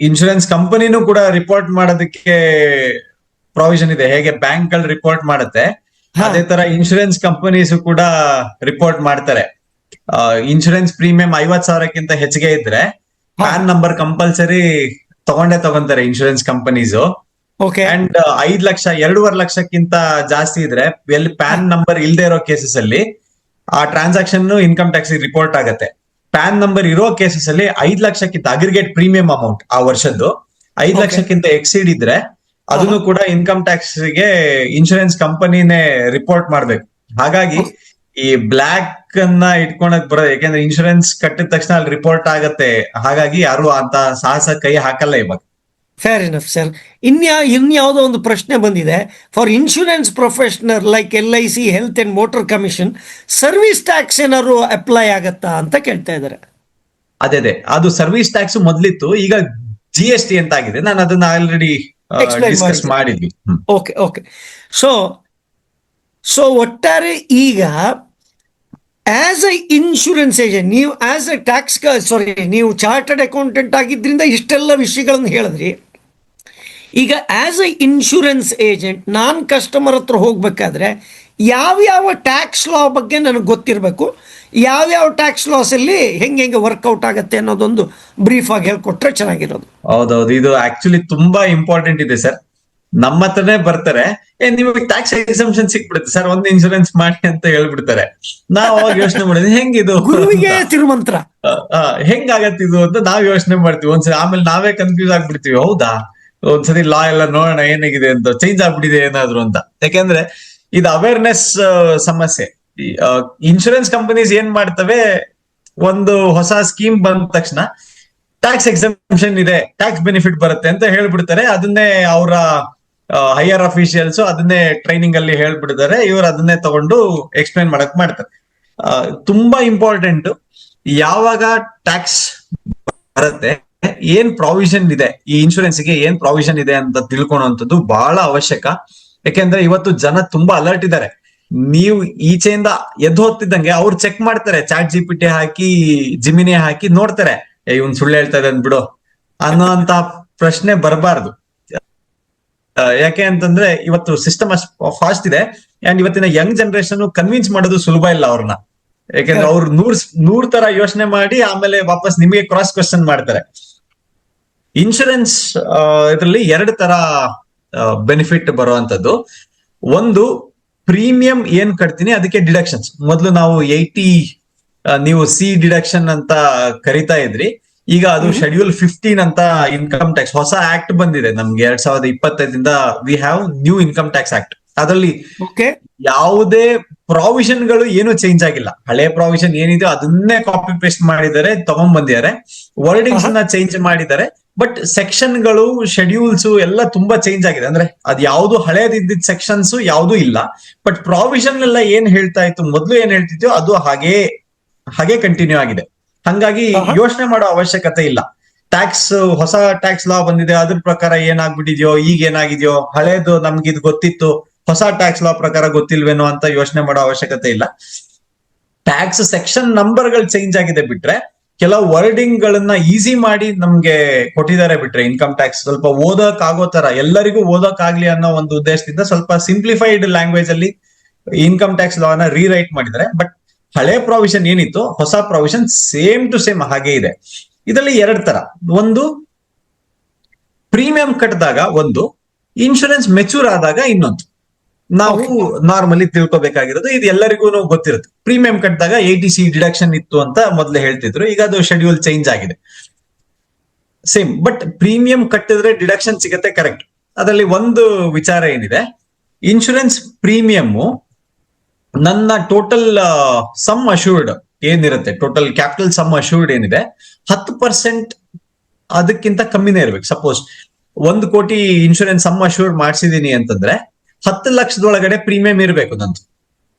ಇನ್ಶೂರೆನ್ಸ್ ಕಂಪನಿನೂ ಕೂಡ ರಿಪೋರ್ಟ್ ಮಾಡೋದಕ್ಕೆ ಪ್ರಾವಿಷನ್ ಇದೆ. ಹೇಗೆ ಬ್ಯಾಂಕ್ ಗಳು ರಿಪೋರ್ಟ್ ಮಾಡುತ್ತೆ ಅದೇ ತರ ಇನ್ಶೂರೆನ್ಸ್ ಕಂಪನೀಸ್ ಕೂಡ ರಿಪೋರ್ಟ್ ಮಾಡ್ತಾರೆ. ಇನ್ಶೂರೆನ್ಸ್ ಪ್ರೀಮಿಯಂ 50,000ಕ್ಕಿಂತ ಹೆಚ್ಚಿಗೆ ಇದ್ರೆ ಪ್ಯಾನ್ ನಂಬರ್ ಕಂಪಲ್ಸರಿ ತಗೊಂತಾರೆ insurance companies. Okay. And 5 lakh 2.5 ಲಕ್ಷಕ್ಕಿಂತ ಜಾಸ್ತಿ ಇದ್ರೆ ಎಲ್ಲಿ ಪ್ಯಾನ್ ನಂಬರ್ ಇಲ್ದೇ ಇರೋ ಕೇಸಸ್ ಅಲ್ಲಿ ಆ ಟ್ರಾನ್ಸಾಕ್ಷನ್ ಇನ್ಕಮ್ ಟ್ಯಾಕ್ಸ್ ರಿಪೋರ್ಟ್ ಆಗತ್ತೆ. ಪ್ಯಾನ್ ನಂಬರ್ ಇರೋ ಕೇಸಸ್ ಅಲ್ಲಿ 5 ಲಕ್ಷಕ್ಕಿಂತ ಅಗ್ರಿಗೇಟ್ ಪ್ರೀಮಿಯಂ ಅಮೌಂಟ್ ಆ ವರ್ಷದ್ದು 5 ಲಕ್ಷಕ್ಕಿಂತ ಎಕ್ಸೀಡ್ ಇದ್ರೆ ಅದನ್ನು ಕೂಡ ಇನ್ಕಮ್ ಟ್ಯಾಕ್ಸ್ ಗೆ ಇನ್ಶೂರೆನ್ಸ್ ಕಂಪನಿನೇ ರಿಪೋರ್ಟ್ ಮಾಡ್ಬೇಕು. ಹಾಗಾಗಿ ಈ ಬ್ಲ್ಯಾಕ್ ಅನ್ನ ಇಟ್ಕೊಳಕ್ ಬರೋದು, ಯಾಕೆಂದ್ರೆ ಇನ್ಶೂರೆನ್ಸ್ ಕಟ್ಟಿದ ತಕ್ಷಣ ಅಲ್ಲಿ ರಿಪೋರ್ಟ್ ಆಗತ್ತೆ. ಹಾಗಾಗಿ ಯಾರು ಅಂತ ಸಾಹಸ ಕೈ ಹಾಕಲ್ಲ ಇವಾಗ. Fair enough sir. ಇನ್ಯಾವುದೋ ಒಂದು ಪ್ರಶ್ನೆ ಬಂದಿದೆ. For insurance ಪ್ರೊಫೆಷನರ್ like LIC, health and motor commission, service tax ಏನಾದ್ರು ಅಪ್ಲೈ ಆಗತ್ತಾ ಅಂತ ಕೇಳ್ತಾ ಇದ್ದಾರೆ. ಅದೇ ಅದು ಸರ್ವಿಸ್ ಟ್ಯಾಕ್ಸ್ ಮೊದ್ಲಿತ್ತು, ಈಗ GST ಅಂತ ಆಗಿದೆ. ನಾನು ಅದನ್ನ ಆಲ್ರೆಡಿ ಡಿಸ್ಕಸ್ ಮಾಡಿದ್ವಿ. Okay okay. ಸೊ ಒಟ್ಟಾರೆ ಈಗ ಆಸ್ ಎ ಇನ್ಶೂರೆನ್ಸ್ ಏಜೆಂಟ್, ನೀವು ಆಸ್ ಎ ನೀವು ಚಾರ್ಟರ್ಡ್ ಅಕೌಂಟೆಂಟ್ ಆಗಿದ್ರಿಂದ ಇಷ್ಟೆಲ್ಲ ವಿಷಯಗಳನ್ನು ಹೇಳಿದ್ರಿ. ಈಗ ಆಸ್ ಎ ಇನ್ಶೂರೆನ್ಸ್ ಏಜೆಂಟ್ ನಾನು ಕಸ್ಟಮರ್ ಹತ್ರ ಹೋಗ್ಬೇಕಾದ್ರೆ ಯಾವ್ಯಾವ ಟ್ಯಾಕ್ಸ್ ಲಾ ಬಗ್ಗೆ ನನಗೆ ಗೊತ್ತಿರಬೇಕು, ಯಾವ್ಯಾವ ಟ್ಯಾಕ್ಸ್ ಲಾಸ್ ಅಲ್ಲಿ ಹೆಂಗೆ ವರ್ಕೌಟ್ ಆಗುತ್ತೆ ಅನ್ನೋದೊಂದು ಬ್ರೀಫ್ ಆಗಿ ಹೇಳ್ಕೊಟ್ರೆ ಚೆನ್ನಾಗಿರೋದು. ಹೌದೌದು, ಇದು ಆಕ್ಚುಲಿ ತುಂಬಾ ಇಂಪಾರ್ಟೆಂಟ್ ಇದೆ ಸರ್. ನಮ್ಮ ಹತ್ರನೇ ಬರ್ತಾರೆ, ನಿಮಗೆ ಟ್ಯಾಕ್ಸ್ ಎಕ್ಸಂಪ್ಷನ್ ಸಿಕ್ಬಿಡುತ್ತೆ ಸರ್, ಒಂದು ಇನ್ಶೂರೆನ್ಸ್ ಮಾಡಿ ಅಂತ ಹೇಳ್ಬಿಡ್ತಾರೆ. ನಾವ್ ಅವಾಗ ಯೋಚನೆ ಮಾಡಿದ್ವಿ ಹೆಂಗಿದು ಗುರುವಿಗೆ ತಿರುಮಂತ್ರ ಹೆಂಗಾಗತ್ತೆ ಇದು ಅಂತ ನಾವ್ ಯೋಚನೆ ಮಾಡ್ತೀವಿ ಒಂದ್ಸರಿ. ಆಮೇಲೆ ನಾವೇ ಕನ್ಫ್ಯೂಸ್ ಆಗ್ಬಿಡ್ತೀವಿ, ಹೌದಾ ಒಂದ್ಸರಿ ಲಾ ಎಲ್ಲ ನೋಡೋಣ ಏನಾಗಿದೆ ಅಂತ, ಚೇಂಜ್ ಆಗ್ಬಿಟ್ಟಿದೆ ಏನಾದ್ರು ಅಂತ. ಯಾಕೆಂದ್ರೆ ಇದು ಅವೇರ್ನೆಸ್ ಸಮಸ್ಯೆ. ಇನ್ಶೂರೆನ್ಸ್ ಕಂಪನೀಸ್ ಏನ್ ಮಾಡ್ತವೆ, ಒಂದು ಹೊಸ ಸ್ಕೀಮ್ ಬಂದ ತಕ್ಷಣ ಟ್ಯಾಕ್ಸ್ ಎಕ್ಸಂಪ್ಷನ್ ಇದೆ, ಟ್ಯಾಕ್ಸ್ ಬೆನಿಫಿಟ್ ಬರುತ್ತೆ ಅಂತ ಹೇಳ್ಬಿಡ್ತಾರೆ. ಅದನ್ನೇ ಅವರ ಹೈಯರ್ ಅಫಿಷಿಯಲ್ಸ್ ಅದನ್ನೇ ಟ್ರೈನಿಂಗ್ ಅಲ್ಲಿ ಹೇಳ್ಬಿಡ್ತಾರೆ, ಇವ್ರು ಅದನ್ನೇ ತಗೊಂಡು ಎಕ್ಸ್ಪ್ಲೈನ್ ಮಾಡ್ತಾರೆ. ತುಂಬಾ ಇಂಪಾರ್ಟೆಂಟ್, ಯಾವಾಗ ಟ್ಯಾಕ್ಸ್ ಬರುತ್ತೆ ಏನ್ ಪ್ರಾವಿಷನ್ ಇದೆ, ಈ ಇನ್ಶೂರೆನ್ಸ್ ಗೆ ಏನ್ ಪ್ರಾವಿಷನ್ ಇದೆ ಅಂತ ತಿಳ್ಕೊಳ್ಳುವಂಥದ್ದು ಬಹಳ ಅವಶ್ಯಕ. ಯಾಕೆಂದ್ರೆ ಇವತ್ತು ಜನ ತುಂಬಾ ಅಲರ್ಟ್ ಇದ್ದಾರೆ. ನೀವು ಈಚೆಯಿಂದ ಎದ್ದು ಹೋಗ್ತಿದ್ದಂಗೆ ಅವ್ರು ಚೆಕ್ ಮಾಡ್ತಾರೆ, ಚಾಟ್ GPT ಹಾಕಿ, ಜಿಮಿನಿ ಹಾಕಿ ನೋಡ್ತಾರೆ, ಇವ್ನ್ ಸುಳ್ಳು ಹೇಳ್ತಾ ಇದ್ದಾನೆ ಬಿಡು ಅನ್ನೋ ಅಂತ ಪ್ರಶ್ನೆ ಬರಬಾರ್ದು. ಯಾಕೆ ಅಂತಂದ್ರೆ ಇವತ್ತು ಸಿಸ್ಟಮ್ ಅಷ್ಟು ಫಾಸ್ಟ್ ಇದೆ, ಅಂಡ್ ಇವತ್ತಿನ ಯಂಗ್ ಜನರೇಷನ್ ಕನ್ವಿನ್ಸ್ ಮಾಡೋದು ಸುಲಭ ಇಲ್ಲ ಅವ್ರನ್ನ. ಯಾಕೆಂದ್ರೆ ಅವ್ರು ನೂರ್ ತರ ಯೋಚನೆ ಮಾಡಿ ಆಮೇಲೆ ವಾಪಸ್ ನಿಮಗೆ ಕ್ರಾಸ್ ಕ್ವೆಶ್ಚನ್ ಮಾಡ್ತಾರೆ. ಇನ್ಶೂರೆನ್ಸ್ ಇದರಲ್ಲಿ 2 ತರ ಬೆನಿಫಿಟ್ ಬರುವಂತದ್ದು. ಒಂದು, ಪ್ರೀಮಿಯಂ ಏನ್ ಕಟ್ತೀನಿ ಅದಕ್ಕೆ ಡಿಡಕ್ಷನ್ಸ್. ಮೊದಲು ನಾವು 80 ನೀವು C ಡಿಡಕ್ಷನ್ ಅಂತ ಕರಿತಾ ಇದ್ರಿ, ಈಗ ಅದು ಶೆಡ್ಯೂಲ್ 15 ಅಂತ ಇನ್ಕಮ್ ಟ್ಯಾಕ್ಸ್ ಹೊಸ ಆಕ್ಟ್ ಬಂದಿದೆ ನಮ್ಗೆ 2025 we have new income tax act. ಅದರಲ್ಲಿ ಯಾವುದೇ ಪ್ರಾವಿಷನ್ ಗಳು ಏನು ಚೇಂಜ್ ಆಗಿಲ್ಲ. ಹಳೆ ಪ್ರಾವಿಷನ್ ಏನಿದೆ ಅದನ್ನೇ ಕಾಪಿ ಪೇಸ್ಟ್ ಮಾಡಿದ್ದಾರೆ, ತಗೊಂಡ್ ಬಂದಿದ್ದಾರೆ. ವರ್ಡಿಂಗ್ಸ್ ನ ಚೇಂಜ್ ಮಾಡಿದ್ದಾರೆ, ಬಟ್ ಸೆಕ್ಷನ್ ಗಳು, ಶೆಡ್ಯೂಲ್ಸ್ ಎಲ್ಲ ತುಂಬಾ ಚೇಂಜ್ ಆಗಿದೆ. ಅಂದ್ರೆ ಅದು ಯಾವ್ದು ಹಳೇದಿದ್ದ ಸೆಕ್ಷನ್ಸ್ ಯಾವ್ದು ಇಲ್ಲ, ಬಟ್ ಪ್ರಾವಿಷನ್ ಎಲ್ಲ ಏನ್ ಹೇಳ್ತಾ ಇತ್ತು ಮೊದ್ಲು, ಏನ್ ಹೇಳ್ತಿದ್ಯೋ ಅದು ಹಾಗೆ ಕಂಟಿನ್ಯೂ ಆಗಿದೆ. ಹಂಗಾಗಿ ಯೋಚನೆ ಮಾಡೋ ಅವಶ್ಯಕತೆ ಇಲ್ಲ. ಟ್ಯಾಕ್ಸ್ ಹೊಸ ಟ್ಯಾಕ್ಸ್ ಲಾ ಬಂದಿದೆ, ಅದ್ರ ಪ್ರಕಾರ ಏನಾಗ್ಬಿಟ್ಟಿದ್ಯೋ, ಈಗ ಏನಾಗಿದ್ಯೋ, ಹಳೇದು ನಮ್ಗೆ ಇದು ಗೊತ್ತಿತ್ತು, ಹೊಸ ಟ್ಯಾಕ್ಸ್ ಲಾ ಪ್ರಕಾರ ಗೊತ್ತಿಲ್ವೇನೋ ಅಂತ ಯೋಚನೆ ಮಾಡೋ ಅವಶ್ಯಕತೆ ಇಲ್ಲ. ಟ್ಯಾಕ್ಸ್ ಸೆಕ್ಷನ್ ನಂಬರ್ ಗಳು ಚೇಂಜ್ ಆಗಿದೆ ಬಿಟ್ರೆ, ಕೆಲವು ವರ್ಡಿಂಗ್ ಗಳನ್ನ ಈಸಿ ಮಾಡಿ ನಮ್ಗೆ ಕೊಟ್ಟಿದ್ದಾರೆ ಬಿಟ್ರೆ, ಇನ್ಕಮ್ ಟ್ಯಾಕ್ಸ್ ಸ್ವಲ್ಪ ಓದಕ್ ಆಗೋ ತರ, ಎಲ್ಲರಿಗೂ ಓದಕ್ ಆಗ್ಲಿ ಅನ್ನೋ ಒಂದು ಉದ್ದೇಶದಿಂದ ಸ್ವಲ್ಪ ಸಿಂಪ್ಲಿಫೈಡ್ ಲ್ಯಾಂಗ್ವೇಜ್ ಅಲ್ಲಿ ಇನ್ಕಮ್ ಟ್ಯಾಕ್ಸ್ ಲಾ ನ ರೀರೈಟ್ ಮಾಡಿದ್ದಾರೆ. ಬಟ್ ಹಳೆ ಪ್ರಾವಿಷನ್ ಏನಿತ್ತು, ಹೊಸ ಪ್ರಾವಿಷನ್ ಸೇಮ್ ಟು ಸೇಮ್ ಹಾಗೆ ಇದೆ. ಇದರಲ್ಲಿ 2 ತರ, ಒಂದು ಪ್ರೀಮಿಯಂ ಕಟ್ಟಿದಾಗ, ಒಂದು ಇನ್ಶೂರೆನ್ಸ್ ಮೆಚೂರ್ ಆದಾಗ ಇನ್ನೊಂದು. ನಾವು ನಾರ್ಮಲಿ ತಿಳ್ಕೊಬೇಕಾಗಿರೋದು ಇದು ಎಲ್ಲರಿಗೂ ಗೊತ್ತಿರುತ್ತೆ. ಪ್ರೀಮಿಯಂ ಕಟ್ಟಿದಾಗ 80C ಡಿಡಕ್ಷನ್ ಇತ್ತು ಅಂತ ಮೊದಲೇ ಹೇಳ್ತಿದ್ರು, ಈಗ ಅದು ಶೆಡ್ಯೂಲ್ ಚೇಂಜ್ ಆಗಿದೆ. ಸೇಮ್, ಬಟ್ ಪ್ರೀಮಿಯಂ ಕಟ್ಟಿದ್ರೆ ಡಿಡಕ್ಷನ್ ಸಿಗತ್ತೆ, ಕರೆಕ್ಟ್. ಅದರಲ್ಲಿ ಒಂದು ವಿಚಾರ ಏನಿದೆ, ಇನ್ಶೂರೆನ್ಸ್ ಪ್ರೀಮಿಯಂ ನನ್ನ ಟೋಟಲ್ ಸಮ್ ಅಶ್ಯೂರ್ಡ್ ಏನಿರುತ್ತೆ, ಟೋಟಲ್ ಕ್ಯಾಪಿಟಲ್ ಸಮ್ ಅಶ್ಯೂರ್ಡ್ ಏನಿದೆ 10% ಅದಕ್ಕಿಂತ ಕಮ್ಮಿನೇ ಇರ್ಬೇಕು. ಸಪೋಸ್ 1 ಕೋಟಿ ಇನ್ಶೂರೆನ್ಸ್ ಸಮ್ ಅಶ್ಯೂರ್ಡ್ ಮಾಡಿಸಿದೀನಿ ಅಂತಂದ್ರೆ 10 ಲಕ್ಷದೊಳಗಡೆ ಪ್ರೀಮಿಯಂ ಇರಬೇಕು ನಂದು,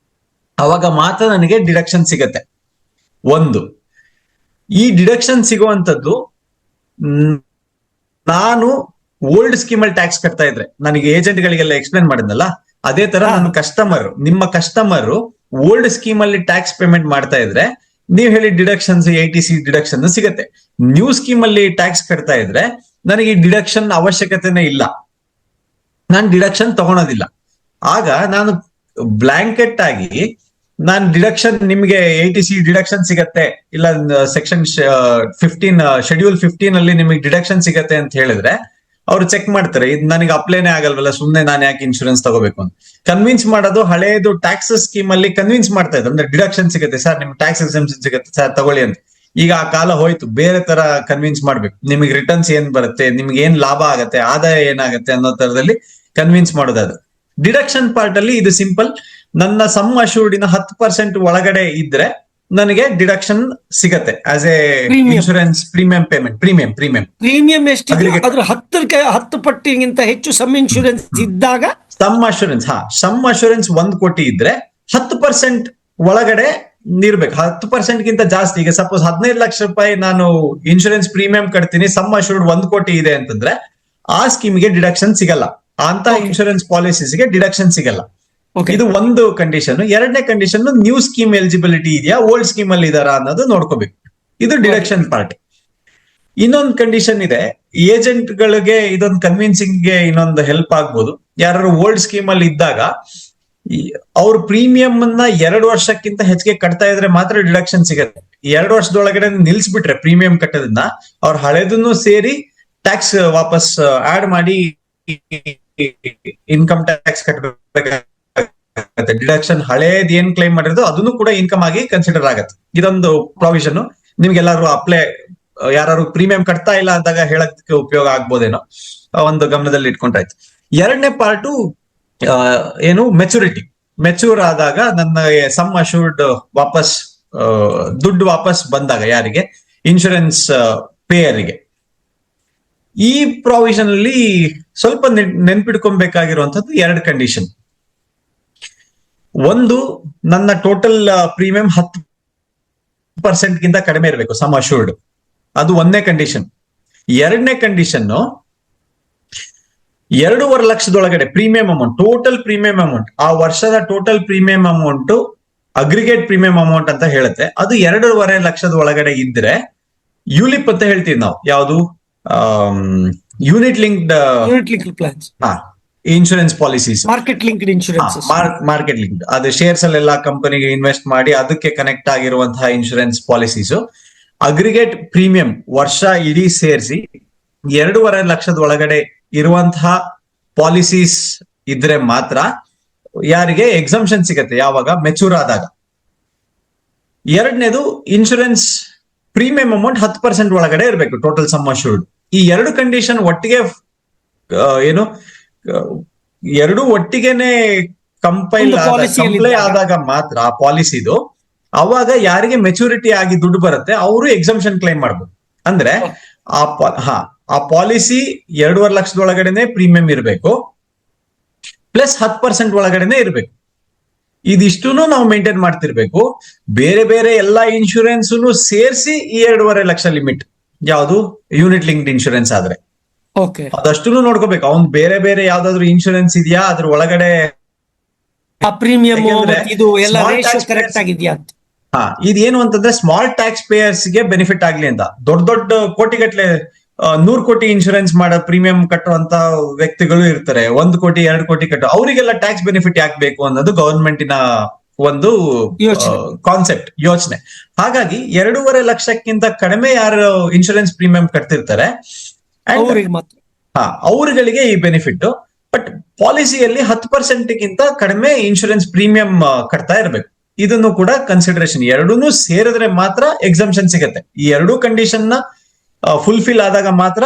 ಅವಾಗ ಮಾತ್ರ ನನಗೆ ಡಿಡಕ್ಷನ್ ಸಿಗತ್ತೆ. ಒಂದು, ಈ ಡಿಡಕ್ಷನ್ ಸಿಗುವಂತದ್ದು ನಾನು ಓಲ್ಡ್ ಸ್ಕೀಮ್ ಅಲ್ಲಿ ಟ್ಯಾಕ್ಸ್ ಕಟ್ತಾ ಇದ್ರೆ, ನನಗೆ ಏಜೆಂಟ್ ಗಳಿಗೆಲ್ಲ ಎಕ್ಸ್ಪ್ಲೇನ್ ಮಾಡಿದ್ನಲ್ಲ, ಅದೇ ತರ ನನ್ನ ಕಸ್ಟಮರ್, ನಿಮ್ಮ ಕಸ್ಟಮರ್ ಓಲ್ಡ್ ಸ್ಕೀಮ್ ಅಲ್ಲಿ ಟ್ಯಾಕ್ಸ್ ಪೇಮೆಂಟ್ ಮಾಡ್ತಾ ಇದ್ರೆ ನೀವು ಹೇಳಿ ಡಿಡಕ್ಷನ್ಸ್ ATC ಡಿಡಕ್ಷನ್ ಸಿಗತ್ತೆ. ನ್ಯೂ ಸ್ಕೀಮ್ ಅಲ್ಲಿ ಟ್ಯಾಕ್ಸ್ ಕಟ್ತಾ ಇದ್ರೆ ನನಗೆ ಡಿಡಕ್ಷನ್ ಅವಶ್ಯಕತೆನೇ ಇಲ್ಲ, ನಾನು ಡಿಡಕ್ಷನ್ ತಗೊಳೋದಿಲ್ಲ. ಆಗ ನಾನು ಬ್ಲಾಂಕೆಟ್ ಆಗಿ ನಾನು ಡಿಡಕ್ಷನ್ ನಿಮ್ಗೆ ATC ಡಿಡಕ್ಷನ್ ಸಿಗತ್ತೆ, ಇಲ್ಲ ಸೆಕ್ಷನ್ 15 ಶೆಡ್ಯೂಲ್ 15 ಅಲ್ಲಿ ನಿಮಗೆ ಡಿಡಕ್ಷನ್ ಸಿಗತ್ತೆ ಅಂತ ಹೇಳಿದ್ರೆ ಅವ್ರು ಚೆಕ್ ಮಾಡ್ತಾರೆ, ಇದು ನನಗೆ ಅಪ್ಲೈನೇ ಆಗಲ್ವಲ್ಲ, ಸುಮ್ನೆ ನಾನು ಯಾಕೆ ಇನ್ಶೂರೆನ್ಸ್ ತಗೋಬೇಕು ಅಂತ ಕನ್ವಿನ್ಸ್ ಮಾಡೋದು. ಹಳೇದು ಟ್ಯಾಕ್ಸ್ ಸ್ಕೀಮ್ ಅಲ್ಲಿ ಕನ್ವಿನ್ಸ್ ಮಾಡ್ತಾ ಇದ್ರು, ಅಂದ್ರೆ ಡಿಡಕ್ಷನ್ ಸಿಗುತ್ತೆ ಸರ್, ನಿಮ್ಗೆ ಟ್ಯಾಕ್ಸ್ ಎಕ್ಸೆಂಪ್ಷನ್ ಸಿಗುತ್ತೆ ಸರ್, ತಗೊಳ್ಳಿ ಅಂತ. ಈಗ ಆ ಕಾಲ ಹೋಯ್ತು, ಬೇರೆ ತರ ಕನ್ವಿನ್ಸ್ ಮಾಡ್ಬೇಕು, ನಿಮಗೆ ರಿಟರ್ನ್ಸ್ ಏನ್ ಬರುತ್ತೆ, ನಿಮ್ಗೆ ಏನ್ ಲಾಭ ಆಗತ್ತೆ, ಆದಾಯ ಏನಾಗುತ್ತೆ ಅನ್ನೋ ತರದಲ್ಲಿ ಕನ್ವಿನ್ಸ್ ಮಾಡೋದಾದ್ರೆ. ಡಿಡಕ್ಷನ್ ಪಾರ್ಟ್ ಅಲ್ಲಿ ಇದು ಸಿಂಪಲ್, ನನ್ನ ಸಮ್ ಅಶ್ಯೂರ್ಡಿನ 10% ಒಳಗಡೆ ಇದ್ರೆ ನನಗೆ ಡಿಡಕ್ಷನ್ ಸಿಗತ್ತೆ as A insurance premium payment. Premium ಎಷ್ಟಿದೆ? ಅದ್ರ 10 ಪಟ್ಟಿಗಿಂತ ಹೆಚ್ಚು ಸಮ್ ಇನ್ಶೂರೆನ್ಸ್ ಇದ್ದಾಗ ಸಮ್ ಅಶ್ಯೂರೆನ್ಸ್ 1 ಕೋಟಿ ಇದ್ರೆ 10% ಒಳಗಡೆ ಇರ್ಬೇಕು. 10% ಗಿಂತ ಜಾಸ್ತಿ, ಈಗ ಸಪೋಸ್ 15 ಲಕ್ಷ ರೂಪಾಯಿ ನಾನು ಇನ್ಶೂರೆನ್ಸ್ ಪ್ರೀಮಿಯಂ ಕಟ್ತೀನಿ, ಸಮ್ ಅಶ್ಯೂರ್ಡ್ 1 ಕೋಟಿ ಇದೆ ಅಂತಂದ್ರೆ ಆ ಸ್ಕೀಮ್ಗೆ ಡಿಡಕ್ಷನ್ ಸಿಗಲ್ಲ, ಅಂತ ಇನ್ಶೂರೆನ್ಸ್ ಪಾಲಿಸೀಸ್ಗೆ ಡಿಡಕ್ಷನ್ ಸಿಗಲ್ಲ. ಇದು ಒಂದು ಕಂಡೀಷನ್. ಎರಡನೇ ಕಂಡೀಷನ್, ನ್ಯೂ ಸ್ಕೀಮ್ ಎಲಿಜಿಬಿಲಿಟಿ ಇದೆಯಾ, ಓಲ್ಡ್ ಸ್ಕೀಮ್ ಅಲ್ಲಿ ಇದಾರಾ ಅನ್ನೋದು ನೋಡ್ಕೋಬೇಕು. ಇದು ಡಿಡಕ್ಷನ್ ಪಾರ್ಟ್. ಇನ್ನೊಂದು ಕಂಡೀಷನ್ ಇದೆ, ಏಜೆಂಟ್ ಗಳಿಗೆ ಇದೊಂದು ಕನ್ವಿನ್ಸಿಂಗ್ ಗೆ ಇನ್ನೊಂದು ಹೆಲ್ಪ್ ಆಗ್ಬೋದು. ಯಾರು ಓಲ್ಡ್ ಸ್ಕೀಮ್ ಅಲ್ಲಿ ಇದ್ದಾಗ ಅವ್ರ ಪ್ರೀಮಿಯಂ ಅನ್ನ 2 ವರ್ಷಕ್ಕಿಂತ ಹೆಚ್ಚಿಗೆ ಕಟ್ತಾ ಇದ್ರೆ ಮಾತ್ರ ಡಿಡಕ್ಷನ್ ಸಿಗತ್ತೆ. 2 ವರ್ಷದೊಳಗಡೆ ನಿಲ್ಸ್ಬಿಟ್ರೆ ಪ್ರೀಮಿಯಂ ಕಟ್ಟೋದನ್ನ, ಅವ್ರ ಹಳೆದನ್ನು ಸೇರಿ ಟ್ಯಾಕ್ಸ್ ವಾಪಸ್ ಆಡ್ ಮಾಡಿ ಇನ್ಕಮ್ ಟ್ಯಾಕ್ಸ್ ಕಟ್ಟಬೇಕು. ಡಿಡಕ್ಷನ್ ಹಳೇದ್ ಏನ್ ಕ್ಲೈಮ್ ಮಾಡಿರೋದು ಅದನ್ನು ಕೂಡ ಇನ್ಕಮ್ ಆಗಿ ಕನ್ಸಿಡರ್ ಆಗತ್ತೆ. ಇದೊಂದು ಪ್ರಾವಿಷನ್ ನಿಮ್ಗೆಲ್ಲಾರು ಯಾರು ಪ್ರೀಮಿಯಂ ಕಟ್ತಾ ಇಲ್ಲ ಅಂದಾಗ ಹೇಳಕ್ಕೆ ಉಪಯೋಗ ಆಗ್ಬೋದೇನೋ, ಒಂದು ಗಮನದಲ್ಲಿ ಇಟ್ಕೊಂಡ್ರಾಯ್ತು. ಎರಡನೇ ಪಾರ್ಟು ಏನು, ಮೆಚೂರ್ ಆದಾಗ ನನ್ನ ಸಮ್ ಅಶ್ಯೂರ್ಡ್ ವಾಪಸ್ ದುಡ್ಡು ವಾಪಸ್ ಬಂದಾಗ ಯಾರಿಗೆ, ಇನ್ಶೂರೆನ್ಸ್ ಪೇಯರಿಗೆ. ಈ ಪ್ರಾವಿಷನ್ ಅಲ್ಲಿ ಸ್ವಲ್ಪ ನೆನ್ಪಿಡ್ಕೊಬೇಕಾಗಿರುವಂತದ್ದು 2 ಕಂಡೀಷನ್. ಒಂದು, ನನ್ನ ಟೋಟಲ್ ಪ್ರೀಮಿಯಂ 10% ಗಿಂತ ಕಡಿಮೆ ಇರಬೇಕು ಸಮ್ ಅಶ್ಯೂರ್ಡ್, ಅದು ಒಂದನೇ ಕಂಡೀಷನ್. ಎರಡನೇ ಕಂಡೀಷನ್, 2.5 ಲಕ್ಷದೊಳಗಡೆ premium amount, total premium amount, ಆ ವರ್ಷದ total premium amount aggregate premium amount ಅಂತ ಹೇಳುತ್ತೆ, ಅದು 2.5 ಲಕ್ಷದ ಒಳಗಡೆ ಇದ್ರೆ ಯುಲಿಪ್ ಅಂತ ಹೇಳ್ತೀವಿ ನಾವು. ಯಾವುದು, unit linked plans, insurance policies, market linked insurance, market linked, ಅದು ಶೇರ್ಸ್ ಅಲ್ಲೆಲ್ಲ ಕಂಪನಿಗೆ ಇನ್ವೆಸ್ಟ್ ಮಾಡಿ ಅದಕ್ಕೆ ಕನೆಕ್ಟ್ ಆಗಿರುವಂತಹ ಇನ್ಶೂರೆನ್ಸ್ ಪಾಲಿಸೀಸ್. ಅಗ್ರಿಗೇಟ್ ಪ್ರೀಮಿಯಂ ವರ್ಷ ಇಡೀ ಸೇರಿಸಿ 2.5 ಲಕ್ಷದ ಒಳಗಡೆ ಇರುವಂತಹ ಪಾಲಿಸೀಸ್ ಇದ್ರೆ ಮಾತ್ರ ಯಾರಿಗೆ ಎಕ್ಸಂಪ್ಷನ್ ಸಿಗತ್ತೆ, ಯಾವಾಗ ಮೆಚೂರ್ ಆದಾಗ. ಎರಡನೇದು, ಇನ್ಶೂರೆನ್ಸ್ ಪ್ರೀಮಿಯಂ ಅಮೌಂಟ್ 10% ಒಳಗಡೆ ಇರಬೇಕು ಟೋಟಲ್ ಸಮ್ ಅಶ್ಯೂರ್ಡ್. ಈ 2 ಕಂಡೀಷನ್ ಒಟ್ಟಿಗೆ ಏನು, 2 ಒಟ್ಟಿಗೆನೆ ಕಂಪ್ಲೈ ಆದಾಗ ಮಾತ್ರ ಆ ಪಾಲಿಸಿದು, ಅವಾಗ ಯಾರಿಗೆ ಮೆಚುರಿಟಿ ಆಗಿ ದುಡ್ಡು ಬರುತ್ತೆ ಅವರು ಎಕ್ಸಂಪ್ಷನ್ ಕ್ಲೈಮ್ ಮಾಡ್ಬೋದು. ಅಂದ್ರೆ ಆ ಪಾಲಿಸಿ 2.5 ಲಕ್ಷದೊಳಗಡೆನೆ ಪ್ರೀಮಿಯಂ ಇರಬೇಕು, ಪ್ಲಸ್ 10% ಒಳಗಡೆನೆ ಇರಬೇಕು. ಇದಿಷ್ಟು ನಾವು ಮೇಂಟೈನ್ ಮಾಡ್ತಿರ್ಬೇಕು. ಬೇರೆ ಬೇರೆ ಎಲ್ಲಾ ಇನ್ಶೂರೆನ್ಸ್ ಸೇರಿಸಿ ಈ 2.5 ಲಕ್ಷ ಲಿಮಿಟ್, ಯಾವುದು ಯೂನಿಟ್ ಲಿಂಕ್ಡ್ ಇನ್ಶೂರೆನ್ಸ್ ಆದ್ರೆ ಅದಷ್ಟು ನೋಡ್ಕೋಬೇಕು. ಅವ್ನ್ ಬೇರೆ ಬೇರೆ ಯಾವ್ದಾದ್ರು ಇನ್ಶೂರೆನ್ಸ್ ಇದೆಯಾ ಅದ್ರ ಒಳಗಡೆ ಪ್ರೀಮಿಯಂ ಇದು ಎಲ್ಲ ರೇಷಿಯೋ ಕರೆಕ್ಟ್ ಆಗಿದೆಯಾ ಅಂತ. ಇದೇನು ಅಂತಂದ್ರೆ ಸ್ಮಾಲ್ ಟ್ಯಾಕ್ಸ್ ಪೇಯರ್ಸ್ ಗೆ ಬೆನಿಫಿಟ್ ಆಗ್ಲಿ ಅಂತ. ದೊಡ್ಡ ದೊಡ್ಡ ಕೋಟಿಗಟ್ಲೆ 100 ಕೋಟಿ ಇನ್ಶೂರೆನ್ಸ್ ಮಾಡೋ ಪ್ರೀಮಿಯಂ ಕಟ್ಟುವಂತ ವ್ಯಕ್ತಿಗಳು ಇರ್ತಾರೆ, 1 ಕೋಟಿ 2 ಕೋಟಿ ಕಟ್ಟೋ, ಅವರಿಗೆಲ್ಲ ಟ್ಯಾಕ್ಸ್ ಬೆನಿಫಿಟ್ ಯಾಕೆ ಬೇಕು ಅನ್ನೋದು ಗವರ್ಮೆಂಟಿನ ಒಂದು ಕಾನ್ಸೆಪ್ಟ್, ಯೋಚನೆ. ಹಾಗಾಗಿ 2.5 ಲಕ್ಷಕ್ಕಿಂತ ಕಡಿಮೆ ಯಾರು ಇನ್ಶೂರೆನ್ಸ್ ಪ್ರೀಮಿಯಂ ಕಟ್ತಿರ್ತಾರೆ ಅವರುಗಳಿಗೆ ಈ ಬೆನಿಫಿಟ್. ಬಟ್ ಪಾಲಿಸಿಯಲ್ಲಿ 10% ಗಿಂತ ಕಡಿಮೆ ಇನ್ಶೂರೆನ್ಸ್ ಪ್ರೀಮಿಯಂ ಕಟ್ತಾ ಇರ್ಬೇಕು. ಇದನ್ನು ಕೂಡ ಕನ್ಸಿಡರೇಷನ್, ಎರಡೂ ಸೇರಿದ್ರೆ ಮಾತ್ರ ಎಕ್ಸಂಪ್ಷನ್ ಸಿಗತ್ತೆ. ಈ 2 ಕಂಡೀಷನ್ ನ ಫುಲ್ಫಿಲ್ ಆದಾಗ ಮಾತ್ರ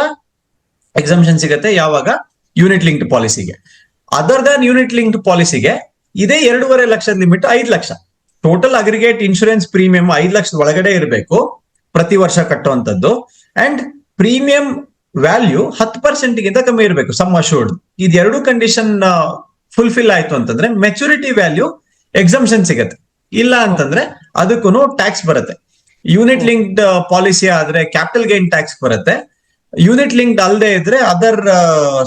ಎಕ್ಸಮ್ಷನ್ ಸಿಗತ್ತೆ. ಯಾವಾಗ? ಯೂನಿಟ್ ಲಿಂಕ್ಡ್ ಪಾಲಿಸಿಗೆ. ಅದರ್ ದನ್ ಯೂನಿಟ್ ಲಿಂಕ್ಡ್ ಪಾಲಿಸಿಗೆ ಇದೇ 2.5 ಲಕ್ಷದ limit 5 lakh. Total aggregate insurance premium 5 ಲಕ್ಷದ ಒಳಗಡೆ ಇರಬೇಕು ಪ್ರತಿ ವರ್ಷ ಕಟ್ಟುವಂತದ್ದು. ಅಂಡ್ ಪ್ರೀಮಿಯಂ ವ್ಯಾಲ್ಯೂ 10% ಗಿಂತ ಕಮ್ಮಿ ಇರಬೇಕು, ಸಮ್ ಅಶೂರ್ಡ್. ಇದೆರಡು ಕಂಡೀಷನ್ ಫುಲ್ಫಿಲ್ ಆಯ್ತು ಅಂತಂದ್ರೆ ಮೆಚುರಿಟಿ ವ್ಯಾಲ್ಯೂ ಎಕ್ಸಮ್ಷನ್ ಸಿಗತ್ತೆ. ಇಲ್ಲ ಅಂತಂದ್ರೆ ಅದಕ್ಕೂ ಟ್ಯಾಕ್ಸ್ ಬರುತ್ತೆ. ಯೂನಿಟ್ ಲಿಂಕ್ಡ್ ಪಾಲಿಸಿ ಆದ್ರೆ ಕ್ಯಾಪಿಟಲ್ ಗೈನ್ ಟ್ಯಾಕ್ಸ್ ಬರುತ್ತೆ. ಯೂನಿಟ್ ಲಿಂಕ್ಡ್ ಅಲ್ಲದೆ ಇದ್ರೆ ಅದರ್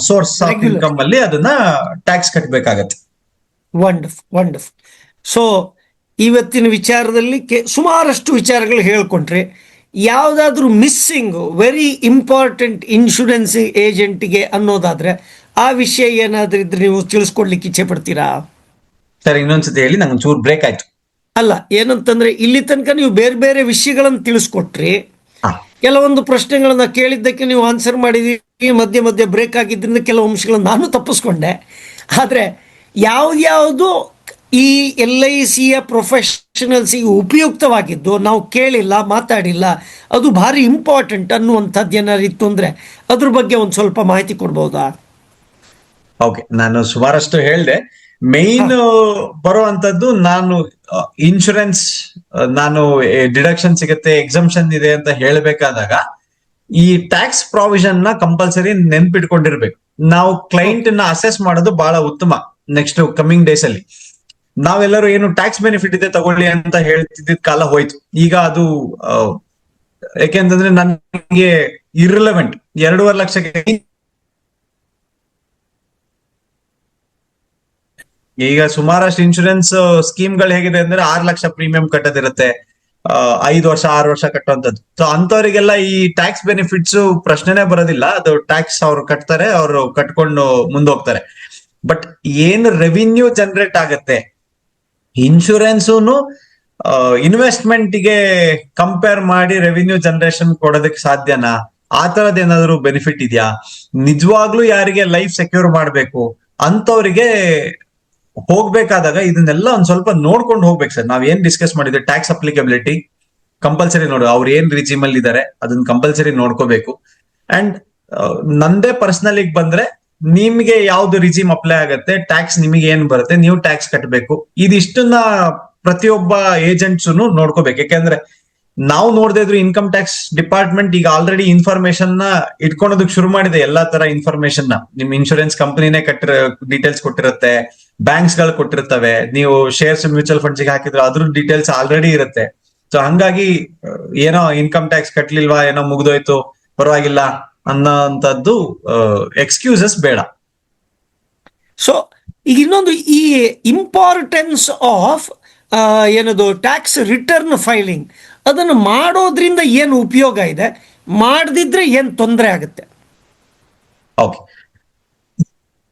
ಸೋರ್ಸ್ ಆಫ್ ಇನ್ಕಮ್ ಅಲ್ಲಿ ಅದನ್ನ ಟ್ಯಾಕ್ಸ್ ಕಟ್ಟಬೇಕಾಗತ್ತೆ. ವಂಡರ್ಫುಲ್. ಸೊ ಇವತ್ತಿನ ವಿಚಾರದಲ್ಲಿ ಸುಮಾರಷ್ಟು ವಿಚಾರಗಳು ಹೇಳ್ಕೊಂಡ್ರೆ, ಯಾವುದಾದ್ರೂ ಮಿಸ್ಸಿಂಗ್ ವೆರಿ ಇಂಪಾರ್ಟೆಂಟ್ ಇನ್ಶೂರೆನ್ಸ್ ಏಜೆಂಟ್ಗೆ ಅನ್ನೋದಾದ್ರೆ ಆ ವಿಷಯ ಏನಾದ್ರೂ ಇದ್ರೆ ನೀವು ತಿಳಿಸ್ಕೊಡ್ಲಿಕ್ಕೆ ಇಚ್ಛೆ ಪಡ್ತೀರಾ? ಸರ್ ಇನ್ನೊಂದ್ಸತಿ ಹೇಳಿ, ನಂಗೆ ಚೂರು ಬ್ರೇಕ್ ಆಯ್ತು. ಅಲ್ಲ, ಏನಂತಂದ್ರೆ ಇಲ್ಲಿ ತನಕ ನೀವು ಬೇರೆ ಬೇರೆ ವಿಷಯಗಳನ್ನು ತಿಳಿಸ್ಕೊಟ್ರಿ, ಕೆಲವೊಂದು ಪ್ರಶ್ನೆಗಳನ್ನ ಕೇಳಿದ್ದಕ್ಕೆ ನೀವು ಆನ್ಸರ್ ಮಾಡಿದೀರಿ, ಮಧ್ಯೆ ಮಧ್ಯೆ ಬ್ರೇಕ್ ಆಗಿದ್ದರಿಂದ ಕೆಲವು ಅಂಶಗಳನ್ನು ನಾನು ತಪ್ಪಿಸ್ಕೊಂಡೆ. ಆದರೆ ಯಾವ್ದು ಈ LICಯ ಪ್ರೊಫೆಷನಲ್ಸಿಗೆ ಉಪಯುಕ್ತವಾಗಿದ್ದು ನಾವು ಕೇಳಿಲ್ಲ, ಮಾತಾಡಿಲ್ಲ, ಅದು ಭಾರಿ ಇಂಪಾರ್ಟೆಂಟ್ ಅನ್ನುವಂಥದ್ದು ಏನಾದ್ರು ಇತ್ತು ಅಂದ್ರೆ ಅದ್ರ ಬಗ್ಗೆ ಒಂದು ಸ್ವಲ್ಪ ಮಾಹಿತಿ ಕೊಡ್ಬೋದಾ? ಓಕೆ, ನಾನು ಸುಮಾರಷ್ಟು ಹೇಳಿದೆ. ಮೇನ್ ಬರುವಂತದ್ದು, ನಾನು ಇನ್ಶೂರೆನ್ಸ್ ನಾನು ಡಿಡಕ್ಷನ್ ಸಿಗುತ್ತೆ, ಎಕ್ಸಮ್ಷನ್ ಇದೆ ಅಂತ ಹೇಳ್ಬೇಕಾದಾಗ ಈ ಟ್ಯಾಕ್ಸ್ ಪ್ರಾವಿಷನ್ ನ ಕಂಪಲ್ಸರಿ ನೆನ್ಪಿಟ್ಕೊಂಡಿರ್ಬೇಕು. ನಾವು ಕ್ಲೈಂಟ್ ನ ಅಸೆಸ್ ಮಾಡೋದು ಬಹಳ ಉತ್ತಮ. ನೆಕ್ಸ್ಟ್ ಕಮಿಂಗ್ ಡೇಸ್ ಅಲ್ಲಿ ನಾವೆಲ್ಲರೂ ಏನು ಟ್ಯಾಕ್ಸ್ ಬೆನಿಫಿಟ್ ಇದೆ ತಗೊಳ್ಳಿ ಅಂತ ಹೇಳ್ತಿದ್ದ ಕಾಲ ಹೋಯ್ತು. ಈಗ ಅದು ಯಾಕೆಂತಂದ್ರೆ ನನಗೆ ಇರ್ರಿಲೆವೆಂಟ್ 2.5 ಲಕ್ಷಕ್ಕೆ. ಈಗ ಸುಮಾರಷ್ಟು ಇನ್ಶೂರೆನ್ಸ್ ಸ್ಕೀಮ್ಗಳು ಹೇಗಿದೆ ಅಂದ್ರೆ 6 ಲಕ್ಷ ಪ್ರೀಮಿಯಂ ಕಟ್ಟೋದಿರುತ್ತೆ, 5 ವರ್ಷ 6 ವರ್ಷ ಕಟ್ಟುವಂಥದ್ದು. ಸೊ ಅಂತವರಿಗೆಲ್ಲ ಈ ಟ್ಯಾಕ್ಸ್ ಬೆನಿಫಿಟ್ಸ್ ಪ್ರಶ್ನೆನೇ ಬರೋದಿಲ್ಲ. ಅದು ಟ್ಯಾಕ್ಸ್ ಅವ್ರು ಕಟ್ತಾರೆ, ಅವರು ಕಟ್ಕೊಂಡು ಮುಂದೋಗ್ತಾರೆ. ಬಟ್ ಏನು ರೆವಿನ್ಯೂ ಜನರೇಟ್ ಆಗತ್ತೆ, ಇನ್ಶೂರೆನ್ಸೂನು ಇನ್ವೆಸ್ಟ್ಮೆಂಟ್ಗೆ ಕಂಪೇರ್ ಮಾಡಿ ರೆವಿನ್ಯೂ ಜನರೇಷನ್ ಕೊಡೋದಕ್ಕೆ ಸಾಧ್ಯನಾ? ಆ ತರದ್ ಏನಾದ್ರು ಬೆನಿಫಿಟ್ ಇದೆಯಾ? ನಿಜವಾಗ್ಲೂ ಯಾರಿಗೆ ಲೈಫ್ ಸೆಕ್ಯೂರ್ ಮಾಡ್ಬೇಕು ಅಂತವ್ರಿಗೆ ಹೋಗ್ಬೇಕಾದಾಗ ಇದನ್ನೆಲ್ಲ ಒಂದ್ ಸ್ವಲ್ಪ ನೋಡ್ಕೊಂಡು ಹೋಗ್ಬೇಕು ಸರ್. ನಾವ್ ಏನ್ ಡಿಸ್ಕಸ್ ಮಾಡಿದ್ವಿ, ಟ್ಯಾಕ್ಸ್ ಅಪ್ಲಿಕಬಿಲಿಟಿ ಕಂಪಲ್ಸರಿ ನೋಡು, ಅವ್ರು ಏನ್ ರಿಜಿಮ್ ಅಲ್ಲಿ ಇದಾರೆ ಅದನ್ನ ಕಂಪಲ್ಸರಿ ನೋಡ್ಕೋಬೇಕು. ಅಂಡ್ ನಂದೇ ಪರ್ಸನಲ್ ಬಂದ್ರೆ ನಿಮ್ಗೆ ಯಾವ್ದು ರಿಜಿಮ್ ಅಪ್ಲೈ ಆಗತ್ತೆ, ಟ್ಯಾಕ್ಸ್ ನಿಮಗೆ ಏನ್ ಬರುತ್ತೆ, ನೀವು ಟ್ಯಾಕ್ಸ್ ಕಟ್ಟಬೇಕು. ಇದಿಷ್ಟನ್ನ ಪ್ರತಿಯೊಬ್ಬ ಏಜೆಂಟ್ಸ್ ನೋಡ್ಕೋಬೇಕು. ಯಾಕೆಂದ್ರೆ ನಾವು ನೋಡದೇ ಇದ್ರು ಇನ್ಕಮ್ ಟ್ಯಾಕ್ಸ್ ಡಿಪಾರ್ಟ್ಮೆಂಟ್ ಈಗ ಆಲ್ರೆಡಿ ಇನ್ಫಾರ್ಮೇಶನ್ ನ ಇಟ್ಕೊಳೋದಕ್ಕೆ ಶುರು ಮಾಡಿದೆ. ಎಲ್ಲಾ ತರ ಇನ್ಫಾರ್ಮೇಶನ್ ನ ನಿಮ್ ಇನ್ಶೂರೆನ್ಸ್ ಕಂಪನಿನೇ ಡೀಟೇಲ್ಸ್ ಕೊಟ್ಟಿರುತ್ತೆ, ಬ್ಯಾಂಕ್ಸ್ ಗಳು ಕೊಟ್ಟಿರ್ತವೆ, ನೀವು ಶೇರ್ಸ್ ಮ್ಯೂಚುವಲ್ ಫಂಡ್ಸ್ ಗೆ ಹಾಕಿದ್ರೆ ಅದ್ರ ಡೀಟೇಲ್ಸ್ ಆಲ್ರೆಡಿ ಇರುತ್ತೆ. ಸೊ ಹಂಗಾಗಿ ಏನೋ ಇನ್ಕಮ್ ಟ್ಯಾಕ್ಸ್ ಕಟ್ಲಿಲ್ವಾ, ಏನೋ ಮುಗ್ದೋಯ್ತು ಪರವಾಗಿಲ್ಲ ಅನ್ನೋಂಥದ್ದು ಎಕ್ಸ್ಕ್ಯೂಸಸ್ ಬೇಡ. ಸೊ ಈಗ ಇನ್ನೊಂದು, ಈ ಇಂಪಾರ್ಟೆನ್ಸ್ ಆಫ್ ಏನದು ಟ್ಯಾಕ್ಸ್ ರಿಟರ್ನ್ ಫೈಲಿಂಗ್, ಅದನ್ನು ಮಾಡೋದ್ರಿಂದ ಏನು ಉಪಯೋಗ ಇದೆ, ಮಾಡದಿದ್ರೆ ಏನು ತೊಂದರೆ ಆಗುತ್ತೆ? ಓಕೆ,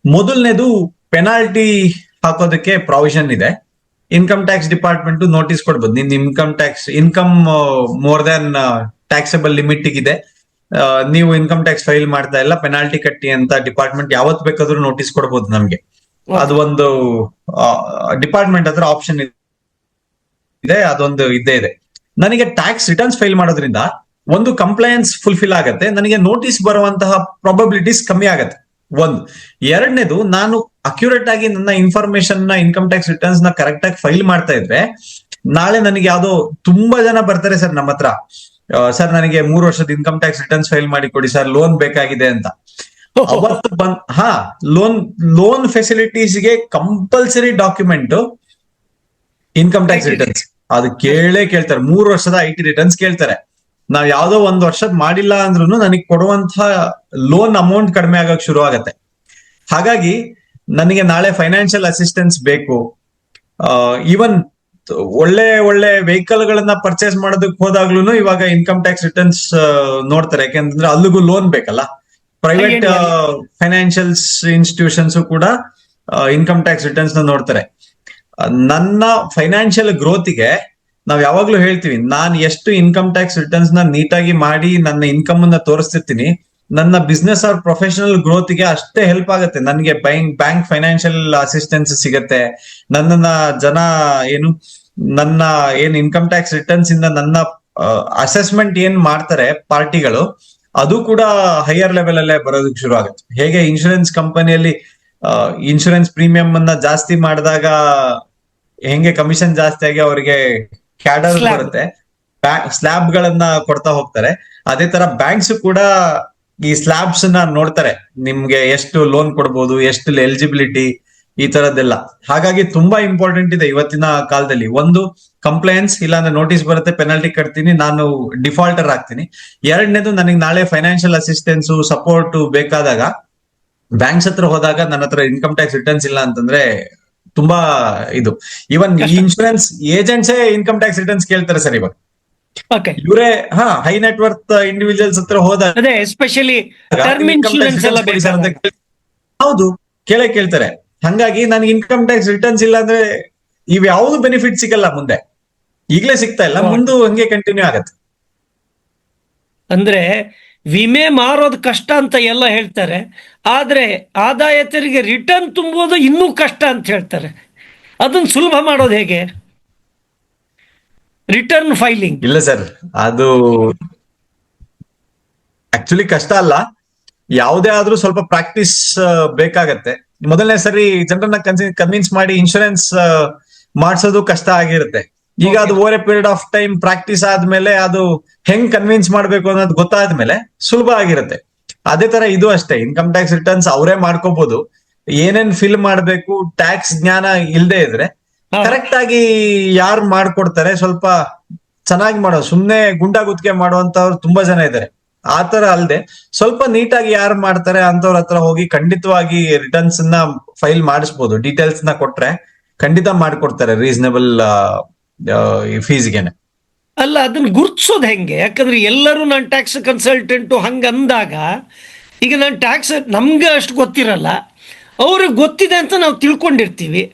ಮೊದಲನೇದು ಪೆನಾಲ್ಟಿ ಹಾಕೋದಕ್ಕೆ ಪ್ರಾವಿಷನ್ ಇದೆ. ಇನ್ಕಮ್ ಟ್ಯಾಕ್ಸ್ ಡಿಪಾರ್ಟ್ಮೆಂಟ್ ನೋಟಿಸ್ ಕೊಡ್ಬೋದು, ನಿಮ್ income more than taxable limit ಇದೆ, ನೀವು ಇನ್ಕಮ್ ಟ್ಯಾಕ್ಸ್ ಫೈಲ್ ಮಾಡ್ತಾ ಇಲ್ಲ, ಪೆನಾಲ್ಟಿ ಕಟ್ಟಿ ಅಂತ ಡಿಪಾರ್ಟ್ಮೆಂಟ್ ಯಾವತ್ ಬೇಕಾದ್ರೂ ನೋಟಿಸ್ ಕೊಡ್ಬೋದು ನಮ್ಗೆ. ಅದು ಒಂದು ಡಿಪಾರ್ಟ್ಮೆಂಟ್ ಹತ್ರ ಆಪ್ಷನ್ ಇದೆ, ಅದೊಂದು ಇದ್ದೇ ಇದೆ. ನನಗೆ ಟ್ಯಾಕ್ಸ್ ರಿಟರ್ನ್ಸ್ ಫೈಲ್ ಮಾಡೋದ್ರಿಂದ ಒಂದು ಕಂಪ್ಲೈನ್ಸ್ ಫುಲ್ಫಿಲ್ ಆಗತ್ತೆ, ನನಗೆ ನೋಟಿಸ್ ಬರುವಂತಹ ಪ್ರಾಬಬಿಲಿಟೀಸ್ ಕಮ್ಮಿ ಆಗತ್ತೆ. ಒಂದು. ಎರಡನೇದು, ನಾನು ಅಕ್ಯುರೇಟ್ ಆಗಿ ನನ್ನ ಇನ್ಫಾರ್ಮೇಶನ್ ನ ಇನ್ಕಮ್ ಟ್ಯಾಕ್ಸ್ ರಿಟರ್ನ್ಸ್ ನ ಕರೆಕ್ಟ್ ಆಗಿ ಫೈಲ್ ಮಾಡ್ತಾ ಇದ್ರೆ, ನಾಳೆ ನನಗೆ ಯಾವ್ದೋ ತುಂಬಾ ಜನ ಬರ್ತಾರೆ ಸರ್ ನಮ್ಮ ಹತ್ರ, ಸರ್ ನನಗೆ 3 ವರ್ಷದ ಇನ್ಕಮ್ ಟ್ಯಾಕ್ಸ್ ರಿಟರ್ನ್ಸ್ ಫೈಲ್ ಮಾಡಿ ಕೊಡಿ ಸರ್, ಲೋನ್ ಬೇಕಾಗಿದೆ ಅಂತ. ಅವತ್ತು ಲೋನ್ ಫೆಸಿಲಿಟೀಸ್ಗೆ compulsory document income tax returns. ಅದು ಕೇಳ್ತಾರೆ, 3 ವರ್ಷದ IT ರಿಟರ್ನ್ಸ್ ಕೇಳ್ತಾರೆ. ನಾವ್ ಯಾವ್ದೋ 1 ವರ್ಷದ ಮಾಡಿಲ್ಲ ಅಂದ್ರೂ ನನಗೆ ಕೊಡುವಂತ ಲೋನ್ ಅಮೌಂಟ್ ಕಡಿಮೆ ಆಗಕ್ ಶುರು ಆಗತ್ತೆ. ಹಾಗಾಗಿ ನನಗೆ ನಾಳೆ ಫೈನಾನ್ಷಿಯಲ್ ಅಸಿಸ್ಟೆನ್ಸ್ ಬೇಕು. ಈವನ್ ಒಳ್ಳೆ ವೆಹಿಕಲ್ ಗಳನ್ನ ಪರ್ಚೇಸ್ ಮಾಡೋದಕ್ಕೆ ಹೋದಾಗ್ಲೂ ಇವಾಗ ಇನ್ಕಮ್ ಟ್ಯಾಕ್ಸ್ ರಿಟರ್ನ್ಸ್ ನೋಡ್ತಾರೆ. ಯಾಕೆಂತಂದ್ರೆ ಅಲ್ಲಿಗೂ ಲೋನ್ ಬೇಕಲ್ಲ. ಪ್ರೈವೇಟ್ ಫೈನಾನ್ಷಿಯಲ್ಸ್ ಇನ್ಸ್ಟಿಟ್ಯೂಷನ್ಸ್ ಕೂಡ ಇನ್ಕಮ್ ಟ್ಯಾಕ್ಸ್ ರಿಟರ್ನ್ಸ್ ನ ನೋಡ್ತಾರೆ. ನನ್ನ ಫೈನಾನ್ಷಿಯಲ್ ಗ್ರೋತಿಗೆ ನಾವ್ ಯಾವಾಗ್ಲೂ ಹೇಳ್ತೀವಿ, ನಾನು ಎಷ್ಟು ಇನ್ಕಮ್ ಟ್ಯಾಕ್ಸ್ ರಿಟರ್ನ್ಸ್ ನ ನೀಟಾಗಿ ಮಾಡಿ ನನ್ನ ಇನ್ಕಮ್ ಅನ್ನ ತೋರಿಸ್ತಿರ್ತೀನಿ, ನನ್ನ ಬಿಸ್ನೆಸ್ ಆರ್ ಪ್ರೊಫೆಷನಲ್ ಗ್ರೋತ್ಗೆ ಅಷ್ಟೇ ಹೆಲ್ಪ್ ಆಗುತ್ತೆ. ನನಗೆ ಬ್ಯಾಂಕ್ ಫೈನಾನ್ಷಿಯಲ್ ಅಸಿಸ್ಟೆನ್ಸ್ ಸಿಗತ್ತೆ. ನನ್ನ ಇನ್ಕಮ್ ಟ್ಯಾಕ್ಸ್ ರಿಟರ್ನ್ಸ್ ಇಂದ ನನ್ನ ಅಸೆಸ್ಮೆಂಟ್ ಏನ್ ಮಾಡ್ತಾರೆ ಪಾರ್ಟಿಗಳು, ಅದು ಕೂಡ ಹೈಯರ್ ಲೆವೆಲ್ ಅಲ್ಲೇ ಬರೋದಕ್ಕೆ ಶುರು ಆಗುತ್ತೆ. ಹೇಗೆ ಇನ್ಶೂರೆನ್ಸ್ ಕಂಪನಿಯಲ್ಲಿ ಇನ್ಶೂರೆನ್ಸ್ ಪ್ರೀಮಿಯಂ ಅನ್ನ ಜಾಸ್ತಿ ಮಾಡಿದಾಗ ಹೆಂಗೆ ಕಮಿಷನ್ ಜಾಸ್ತಿ ಆಗಿ ಅವರಿಗೆ ಕ್ಯಾಡರ್ Slab. ಬರುತ್ತೆ, ಸ್ಲ್ಯಾಬ್ ಗಳನ್ನ ಕೊಡ್ತಾ ಹೋಗ್ತಾರೆ. ಅದೇ ತರ ಬ್ಯಾಂಕ್ಸ್ ಕೂಡ ಈ ಸ್ಲ್ಯಾಬ್ಸ್ ನ ನೋಡ್ತಾರೆ, ನಿಮ್ಗೆ ಎಷ್ಟು ಲೋನ್ ಕೊಡ್ಬೋದು, ಎಷ್ಟು ಎಲಿಜಿಬಿಲಿಟಿ, ಈ ತರದ್ದೆಲ್ಲ. ಹಾಗಾಗಿ ತುಂಬಾ ಇಂಪಾರ್ಟೆಂಟ್ ಇದೆ ಇವತ್ತಿನ ಕಾಲದಲ್ಲಿ. ಒಂದು, ಕಂಪ್ಲೇನ್ಸ್, ಇಲ್ಲಾಂದ್ರೆ ನೋಟಿಸ್ ಬರುತ್ತೆ, ಪೆನಾಲ್ಟಿ ಕಟ್ತೀನಿ, ನಾನು ಡಿಫಾಲ್ಟರ್ ಆಗ್ತೀನಿ. ಎರಡನೇದು, ನನಗೆ ನಾಳೆ ಫೈನಾನ್ಷಿಯಲ್ ಅಸಿಸ್ಟೆನ್ಸ್ ಸಪೋರ್ಟ್ ಬೇಕಾದಾಗ ಬ್ಯಾಂಕ್ಸ್ ಹತ್ರ ಹೋದಾಗ ನನ್ನ ಹತ್ರ ಇನ್ಕಮ್ ಟ್ಯಾಕ್ಸ್ ರಿಟರ್ನ್ಸ್ ಇಲ್ಲ ಅಂತಂದ್ರೆ ತುಂಬಾ ಇದು. ಇವನ್ ಕಷ್ಟ. ಇನ್ಶೂರೆನ್ಸ್ ಏಜೆಂಟ್ಸೇ ಇನ್ಕಮ್ ಟ್ಯಾಕ್ಸ್ ರಿಟರ್ನ್ಸ್ ಕೇಳ್ತಾರೆ ಸರ್ ಇವಾಗ. ಓಕೆ, ಇವರೇ ಹೈ ನೆಟ್ ವರ್ತ್ ಇಂಡಿವಿಜುವಲ್ಸ್ ಹತ್ರ ಹೋದಾಗ ಅದೇ especially term income tax insurance ಎಲ್ಲ returns ಕೊಡಿ sir ಅಂತ ಬೇಕಾದಾಗ. ಹೌದು, ಕೇಳ್ತಾರೆ. ಹಂಗಾಗಿ ನನಗೆ ಇನ್ಕಮ್ ಟ್ಯಾಕ್ಸ್ ರಿಟರ್ನ್ಸ್ ಇಲ್ಲ ಅಂದ್ರೆ ಇವ್ ಯಾವ್ದು ಬೆನಿಫಿಟ್ ಸಿಗಲ್ಲ ಮುಂದೆ. ಈಗಲೇ ಸಿಗ್ತಾ ಇಲ್ಲ, ಮುಂದೆ ಹಂಗೆ ಕಂಟಿನ್ಯೂ ಆಗತ್ತೆ. ಅಂದ್ರೆ ವಿಮೆ ಮಾರೋದು ಕಷ್ಟ ಅಂತ ಎಲ್ಲ ಹೇಳ್ತಾರೆ, ಆದ್ರೆ ಆದಾಯ ತೆರಿಗೆ ರಿಟರ್ನ್ ತುಂಬುವುದು ಇನ್ನೂ ಕಷ್ಟ ಅಂತ ಹೇಳ್ತಾರೆ. ಅದನ್ನ ಸುಲಭ ಮಾಡೋದು ಹೇಗೆ? Return filing. ಇಲ್ಲ ಸರ್, ಅದು ಆಕ್ಚುಲಿ ಕಷ್ಟ ಅಲ್ಲ. ಯಾವುದೇ ಆದ್ರೂ ಸ್ವಲ್ಪ ಪ್ರಾಕ್ಟೀಸ್ ಬೇಕಾಗತ್ತೆ. ಮೊದಲನೇ ಸರಿ ಜನರನ್ನ ಕನ್ವಿನ್ಸ್ ಮಾಡಿ ಇನ್ಶೂರೆನ್ಸ್ ಮಾಡ್ಸೋದು ಕಷ್ಟ ಆಗಿರುತ್ತೆ. ಈಗ ಅದು over A period of time practice ಆದ್ಮೇಲೆ ಅದು ಹೆಂಗ್ ಕನ್ವಿನ್ಸ್ ಮಾಡ್ಬೇಕು ಅನ್ನೋದು ಗೊತ್ತಾದ್ಮೇಲೆ ಸುಲಭ ಆಗಿರುತ್ತೆ. ಅದೇ ತರ ಇದು ಅಷ್ಟೇ, ಇನ್ಕಮ್ ಟ್ಯಾಕ್ಸ್ ರಿಟರ್ನ್ಸ್ ಅವರೇ ಮಾಡ್ಕೋಬಹುದು. ಏನೇನ್ ಫಿಲ್ ಮಾಡ್ಬೇಕು ಟ್ಯಾಕ್ಸ್ ಜ್ಞಾನ ಇಲ್ದೇ ಇದ್ರೆ ಕರೆಕ್ಟ್ ಆಗಿ ಯಾರು ಮಾಡ್ಕೊಡ್ತಾರೆ, ಸ್ವಲ್ಪ ಚೆನ್ನಾಗಿ ಮಾಡೋದು. ಸುಮ್ನೆ ಗುಂಡಾಗುತ್ತಿಗೆ ಮಾಡುವಂತವ್ರು ತುಂಬಾ ಜನ ಇದ್ದಾರೆ. ಆತರ ಅಲ್ದೆ ಸ್ವಲ್ಪ ನೀಟಾಗಿ ಯಾರು ಮಾಡ್ತಾರೆ ಅಂತವ್ರ ಹತ್ರ ಹೋಗಿ ಖಂಡಿತವಾಗಿ ರಿಟರ್ನ್ಸ್ ನ ಫೈಲ್ ಮಾಡಿಸ್ಬೋದು. ಡೀಟೇಲ್ಸ್ ನ ಕೊಟ್ರೆ ಖಂಡಿತ ಮಾಡ್ಕೊಡ್ತಾರೆ ರೀಸನೇಬಲ್ ಫೀಸ್ಗೆನೆ. ಅಲ್ಲ, ಅದನ್ನ ಗುರ್ತಿಸೋದು ಹೆಂಗೆ? ಯಾಕಂದ್ರೆ ಎಲ್ಲರೂ ನಾನು ಟ್ಯಾಕ್ಸ್ ಕನ್ಸಲ್ಟೆಂಟು ಹಂಗ ಅಂದಾಗ, ಈಗ ನಾನು ಟ್ಯಾಕ್ಸ್ ನಮ್ಗೆ ಅಷ್ಟು ಗೊತ್ತಿರಲ್ಲ, ಅವ್ರಿಗೆ ಗೊತ್ತಿದೆ ಅಂತ ನಾವು ತಿಳ್ಕೊಂಡಿರ್ತೀವಿ.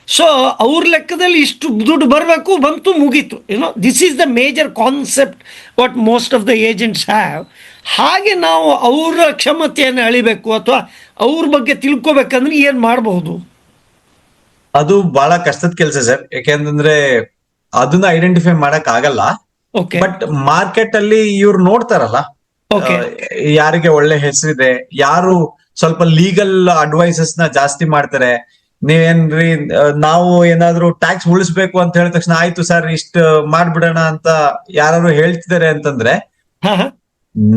ಸೊ ಅವ್ರ ಲೆಕ್ಕದಲ್ಲಿ ಇಷ್ಟು ದುಡ್ಡು ಬರಬೇಕು, ಬಂತು, ಮುಗೀತು. This is the major concept what most of the agents have. ಹಾಗೆ ನಾವು ಅವರ ಕ್ಷಮತೆಯನ್ನು ಅಳಿಬೇಕು ಅಥವಾ ಅವ್ರ ಬಗ್ಗೆ ತಿಳ್ಕೊಬೇಕಂದ್ರೆ ಏನು ಮಾಡಬಹುದು? ಅದು ಬಹಳ ಕಷ್ಟದ ಕೆಲಸ ಸರ್. ಯಾಕೆಂತಂದ್ರೆ ಅದನ್ನ ಐಡೆಂಟಿಫೈ ಮಾಡಕ್ ಆಗಲ್ಲ. ಓಕೆ, ಬಟ್ ಮಾರ್ಕೆಟ್ ಅಲ್ಲಿ ಇವ್ರು ನೋಡ್ತಾರಲ್ಲ, ಓಕೆ, ಯಾರಿಗೆ ಒಳ್ಳೆ ಹೆಸರಿದೆ, ಯಾರು ಸ್ವಲ್ಪ ಲೀಗಲ್ ಅಡ್ವೈಸಸ್ ನ ಜಾಸ್ತಿ ಮಾಡ್ತಾರೆ. ನೀವೇನ್ರಿ ನಾವು ಏನಾದ್ರು ಟ್ಯಾಕ್ಸ್ ಉಳಿಸ್ಬೇಕು ಅಂತ ಹೇಳಿದ ತಕ್ಷಣ ಆಯ್ತು ಸರ್ ಇಷ್ಟ ಮಾಡ್ಬಿಡೋಣ ಅಂತ ಯಾರು ಹೇಳ್ತಿದ್ದಾರೆ ಅಂತಂದ್ರೆ, ಹಾ ಹಾ,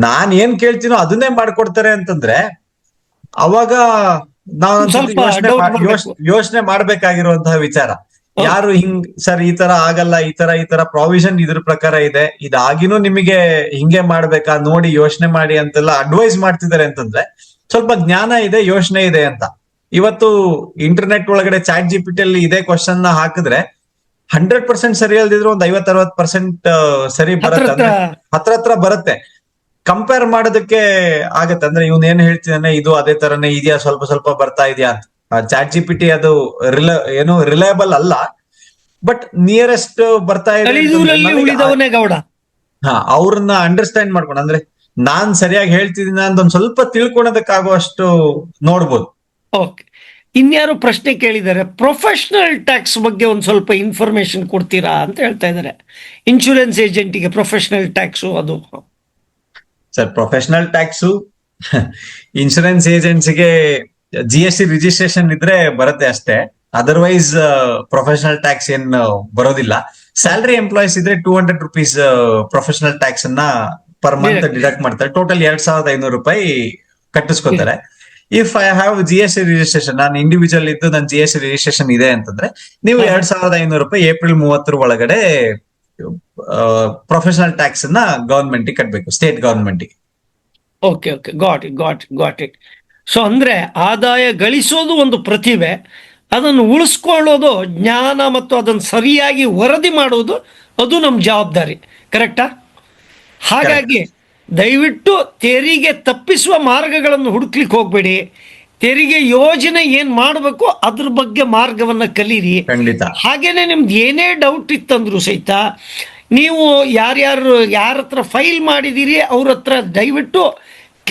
ನಾನ್ ಏನ್ ಕೇಳ್ತೀನೋ ಅದನ್ನೇ ಮಾಡ್ಕೊಡ್ತಾರೆ ಅಂತಂದ್ರೆ, ಅವಾಗ ನಾವು ಸ್ವಲ್ಪ doubt ಬರ್ಬೇಕು. ಯೋಚನೆ ಮಾಡ್ಬೇಕಾಗಿರುವಂತಹ ವಿಚಾರ. ಯಾರು ಹಿಂಗ್ ಸರ್ ಈ ತರ ಆಗಲ್ಲ, ಈ ತರ ಪ್ರಾವಿಷನ್ ಇದ್ರ ಪ್ರಕಾರ ಇದೆ, ಇದಾಗಿನೂ ನಿಮಗೆ ಹಿಂಗೆ ಮಾಡ್ಬೇಕಾ ನೋಡಿ ಯೋಚನೆ ಮಾಡಿ ಅಂತೆಲ್ಲ ಅಡ್ವೈಸ್ ಮಾಡ್ತಿದ್ದಾರೆ ಅಂತಂದ್ರೆ ಸ್ವಲ್ಪ ಜ್ಞಾನ ಇದೆ, ಯೋಚನೆ ಇದೆ ಅಂತ. ಇವತ್ತು ಇಂಟರ್ನೆಟ್ ಒಳಗಡೆ ಚಾಟ್ GPT ಅಲ್ಲಿ ಇದೇ ಕ್ವಶನ್ ನ ಹಾಕಿದ್ರೆ 100% ಸರಿ ಅಲ್ದಿದ್ರು ಒಂದು 50-60% ಸರಿ ಬರುತ್ತೆ. ಅಂದ್ರೆ ಹತ್ರ ಬರುತ್ತೆ. ಕಂಪೇರ್ ಮಾಡೋದಕ್ಕೆ ಆಗತ್ತೆ. ಅಂದ್ರೆ ಇವ್ನ ಏನ್ ಹೇಳ್ತಿದ್ದಾನೆ, ಇದು ಅದೇ ತರನೇ ಇದೆಯಾ, ಸ್ವಲ್ಪ ಬರ್ತಾ ಇದೆಯಾ ಅಂತ. ಚಾಟ್ GPT ಅದು ರಿಲಯಬಲ್ ಅಲ್ಲ, ಬಟ್ ನಿಯರೆಸ್ಟ್ ಬರ್ತಾ ಇದೆ. ಅಳಿದೂರಲ್ಲಿ ಉಳಿದವನೇ ಗೌಡ. ಅವ್ರನ್ನ ಅಂಡರ್ಸ್ಟ್ಯಾಂಡ್ ಮಾಡ್ಕೊಂಡು, ಅಂದ್ರೆ ನಾನ್ ಸರಿಯಾಗಿ ಹೇಳ್ತಿದ್ದೀನಿ ಅಂತ ಒಂದ್ ಸ್ವಲ್ಪ ತಿಳ್ಕೊಳೋದಕ್ಕಾಗುವಷ್ಟು ನೋಡ್ಬೋದು. ಓಕೆ, ಇನ್ಯಾರು ಪ್ರಶ್ನೆ ಕೇಳಿದ್ದಾರೆ, ಪ್ರೊಫೆಷನಲ್ ಟ್ಯಾಕ್ಸ್ ಬಗ್ಗೆ ಒಂದು ಸ್ವಲ್ಪ ಇನ್ಫಾರ್ಮೇಶನ್ ಕೊಡ್ತೀರಾ ಅಂತ ಹೇಳ್ತಾ ಇದ್ದಾರೆ. ಇನ್ಶೂರೆನ್ಸ್ ಏಜೆಂಟಿಗೆ ಪ್ರೊಫೆಷನಲ್ ಟ್ಯಾಕ್ಸು ಅದು. ಸರ್, ಪ್ರೊಫೆಷನಲ್ ಟ್ಯಾಕ್ಸು ಇನ್ಶೂರೆನ್ಸ್ ಏಜೆನ್ಸಿಗೆ GST ರಿಜಿಸ್ಟ್ರೇಷನ್ ಇದ್ರೆ ಬರುತ್ತೆ ಅಷ್ಟೇ. ಅದರ್ವೈಸ್ ಪ್ರೊಫೆಷನಲ್ ಟ್ಯಾಕ್ಸ್ ಏನ್ ಬರೋದಿಲ್ಲ. ಸ್ಯಾಲರಿ ಎಂಪ್ಲಾಯೀಸ್ ಇದ್ರೆ 200 rupees ಪ್ರೊಫೆಷನಲ್ ಟ್ಯಾಕ್ಸ್ ಅನ್ನ ಪರ್ ಮಂತ್ ಡಿಡಕ್ಟ್ ಮಾಡ್ತಾರೆ. ಟೋಟಲ್ 2,500 ರೂಪಾಯಿ ಕಟ್ಟಿಸ್ಕೊತಾರೆ. If I have GST registration, ನಾನು ಇಂಡಿವಿಜುವಲ್ ಇದ್ದು ನನ್ನ GST ರಿಜಿಸ್ಟ್ರೇಷನ್ ಇದೆ ಅಂತಂದ್ರೆ ನೀವು 2,500 ರೂಪಾಯಿ ಏಪ್ರಿಲ್ 30 ಒಳಗಡೆ ಪ್ರೊಫೆಷನಲ್ ಟ್ಯಾಕ್ಸ್ ಅನ್ನ ಗವರ್ಮೆಂಟ್ ಕಟ್ಟಬೇಕು, state government. Okay, got it. So ಅಂದ್ರೆ ಆದಾಯ ಗಳಿಸೋದು ಒಂದು ಪ್ರತಿಭೆ, ಅದನ್ನು ಉಳಿಸ್ಕೊಳ್ಳೋದು ಜ್ಞಾನ ಮತ್ತು ಅದನ್ನು ಸರಿಯಾಗಿ ವರದಿ ಮಾಡೋದು ಅದು ನಮ್ಮ ಜವಾಬ್ದಾರಿ. ಕರೆಕ್ಟಾ? ಹಾಗಾಗಿ ದಯವಿಟ್ಟು ತೆರಿಗೆ ತಪ್ಪಿಸುವ ಮಾರ್ಗಗಳನ್ನು ಹುಡುಕ್ಲಿಕ್ಕೆ ಹೋಗ್ಬೇಡಿ. ತೆರಿಗೆ ಯೋಜನೆ ಏನ್ ಮಾಡಬೇಕು ಅದ್ರ ಬಗ್ಗೆ ಮಾರ್ಗವನ್ನು ಕಲೀರಿ. ಖಂಡಿತ. ಹಾಗೇನೆ ನಿಮ್ದು ಏನೇ ಡೌಟ್ ಇತ್ತಂದ್ರೂ ಸಹಿತ ನೀವು ಯಾರ ಹತ್ರ ಫೈಲ್ ಮಾಡಿದ್ದೀರಿ ಅವ್ರ ಹತ್ರ ದಯವಿಟ್ಟು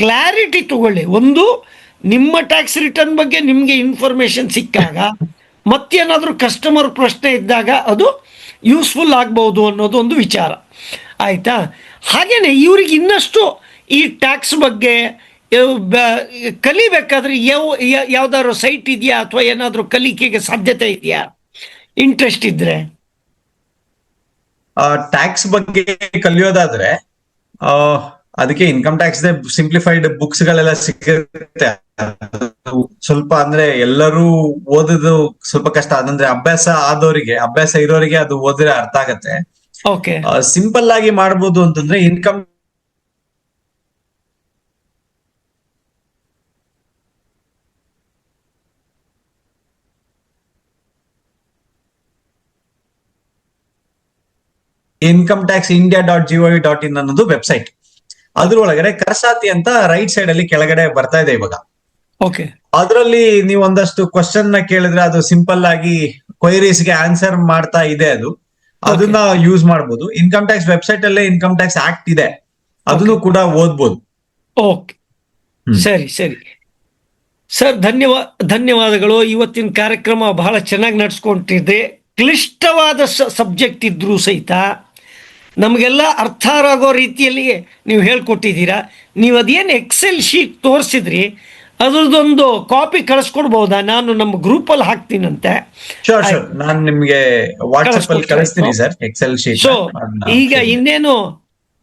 ಕ್ಲಾರಿಟಿ ತಗೊಳ್ಳಿ. ಒಂದು, ನಿಮ್ಮ ಟ್ಯಾಕ್ಸ್ ರಿಟರ್ನ್ ಬಗ್ಗೆ ನಿಮಗೆ ಇನ್ಫಾರ್ಮೇಶನ್ ಸಿಕ್ಕಾಗ ಮತ್ತೇನಾದರೂ ಕಸ್ಟಮರ್ ಪ್ರಶ್ನೆ ಇದ್ದಾಗ ಅದು ಯೂಸ್ಫುಲ್ ಆಗ್ಬೋದು ಅನ್ನೋದು ಒಂದು ವಿಚಾರ. ಆಯಿತಾ? ಹಾಗೆಯೇ ಇವ್ರಿಗೆ ಇನ್ನಷ್ಟು ಈ ಟ್ಯಾಕ್ಸ್ ಬಗ್ಗೆ ಕಲಿಬೇಕಾದ್ರೆ ಯಾವ್ದಾದ್ರು ಸೈಟ್ ಇದೆಯಾ ಅಥವಾ ಏನಾದರೂ ಕಲಿಕೆಗೆ ಸಾಧ್ಯತೆ ಇದೆಯಾ, ಇಂಟ್ರೆಸ್ಟ್ ಇದ್ರೆ? ಟ್ಯಾಕ್ಸ್ ಬಗ್ಗೆ ಕಲಿಯೋದಾದ್ರೆ ಅದಕ್ಕೆ ಇನ್ಕಮ್ ಟ್ಯಾಕ್ಸ್ ಸಿಂಪ್ಲಿಫೈಡ್ ಬುಕ್ಸ್ ಗಳೆಲ್ಲ ಸಿಗುತ್ತೆ. ಸ್ವಲ್ಪ ಅಂದ್ರೆ ಎಲ್ಲರೂ ಓದೋದು ಸ್ವಲ್ಪ ಕಷ್ಟ, ಅದಂದ್ರೆ ಅಭ್ಯಾಸ ಇರೋರಿಗೆ ಅದು ಓದಿದ್ರೆ ಅರ್ಥ ಆಗತ್ತೆ. ಓಕೆ, ಸಿಂಪಲ್ ಆಗಿ ಮಾಡ್ಬೋದು ಅಂತಂದ್ರೆ ಇನ್ಕಮ್ income-tax-india.gov.in ಅನ್ನೋದು ವೆಬ್ಸೈಟ್. ಅದ್ರೊಳಗಡೆ ಕರ್ಸಾತಿ ಅಂತ ರೈಟ್ ಸೈಡ್ ಅಲ್ಲಿ ಕೆಳಗಡೆ ಬರ್ತಾ ಇದೆ ಇವಾಗ. ಓಕೆ, ಅದರಲ್ಲಿ ನೀವು ಒಂದಷ್ಟು ಕ್ವಶನ್ ನ ಕೇಳಿದ್ರೆ ಅದು ಸಿಂಪಲ್ ಆಗಿ ಕ್ವೈರೀಸ್ ಗೆ ಆನ್ಸರ್ ಮಾಡ್ತಾ ಇದೆ. ಅದನ್ನ ಯೂಸ್ ಮಾಡಬಹುದು. ಇನ್ಕಮ್ ಟ್ಯಾಕ್ಸ್ ವೆಬ್ಸೈಟ್ ಅಲ್ಲೇ ಇನ್ಕಮ್ ಟ್ಯಾಕ್ಸ್ ಆಕ್ಟ್ ಇದೆ, ಅದನ್ನು ಕೂಡ ಓದ್ಬೋದು. ಓಕೆ, ಸರಿ ಸರಿ ಸರ್, ಧನ್ಯವಾದಗಳು. ಇವತ್ತಿನ ಕಾರ್ಯಕ್ರಮ ಬಹಳ ಚೆನ್ನಾಗಿ ನಡೆಸ್ಕೊಂಡಿದೆ. ಕ್ಲಿಷ್ಟವಾದ ಸಬ್ಜೆಕ್ಟ್ ಇದ್ರೂ ಸಹಿತ ನಮಗೆಲ್ಲ ಅರ್ಥ ಆಗೋ ರೀತಿಯಲ್ಲಿ ನೀವು ಹೇಳ್ಕೊಟ್ಟಿದ್ದೀರಾ. ನೀವು ಅದೇನು ಎಕ್ಸೆಲ್ ಶೀಟ್ ತೋರಿಸಿದ್ರಿ ಅದ್ರದ್ದೊಂದು ಕಾಪಿ ಕಳಿಸ್ಕೊಡ್ಬೋದಾ? ನಾನು ನಮ್ಮ ಗ್ರೂಪಲ್ಲಿ ಹಾಕ್ತೀನಂತೆ. ನಾನು ನಿಮ್ಗೆ ವಾಟ್ಸ್ಆಪ್ ಅಲ್ಲಿ ಕಳಿಸ್ತೀನಿ ಸರ್ ಎಕ್ಸೆಲ್ ಶೀಟ್. ಸೊ ಈಗ ಇನ್ನೇನು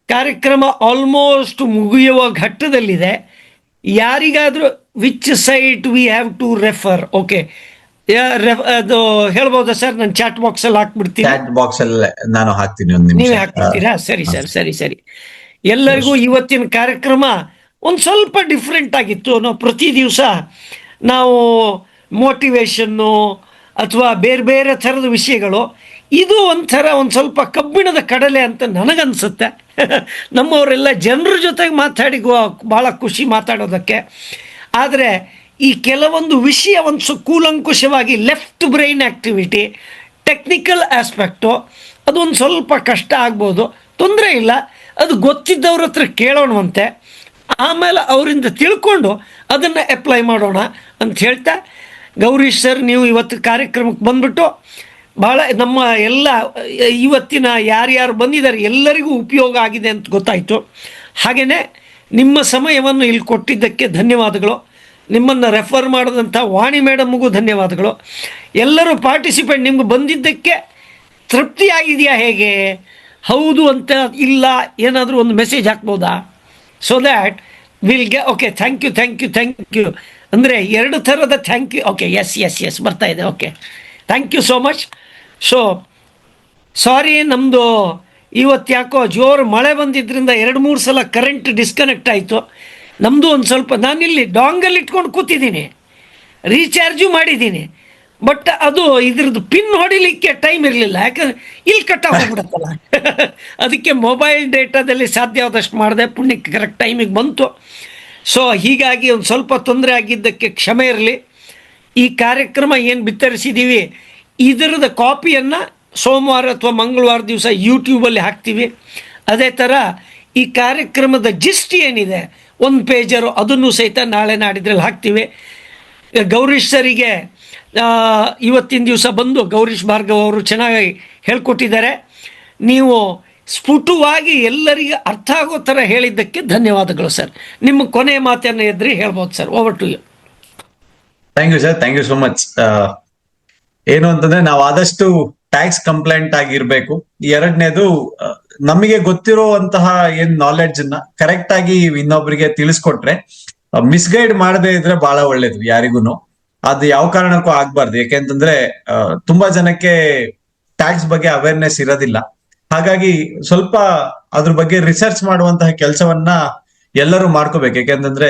ಕಾರ್ಯಕ್ರಮ ಆಲ್ಮೋಸ್ಟ್ ಮುಗಿಯುವ ಘಟ್ಟದಲ್ಲಿದೆ. ಯಾರಿಗಾದ್ರೂ which site we have to refer? Okay, ಅದು ಹೇಳ್ಬೋದಾ ಸರ್? ನಾನು ಚಾಟ್ ಬಾಕ್ಸ್ ಅಲ್ಲಿ ಹಾಕ್ಬಿಡ್ತೀನಿ. ಚಾಟ್ ಬಾಕ್ಸ್ ಅಲ್ಲಿ ನಾನು ಹಾಕ್ತೀನಿ. ನೀವೇ ಹಾಕ್ಬಿಡ್ತೀರಾ? ಸರಿ ಸರ್, ಸರಿ ಸರಿ. ಎಲ್ಲರಿಗೂ ಇವತ್ತಿನ ಕಾರ್ಯಕ್ರಮ ಒಂದು ಸ್ವಲ್ಪ ಡಿಫ್ರೆಂಟ್ ಆಗಿತ್ತು. ನಾವು ಪ್ರತಿ ದಿವಸ ನಾವು ಮೋಟಿವೇಶನ್ನು ಅಥವಾ ಬೇರೆ ಬೇರೆ ಥರದ ವಿಷಯಗಳು, ಇದು ಒಂಥರ ಒಂದು ಸ್ವಲ್ಪ ಕಬ್ಬಿಣದ ಕಡಲೆ ಅಂತ ನನಗನ್ಸುತ್ತೆ. ನಮ್ಮವರೆಲ್ಲ ಜನರ ಜೊತೆಗೆ ಮಾತಾಡಿ ಭಾಳ ಖುಷಿ ಮಾತಾಡೋದಕ್ಕೆ. ಆದರೆ ಈ ಕೆಲವೊಂದು ವಿಷಯ ಒಂದು ಕೂಲಂಕುಷವಾಗಿ left brain activity, technical aspect, ಅದೊಂದು ಸ್ವಲ್ಪ ಕಷ್ಟ ಆಗ್ಬೋದು. ತೊಂದರೆ ಇಲ್ಲ, ಅದು ಗೊತ್ತಿದ್ದವ್ರ ಹತ್ರ ಕೇಳೋಣವಂತೆ, ಆಮೇಲೆ ಅವರಿಂದ ತಿಳ್ಕೊಂಡು ಅದನ್ನು ಅಪ್ಲೈ ಮಾಡೋಣ ಅಂತ ಹೇಳ್ತಾ, ಗೌರೀಶ್ ಸರ್ ನೀವು ಇವತ್ತು ಕಾರ್ಯಕ್ರಮಕ್ಕೆ ಬಂದ್ಬಿಟ್ಟು ಭಾಳ ನಮ್ಮ ಎಲ್ಲ ಇವತ್ತಿನ ಯಾರ್ಯಾರು ಬಂದಿದ್ದಾರೆ ಎಲ್ಲರಿಗೂ ಉಪಯೋಗ ಆಗಿದೆ ಅಂತ ಗೊತ್ತಾಯಿತು. ಹಾಗೆಯೇ ನಿಮ್ಮ ಸಮಯವನ್ನು ಇಲ್ಲಿ ಕೊಟ್ಟಿದ್ದಕ್ಕೆ ಧನ್ಯವಾದಗಳು. ನಿಮ್ಮನ್ನು ರೆಫರ್ ಮಾಡಿದಂಥ ವಾಣಿ ಮೇಡಮ್ಗೂ ಧನ್ಯವಾದಗಳು. ಎಲ್ಲರೂ ಪಾರ್ಟಿಸಿಪೇಟ್ ನಿಮ್ಗೆ ಬಂದಿದ್ದಕ್ಕೆ ತೃಪ್ತಿಯಾಗಿದೆಯಾ ಹೇಗೆ? ಹೌದು ಅಂತ ಇಲ್ಲ ಏನಾದರೂ ಒಂದು ಮೆಸೇಜ್ ಹಾಕ್ಬೋದಾ? So that will okay, thank you ಅಂದರೆ 2 ಥರದ ಥ್ಯಾಂಕ್ ಯು. ಓಕೆ, ಎಸ್ ಬರ್ತಾ ಇದೆ. Okay, thank you so much. So sorry, ನಮ್ಮದು ಇವತ್ತು ಯಾಕೋ ಜೋರು ಮಳೆ ಬಂದಿದ್ದರಿಂದ 2-3 ಸಲ ಕರೆಂಟ್ ಡಿಸ್ಕನೆಕ್ಟ್ ಆಯಿತು. ನಮ್ಮದು ಒಂದು ಸ್ವಲ್ಪ, ನಾನಿಲ್ಲಿ ಡಾಂಗಲ್ಲಿ ಇಟ್ಕೊಂಡು ಕೂತಿದ್ದೀನಿ, ರೀಚಾರ್ಜು ಮಾಡಿದ್ದೀನಿ, ಬಟ್ ಅದು ಇದ್ರದ್ದು ಪಿನ್ ಹೊಡಿಲಿಕ್ಕೆ ಟೈಮ್ ಇರಲಿಲ್ಲ. ಯಾಕಂದರೆ ಇಲ್ಲಿ ಕಟ್ ಹೋಗ್ಬಿಡುತ್ತಲ್ಲ. ಅದಕ್ಕೆ ಮೊಬೈಲ್ ಡೇಟಾದಲ್ಲಿ ಸಾಧ್ಯವಾದಷ್ಟು ಮಾಡಿದೆ. ಪುಣ್ಯಕ್ಕೆ ಕರೆಕ್ಟ್ ಟೈಮಿಗೆ ಬಂತು. ಸೊ ಹೀಗಾಗಿ ಒಂದು ಸ್ವಲ್ಪ ತೊಂದರೆ ಆಗಿದ್ದಕ್ಕೆ ಕ್ಷಮೆ ಇರಲಿ. ಈ ಕಾರ್ಯಕ್ರಮ ಏನು ಬಿತ್ತರಿಸಿದ್ದೀವಿ ಇದರದ ಕಾಪಿಯನ್ನು ಸೋಮವಾರ ಅಥವಾ ಮಂಗಳವಾರ ದಿವಸ ಯೂಟ್ಯೂಬಲ್ಲಿ ಹಾಕ್ತೀವಿ. ಅದೇ ಥರ ಈ ಕಾರ್ಯಕ್ರಮದ ಜಿಸ್ಟ್ ಏನಿದೆ 1 ಪೇಜರು ಅದನ್ನು ಸಹಿತ ನಾಳೆ ನಾಡಿದ್ರಲ್ಲಿ ಹಾಕ್ತೀವಿ. ಗೌರೀಶ್ ಸರಿಗೆ ಇವತ್ತಿನ ದಿವಸ ಬಂದು ಗೌರೀಶ್ ಭಾರ್ಗವ್ ಅವರು ಚೆನ್ನಾಗಿ ಹೇಳ್ಕೊಟ್ಟಿದ್ದಾರೆ. ನೀವು ಸ್ಫುಟವಾಗಿ ಎಲ್ಲರಿಗೆ ಅರ್ಥ ಆಗೋ ಥರ ಹೇಳಿದ್ದಕ್ಕೆ ಧನ್ಯವಾದಗಳು ಸರ್. ನಿಮ್ಮ ಕೊನೆಯ ಮಾತನ್ನು ಎದ್ರಿ ಹೇಳ್ಬೋದು sir. Over to you. Thank you sir, thank you so much. ಏನು ಅಂತಂದ್ರೆ ನಾವು ಆದಷ್ಟು ಟ್ಯಾಕ್ಸ್ ಕಂಪ್ಲೇಂಟ್ ಆಗಿರ್ಬೇಕು. ಎರಡನೇದು, ನಮಗೆ ಗೊತ್ತಿರುವಂತಹ ಏನ್ ನಾಲೆಡ್ಜ್ ಅನ್ನ ಕರೆಕ್ಟ್ ಆಗಿ ಇನ್ನೊಬ್ಬರಿಗೆ ತಿಳಿಸ್ಕೊಟ್ರೆ, ಮಿಸ್ಗೈಡ್ ಮಾಡದೇ ಇದ್ರೆ ಬಹಳ ಒಳ್ಳೇದು ಯಾರಿಗೂನು. ಅದು ಯಾವ ಕಾರಣಕ್ಕೂ ಆಗ್ಬಾರ್ದು. ಯಾಕೆಂತಂದ್ರೆ ತುಂಬಾ ಜನಕ್ಕೆ ಟ್ಯಾಕ್ಸ್ ಬಗ್ಗೆ ಅವೇರ್ನೆಸ್ ಇರೋದಿಲ್ಲ. ಹಾಗಾಗಿ ಸ್ವಲ್ಪ ಅದ್ರ ಬಗ್ಗೆ ರಿಸರ್ಚ್ ಮಾಡುವಂತಹ ಕೆಲಸವನ್ನ ಎಲ್ಲರೂ ಮಾಡ್ಕೋಬೇಕು. ಯಾಕೆಂತಂದ್ರೆ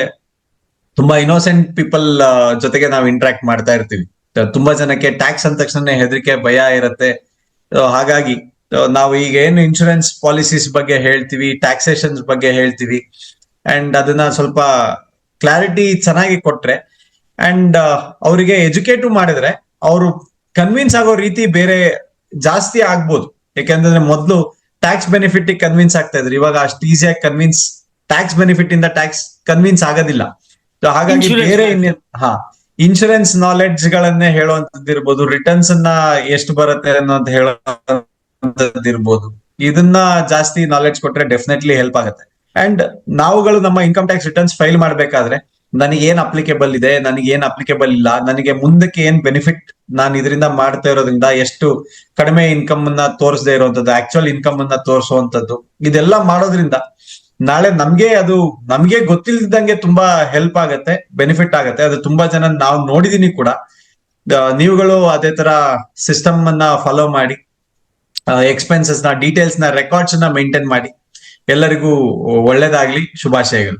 ತುಂಬಾ ಇನ್ನೋಸೆಂಟ್ ಪೀಪಲ್ ಜೊತೆಗೆ ನಾವು ಇಂಟ್ರಾಕ್ಟ್ ಮಾಡ್ತಾ ಇರ್ತೀವಿ. ತುಂಬಾ ಜನಕ್ಕೆ ಟ್ಯಾಕ್ಸ್ ಅಂದ ತಕ್ಷಣ ಹೆದರಿಕೆ, ಭಯ ಇರುತ್ತೆ. ಹಾಗಾಗಿ ನಾವು ಈಗ ಏನು ಇನ್ಶೂರೆನ್ಸ್ ಪಾಲಿಸೀಸ್ ಬಗ್ಗೆ ಹೇಳ್ತೀವಿ, ಟ್ಯಾಕ್ಸೇಷನ್ಸ್ ಬಗ್ಗೆ ಹೇಳ್ತೀವಿ, ಅಂಡ್ ಅದನ್ನ ಸ್ವಲ್ಪ ಕ್ಲಾರಿಟಿ ಚೆನ್ನಾಗಿ ಕೊಟ್ರೆ ಅಂಡ್ ಅವರಿಗೆ ಎಜುಕೇಟ್ ಮಾಡಿದ್ರೆ ಅವರು ಕನ್ವಿನ್ಸ್ ಆಗೋ ರೀತಿ ಬೇರೆ ಜಾಸ್ತಿ ಆಗ್ಬೋದು. ಯಾಕೆಂತಂದ್ರೆ ಮೊದಲು ಟ್ಯಾಕ್ಸ್ ಬೆನಿಫಿಟ್ ಕನ್ವಿನ್ಸ್ ಆಗ್ತಾ ಇದ್ರು, ಇವಾಗ ಅಷ್ಟು ಈಸಿಯಾಗಿ ಟ್ಯಾಕ್ಸ್ ಬೆನಿಫಿಟ್ ಇಂದ ಟ್ಯಾಕ್ಸ್ ಕನ್ವಿನ್ಸ್ ಆಗೋದಿಲ್ಲ. ಹಾಗಾಗಿ ಬೇರೆ ಇನ್ಶೂರೆನ್ಸ್ ನಾಲೆಡ್ಜ್ ಗಳನ್ನೇ ಹೇಳುವಂತದ್ದಿರ್ಬೋದು, ರಿಟರ್ನ್ಸ್ ಅನ್ನ ಎಷ್ಟು ಬರುತ್ತೆ ಅನ್ನೋದು ಹೇಳುವಂತದ್ದಿರ್ಬೋದು, ಇದನ್ನ ಜಾಸ್ತಿ ನಾಲೆಡ್ಜ್ ಕೊಟ್ರೆ ಡೆಫಿನೆಟ್ಲಿ ಹೆಲ್ಪ್ ಆಗುತ್ತೆ. ಅಂಡ್ ನಾವುಗಳು ನಮ್ಮ ಇನ್ಕಮ್ ಟ್ಯಾಕ್ಸ್ ರಿಟರ್ನ್ಸ್ ಫೈಲ್ ಮಾಡ್ಬೇಕಾದ್ರೆ ನನಗೆ ಏನ್ ಅಪ್ಲಿಕೇಬಲ್ ಇದೆ, ನನಗೆ ಏನ್ ಅಪ್ಲಿಕೇಬಲ್ ಇಲ್ಲ, ನನಗೆ ಮುಂದಕ್ಕೆ ಏನ್ ಬೆನಿಫಿಟ್ ನಾನು ಇದರಿಂದ ಮಾಡ್ತಾ ಇರೋದ್ರಿಂದ, ಎಷ್ಟು ಕಡಿಮೆ ಇನ್ಕಮ್ ಅನ್ನ ತೋರಿಸದೇ ಇರುವಂತದ್ದು, ಆಕ್ಚುಯಲ್ ಇನ್ಕಮ್ ಅನ್ನ ತೋರಿಸುವಂತದ್ದು, ಇದೆಲ್ಲ ಮಾಡೋದ್ರಿಂದ ನಾಳೆ ನಮ್ಗೆ ಗೊತ್ತಿಲ್ದಂಗೆ ತುಂಬಾ ಹೆಲ್ಪ್ ಆಗತ್ತೆ, ಬೆನಿಫಿಟ್ ಆಗತ್ತೆ. ಅದು ತುಂಬಾ ಜನ ನಾವು ನೋಡಿದೀನಿ ಕೂಡ. ನೀವುಗಳು ಅದೇ ತರ ಸಿಸ್ಟಮ್ ಅನ್ನ ಫಾಲೋ ಮಾಡಿ, ಎಕ್ಸ್ಪೆನ್ಸಸ್ ನ ಡೀಟೇಲ್ಸ್ ನ ರೆಕಾರ್ಡ್ಸ್ ನ ಮೇಂಟೈನ್ ಮಾಡಿ. ಎಲ್ಲರಿಗೂ ಒಳ್ಳೇದಾಗ್ಲಿ, ಶುಭಾಶಯಗಳು.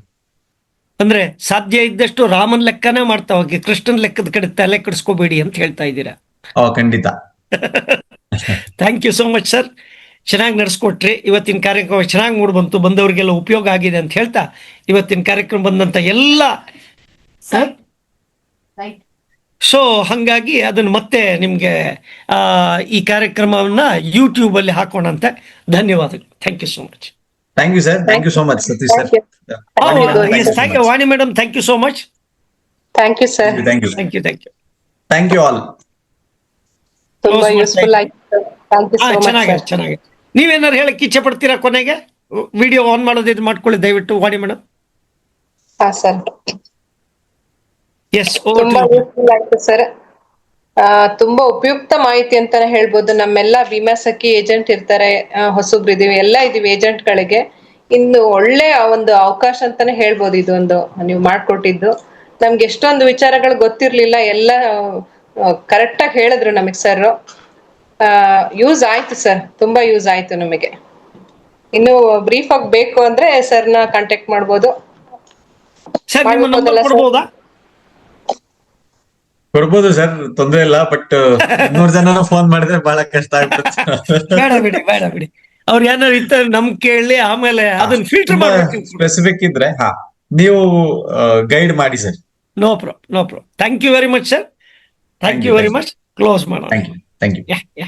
ಅಂದ್ರೆ ಸಾಧ್ಯ ಇದ್ದಷ್ಟು ರಾಮನ್ ಲೆಕ್ಕನೇ ಮಾಡ್ತಾ ಹೋಗಿ, ಕೃಷ್ಣನ್ ಲೆಕ್ಕದ ಕಡೆ ತಲೆ ಕೆಡಿಸ್ಕೋಬೇಡಿ ಅಂತ ಹೇಳ್ತಾ ಇದ್ದೀರಾ. ಖಂಡಿತ. Thank you so much sir. ಚೆನ್ನಾಗಿ ನಡೆಸ್ಕೊಟ್ರಿ. ಇವತ್ತಿನ ಕಾರ್ಯಕ್ರಮ ಚೆನ್ನಾಗಿ ಮೂಡ್ ಬಂತು, ಬಂದವರಿಗೆಲ್ಲ ಉಪಯೋಗ ಆಗಿದೆ ಅಂತ ಹೇಳ್ತಾ, ಇವತ್ತಿನ ಕಾರ್ಯಕ್ರಮ ಬಂದಂತ ಎಲ್ಲ ಸೊ ಹಾಗಾಗಿ ಅದನ್ನು ಮತ್ತೆ ನಿಮಗೆ ಈ ಕಾರ್ಯಕ್ರಮವನ್ನ ಯೂಟ್ಯೂಬ್ ಅಲ್ಲಿ ಹಾಕೋಣಂತೆ. ಧನ್ಯವಾದಗಳು. Thank you so much. Thank you sir. Thank you so much Satish sir. Thank you Vani madam. Thank you so much. Thank you sir. Thank you. Thank you. Thank you. Thank you all. ತುಂಬಾ useful ಆಯ್ತು. Thank you so much. ಚೆನ್ನಾಗಿ. ನೀವೇನಾದ್ರು ಹೇಳಕ್ ಇಚ್ಛೆ ಪಡ್ತೀರಾ ಕೊನೆಗೆ? Video on ಮಾಡೋದು ಮಾಡ್ಕೊಳ್ಳಿ ದಯವಿಟ್ಟು ವಾಣಿ ಮೇಡಮ್. ಹಾ ಸರ್. ಎಸ್. ತುಂಬಾ ಯೂಸ್ಫುಲ್ ಆಯ್ತು ಸರ್. ತುಂಬಾ ಉಪಯುಕ್ತ ಮಾಹಿತಿ ಅಂತಾನೆ ಹೇಳ್ಬೋದು. ನಮ್ಮೆಲ್ಲ ವಿಮಾ ಸಖಿ ಏಜೆಂಟ್ ಇರ್ತಾರೆ, ಹೊಸಬ್ರು ಇದೀವಿ, ಎಲ್ಲ ಇದೀವಿ ಏಜೆಂಟ್ ಗಳಿಗೆ. ಇನ್ನು ಒಳ್ಳೆ ಒಂದು ಅವಕಾಶ ಅಂತಾನೆ ಹೇಳ್ಬೋದು ಇದೊಂದು ನೀವು ಮಾಡ್ಕೊಟ್ಟಿದ್ದು. ನಮ್ಗೆ ಎಷ್ಟೊಂದು ವಿಚಾರಗಳು ಗೊತ್ತಿರ್ಲಿಲ್ಲ, ಎಲ್ಲ ಕರೆಕ್ಟ್ ಆಗಿ ಹೇಳಿದ್ರು ನಮಗ್ ಸರ್. ಯೂಸ್ ಆಯ್ತು ಸರ್, ತುಂಬಾ ಯೂಸ್ ಆಯ್ತು ನಮಗೆ. ಇನ್ನು ಬ್ರೀಫ್ ಆಗಿ ಬೇಕು ಅಂದ್ರೆ ಸರ್ನ ಕಾಂಟ್ಯಾಕ್ಟ್ ಮಾಡ್ಬೋದು. ಸರ್ ನಿಮ್ಮ ನಂಬರ್ ಕೊಡ್ಬೋದಾ? ಕೊಡ್ಬೋದು ಸರ್, ತೊಂದ್ರೆ ಇಲ್ಲ. ಬಟ್ 200 ಜನ ಫೋನ್ ಮಾಡಿದ್ರೆ ಬಹಳ ಕಷ್ಟ ಆಗ್ಬಿಡುತ್ತೆ. ಬೇಡ ಬಿಡಿ. ಅವ್ರು ಏನಾದ್ರು ಇರ್ತಾರೆ ನಮ್ ಕೇಳಿ, ಆಮೇಲೆ ಅದನ್ನ ಫಿಲ್ಟರ್ ಮಾಡ್ಬೇಕು. ಸ್ಪೆಸಿಫಿಕ್ ಇದ್ರೆ ನೀವು ಗೈಡ್ ಮಾಡಿ sir. No problem. Thank you very much sir. Thank you very much. Close ಮಾಡೋಣ. Thank you. ಯಾ